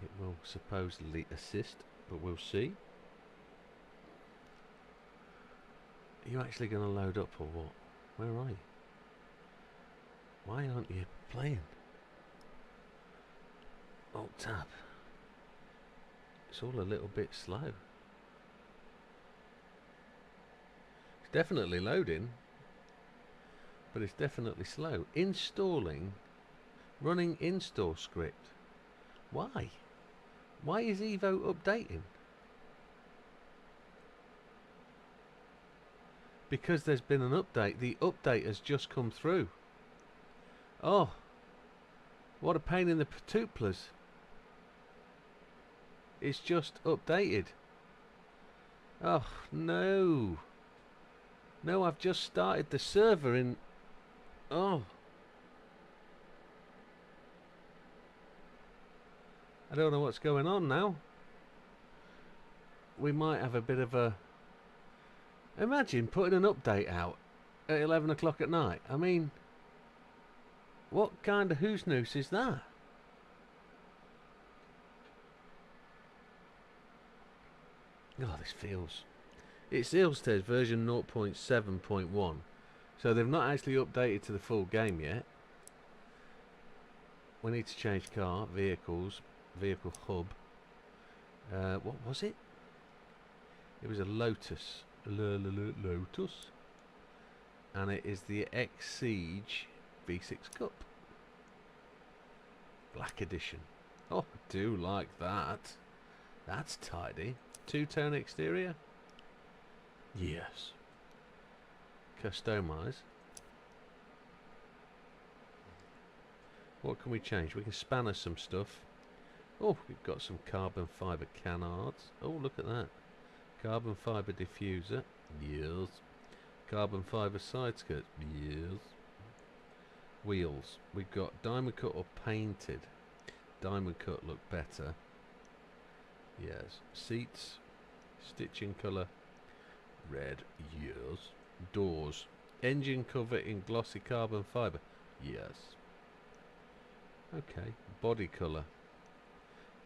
Speaker 2: It will supposedly assist, but we'll see. Are you actually going to load up or what? Where are you? Why aren't you playing? Alt tab. It's all a little bit slow. It's definitely loading, but it's definitely slow. Installing, running install script. Why? Why is Evo updating? Because there's been an update. The update has just come through. Oh, what a pain in the patootlas. It's just updated. Oh, no. No, I've just started the server in... Oh. I don't know what's going on now. We might have a bit of a... Imagine putting an update out at 11 o'clock at night. I mean, what kind of who's noose is that? Oh, this feels... It still says version 0.7.1. So they've not actually updated to the full game yet. We need to change car, vehicles, vehicle hub. What was it? It was a Lotus. Lotus, and it is the X Siege V6 Cup Black Edition. Oh, I do like that. That's tidy. Two-tone exterior. Yes. Customize. What can we change? We can spanner some stuff. Oh, we've got some carbon fibre canards. Oh, look at that. Carbon fibre diffuser, yes. Carbon fibre side skirts, yes. Wheels, we've got diamond cut or painted. Diamond cut look better. Yes. Seats, stitching colour, red, yes. Doors, engine cover in glossy carbon fibre, yes. Okay, body colour.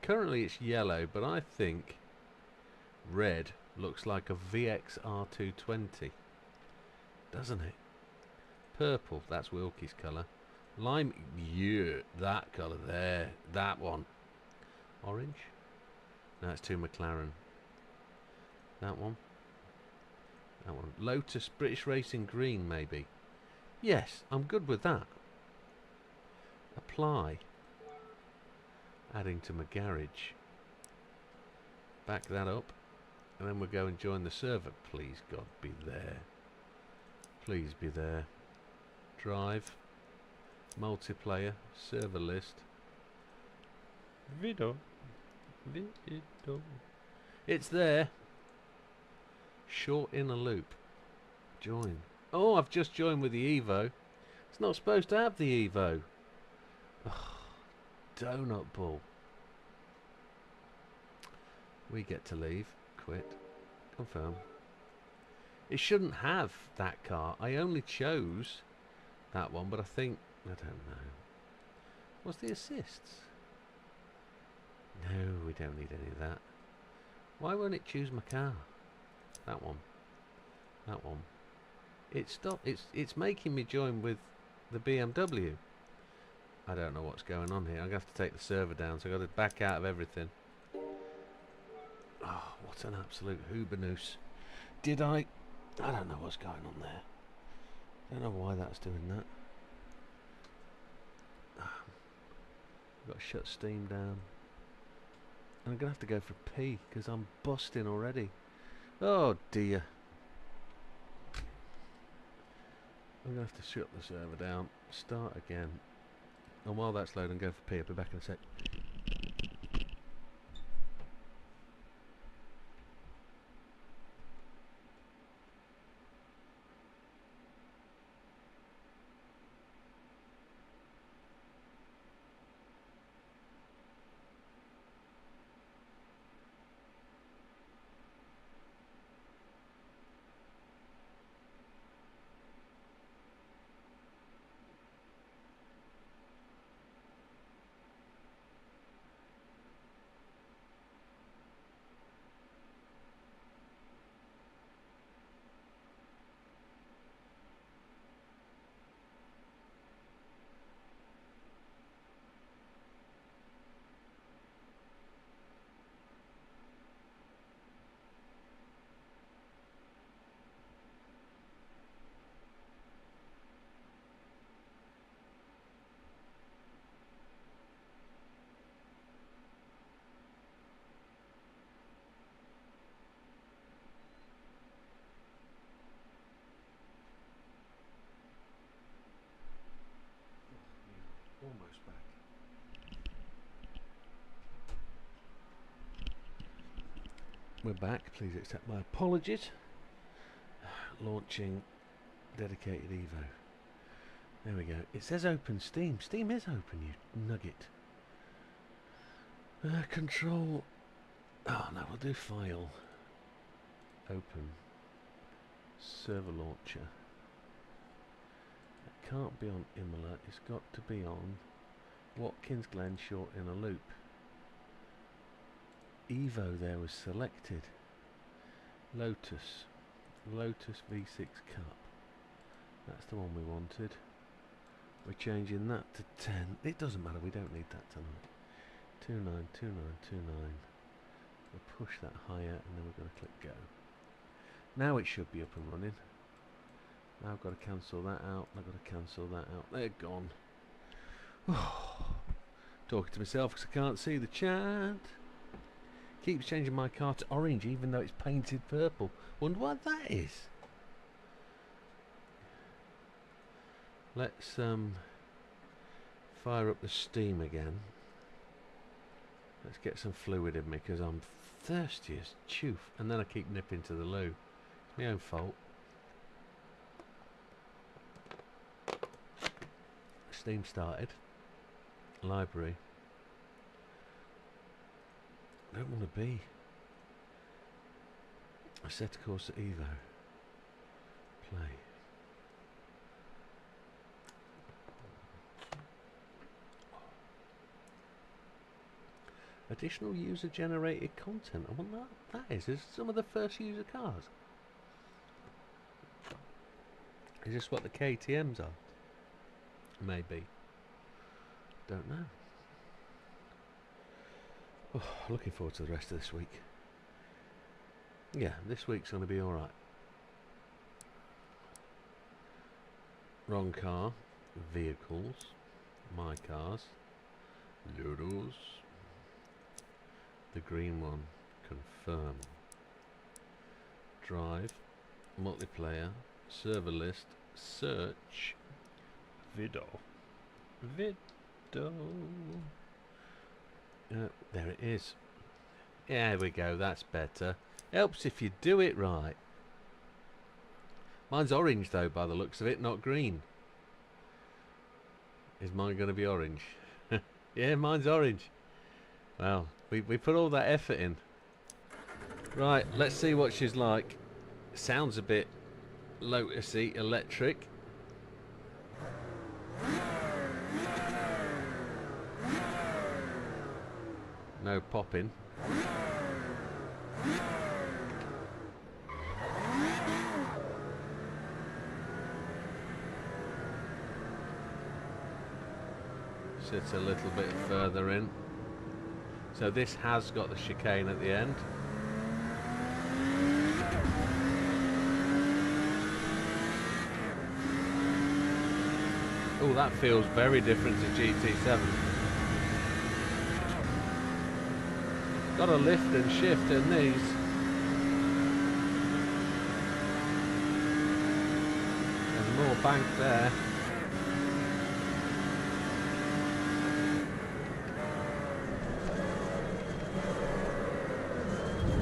Speaker 2: Currently it's yellow, but I think red looks like a VX R220, doesn't it? Purple, that's Wilkie's colour. Lime, yeah, that colour there, that one. Orange, no, it's two McLaren. That one. That one. Lotus British Racing Green, maybe. Yes, I'm good with that. Apply. Adding to my garage. Back that up. And then we'll go and join the server. Please, God, be there. Please be there. Drive. Multiplayer. Server list. Video. It's there. Short inner loop. Join. Oh, I've just joined with the Evo. It's not supposed to have the Evo. Oh, donut ball. We get to leave. Quit. Confirm. It shouldn't have that car. I only chose that one, but I think... I don't know. What's the assists? No, we don't need any of that. Why won't it choose my car? That one. That one. It stopped. It's making me join with the BMW. I don't know what's going on here. I'm going to have to take the server down, so I've got to back out of everything. Oh, what an absolute hoobadoos. Did I don't know what's going on there. I don't know why that's doing that. I've got to shut Steam down. And I'm going to have to go for a pee, because I'm busting already. Oh dear. I'm going to have to shut the server down, start again. And while that's loading, go for pee. I'll be back in a sec. Almost back. We're back. Please accept my apologies. Launching dedicated Evo. There we go. It says open Steam. Steam is open, you nugget. Control. Oh no, we'll do file. Open. Server launcher. It can't be on Imola. It's got to be on Watkins Glen short in a loop. Evo there was selected. Lotus. Lotus V6 Cup. That's the one we wanted. We're changing that to 10. It doesn't matter, we don't need that tonight. 292929. We'll push that higher and then we're going to click go. Now it should be up and running. Now I've got to cancel that out. I've got to cancel that out. They're gone. Talking to myself because I can't see the chat. Keeps changing my car to orange even though it's painted purple. Wonder what that is. Let's fire up the steam again. Let's get some fluid in me because I'm thirsty as choof. And then I keep nipping to the loo. It's my own fault. Steam started. Library. I don't want to be. I set a course at Evo. Play. Additional user generated content. I wonder what that is. Is some of the first user cars? Is this what the KTMs are? Maybe. Don't know. Oh, looking forward to the rest of this week. Yeah, this week's going to be alright. Wrong car. Vehicles. My cars. Loodles. The green one. Confirm. Drive. Multiplayer. Server list. Search. Vido. There it is. There we go, that's better. Helps if you do it right. Mine's orange though, by the looks of it, not green. Is mine going to be orange? Yeah, mine's orange. Well, we put all that effort in. Right, let's see what she's like. Sounds a bit Lotusy, electric. No popping. Sits a little bit further in. So this has got the chicane at the end. Oh, that feels very different to GT7. Got to lift and shift in these. There's more bank there.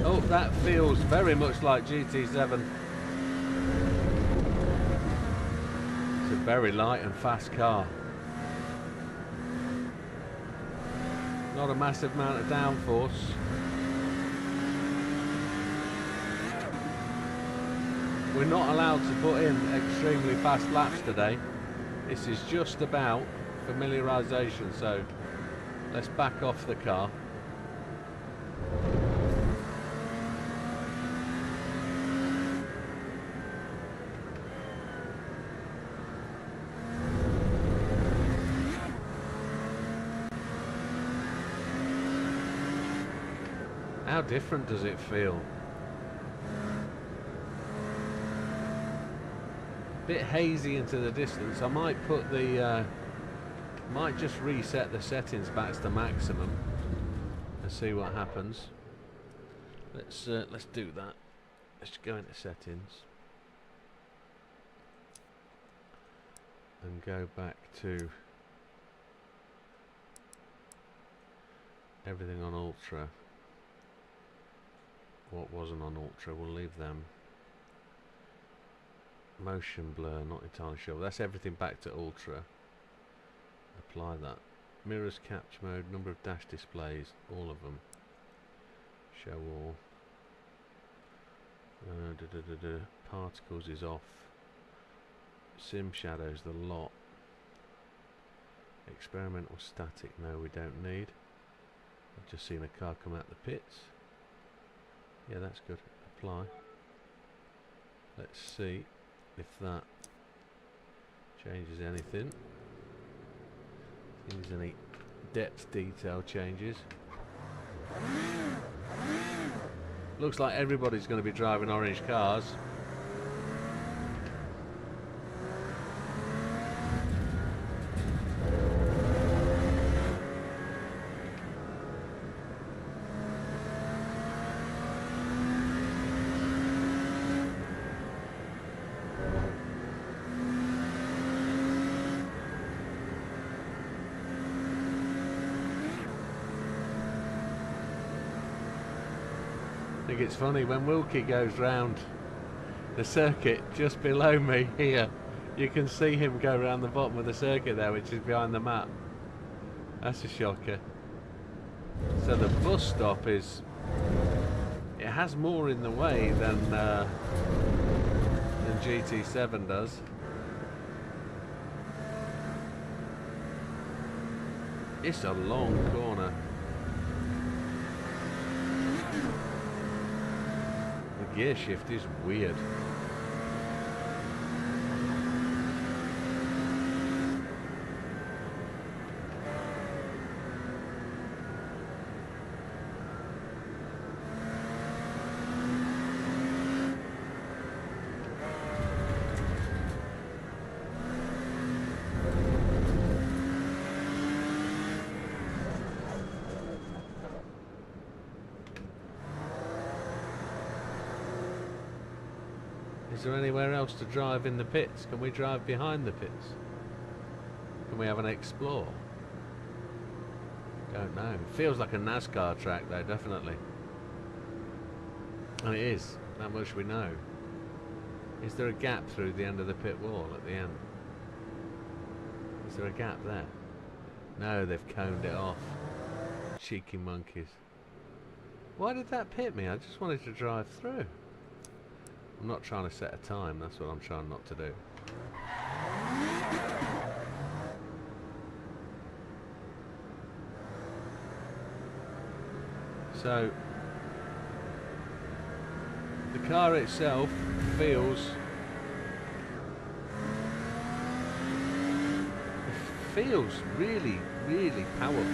Speaker 2: Oh, that feels very much like GT7. It's a very light and fast car. Not a massive amount of downforce. We're not allowed to put in extremely fast laps today. This is just about familiarisation, so let's back off the car. How different does it feel? Bit hazy into the distance. I might put the might just reset the settings back to the maximum and see what happens. Let's do that. Let's go into settings and go back to everything on ultra. What wasn't on ultra, we'll leave them. Motion blur, not entirely sure. That's everything back to ultra. Apply that. Mirrors, capture mode, number of dash displays, all of them. Show all. Particles is off. Sim shadows, the lot. Experimental static, no, we don't need. I've just seen a car come out the pits. Yeah, that's good. Apply. Let's see if that changes anything. If there's any depth detail changes. Looks like everybody's going to be driving orange cars. I think it's funny when Wilkie goes round the circuit just below me here, you can see him go around the bottom of the circuit there, which is behind the map. That's a shocker. So the bus stop is, it has more in the way than GT7 does. It's a long corner. Gear shift is weird. Is there anywhere else to drive in the pits? Can we drive behind the pits? Can we have an explore? Don't know. It feels like a NASCAR track though, definitely. And it is. That much we know. Is there a gap through the end of the pit wall at the end? Is there a gap there? No, they've coned it off. Cheeky monkeys. Why did that pit me? I just wanted to drive through. I'm not trying to set a time, that's what I'm trying not to do. So, the car itself feels feels really, really powerful.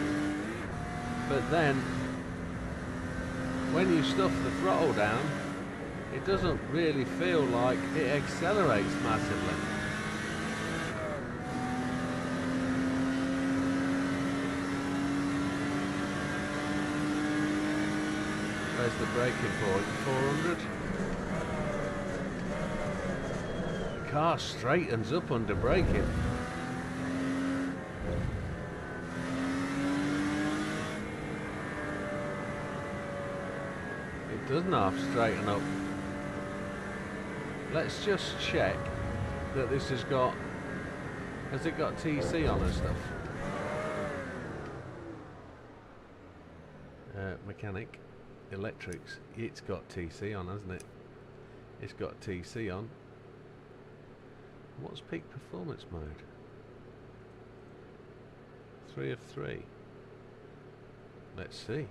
Speaker 2: But then, when you stuff the throttle down, it doesn't really feel like it accelerates massively. Where's the braking point? 400. The car straightens up under braking. It doesn't half straighten up. Let's just check that this has got... Has it got TC on and stuff? Mechanic. Electrics. It's got TC on, hasn't it? It's got TC on. What's peak performance mode? 3 of 3. Let's see.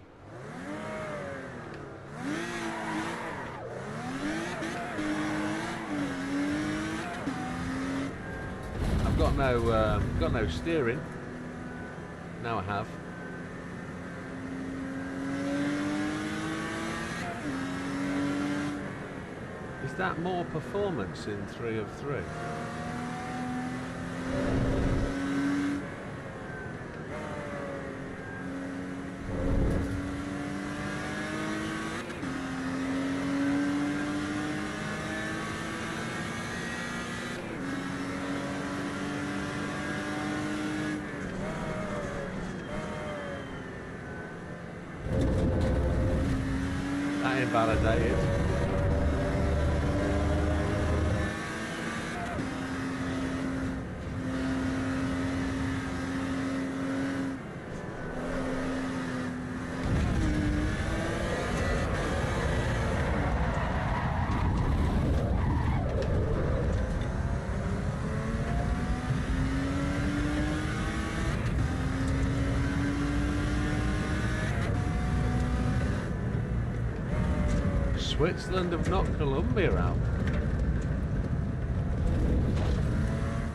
Speaker 2: I've got no steering. Now I have. Is that more performance in 3 of 3? That invalidated. Switzerland have knocked Colombia out.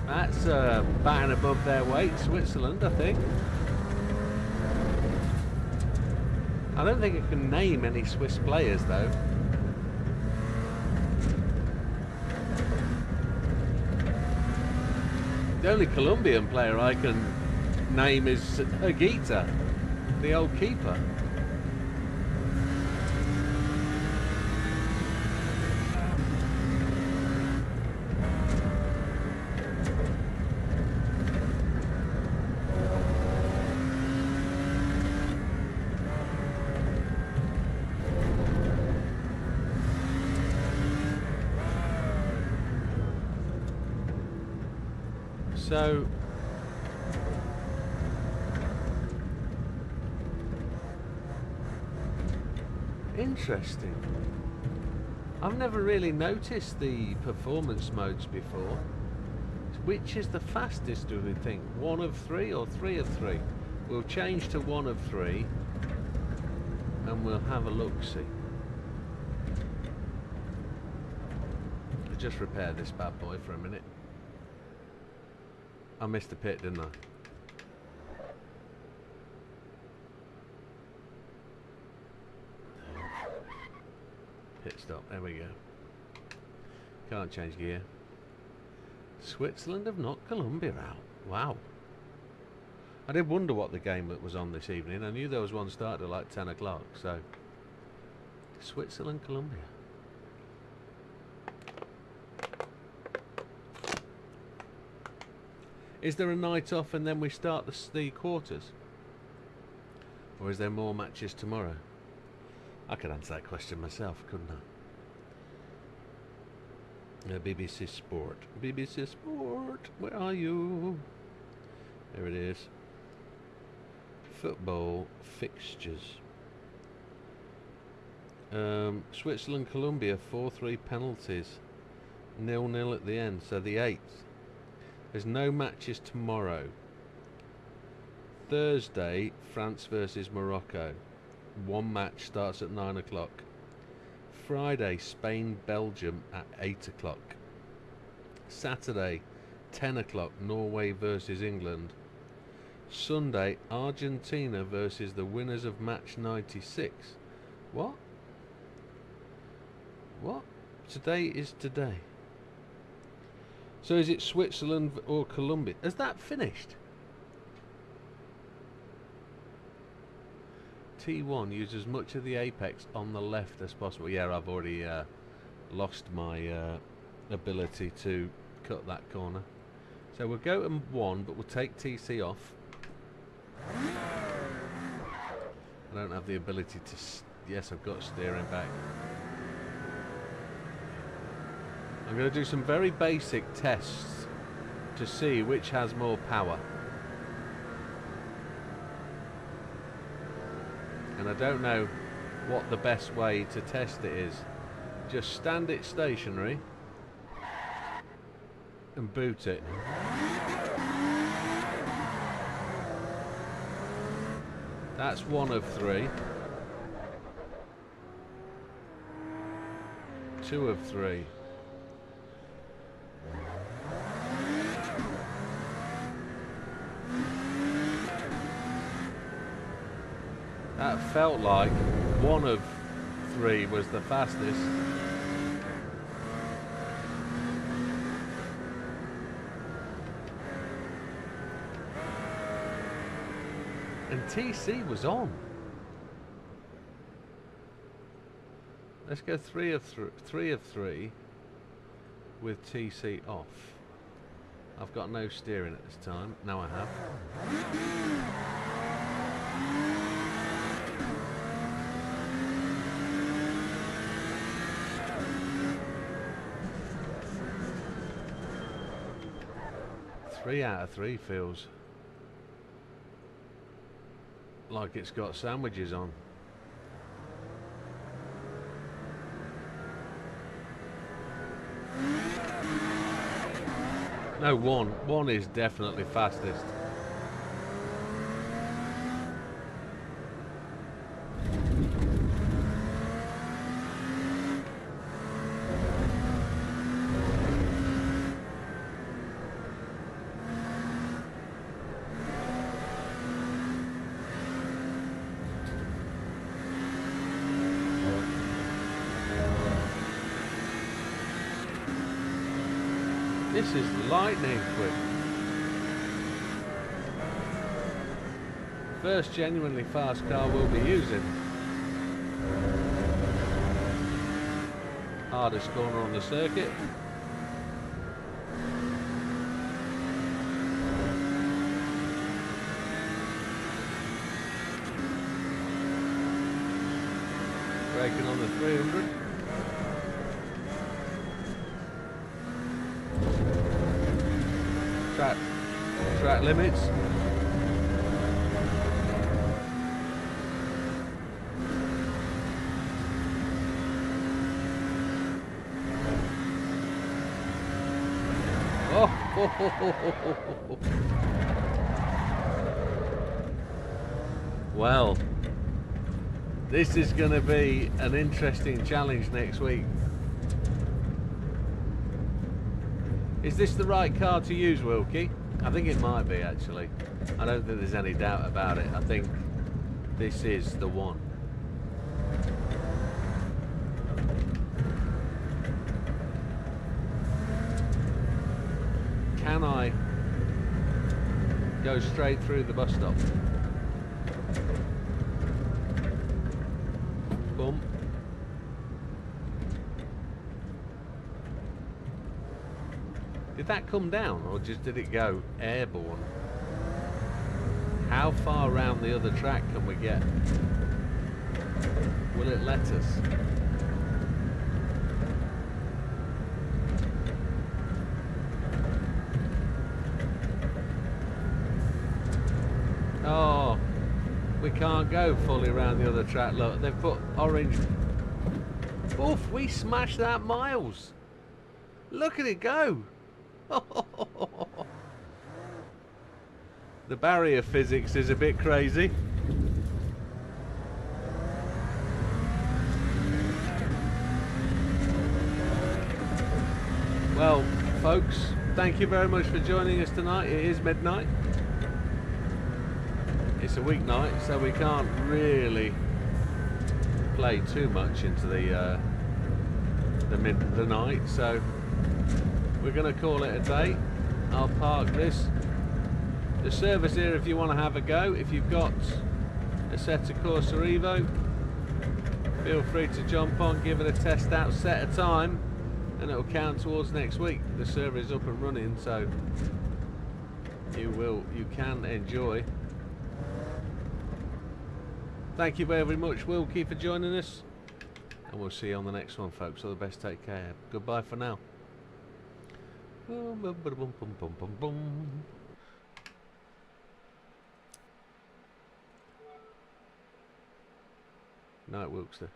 Speaker 2: That's batting above their weight, Switzerland, I think. I don't think I can name any Swiss players, though. The only Colombian player I can name is Higuita, the old keeper. So interesting. I've never really noticed the performance modes before. Which is the fastest, do we think? 1 of 3 or 3 of 3? We'll change to 1 of 3 and we'll have a look-see. I'll just repair this bad boy for a minute. I missed the pit, didn't I? Pit stop, there we go. Can't change gear. Switzerland have knocked Colombia out. Wow. I did wonder what the game that was on this evening. I knew there was one started at like 10 o'clock, so... Switzerland, Colombia. Is there a night off and then we start the quarters? Or is there more matches tomorrow? I could answer that question myself, couldn't I? BBC Sport. BBC Sport, where are you? There it is. Football fixtures. Switzerland, Colombia, 4-3 penalties. 0-0 at the end, so the 8th. There's no matches tomorrow. Thursday, France versus Morocco. One match starts at 9 o'clock. Friday, Spain, Belgium at 8 o'clock. Saturday, 10 o'clock, Norway versus England. Sunday, Argentina versus the winners of match 96. What? What? Today is today. So is it Switzerland or Colombia? Has that finished? T1, use as much of the apex on the left as possible. Yeah, I've already lost my ability to cut that corner. So we'll go to 1, but we'll take TC off. I don't have the ability to... Yes, I've got steering back. I'm going to do some very basic tests to see which has more power. And I don't know what the best way to test it is. Just stand it stationary and boot it. That's 1 of 3. 2 of 3. That felt like 1 of 3 was the fastest. And TC was on. Let's go 3 of 3 with TC off. I've got no steering at this time. Now I have. Three out of 3 feels like it's got sandwiches on. No, 1. 1 is definitely fastest. This is lightning quick. First genuinely fast car we'll be using. Hardest corner on the circuit. Braking on the 300. Track limits. Oh, well, this is going to be an interesting challenge next week. Is this the right car to use, Wilkie? I think it might be, actually. I don't think there's any doubt about it. I think this is the one. Can I go straight through the bus stop? Boom. Did that come down, or just did it go airborne? How far around the other track can we get? Will it let us? Oh, we can't go fully around the other track. Look, they've put orange. Oof, we smashed that miles. Look at it go. The barrier physics is a bit crazy. Well, folks, thank you very much for joining us tonight. It is midnight. it's a weeknight, so we can't really play too much into the night. So we're going to call it a day. I'll park this. The server's here if you want to have a go. If you've got a set of Corsa Evo, feel free to jump on, give it a test out, set a time, and it'll count towards next week. The server is up and running, so you can enjoy. Thank you very much, Wilkie, for joining us, and we'll see you on the next one, folks. All the best, take care. Goodbye for now. Night, Wilkster.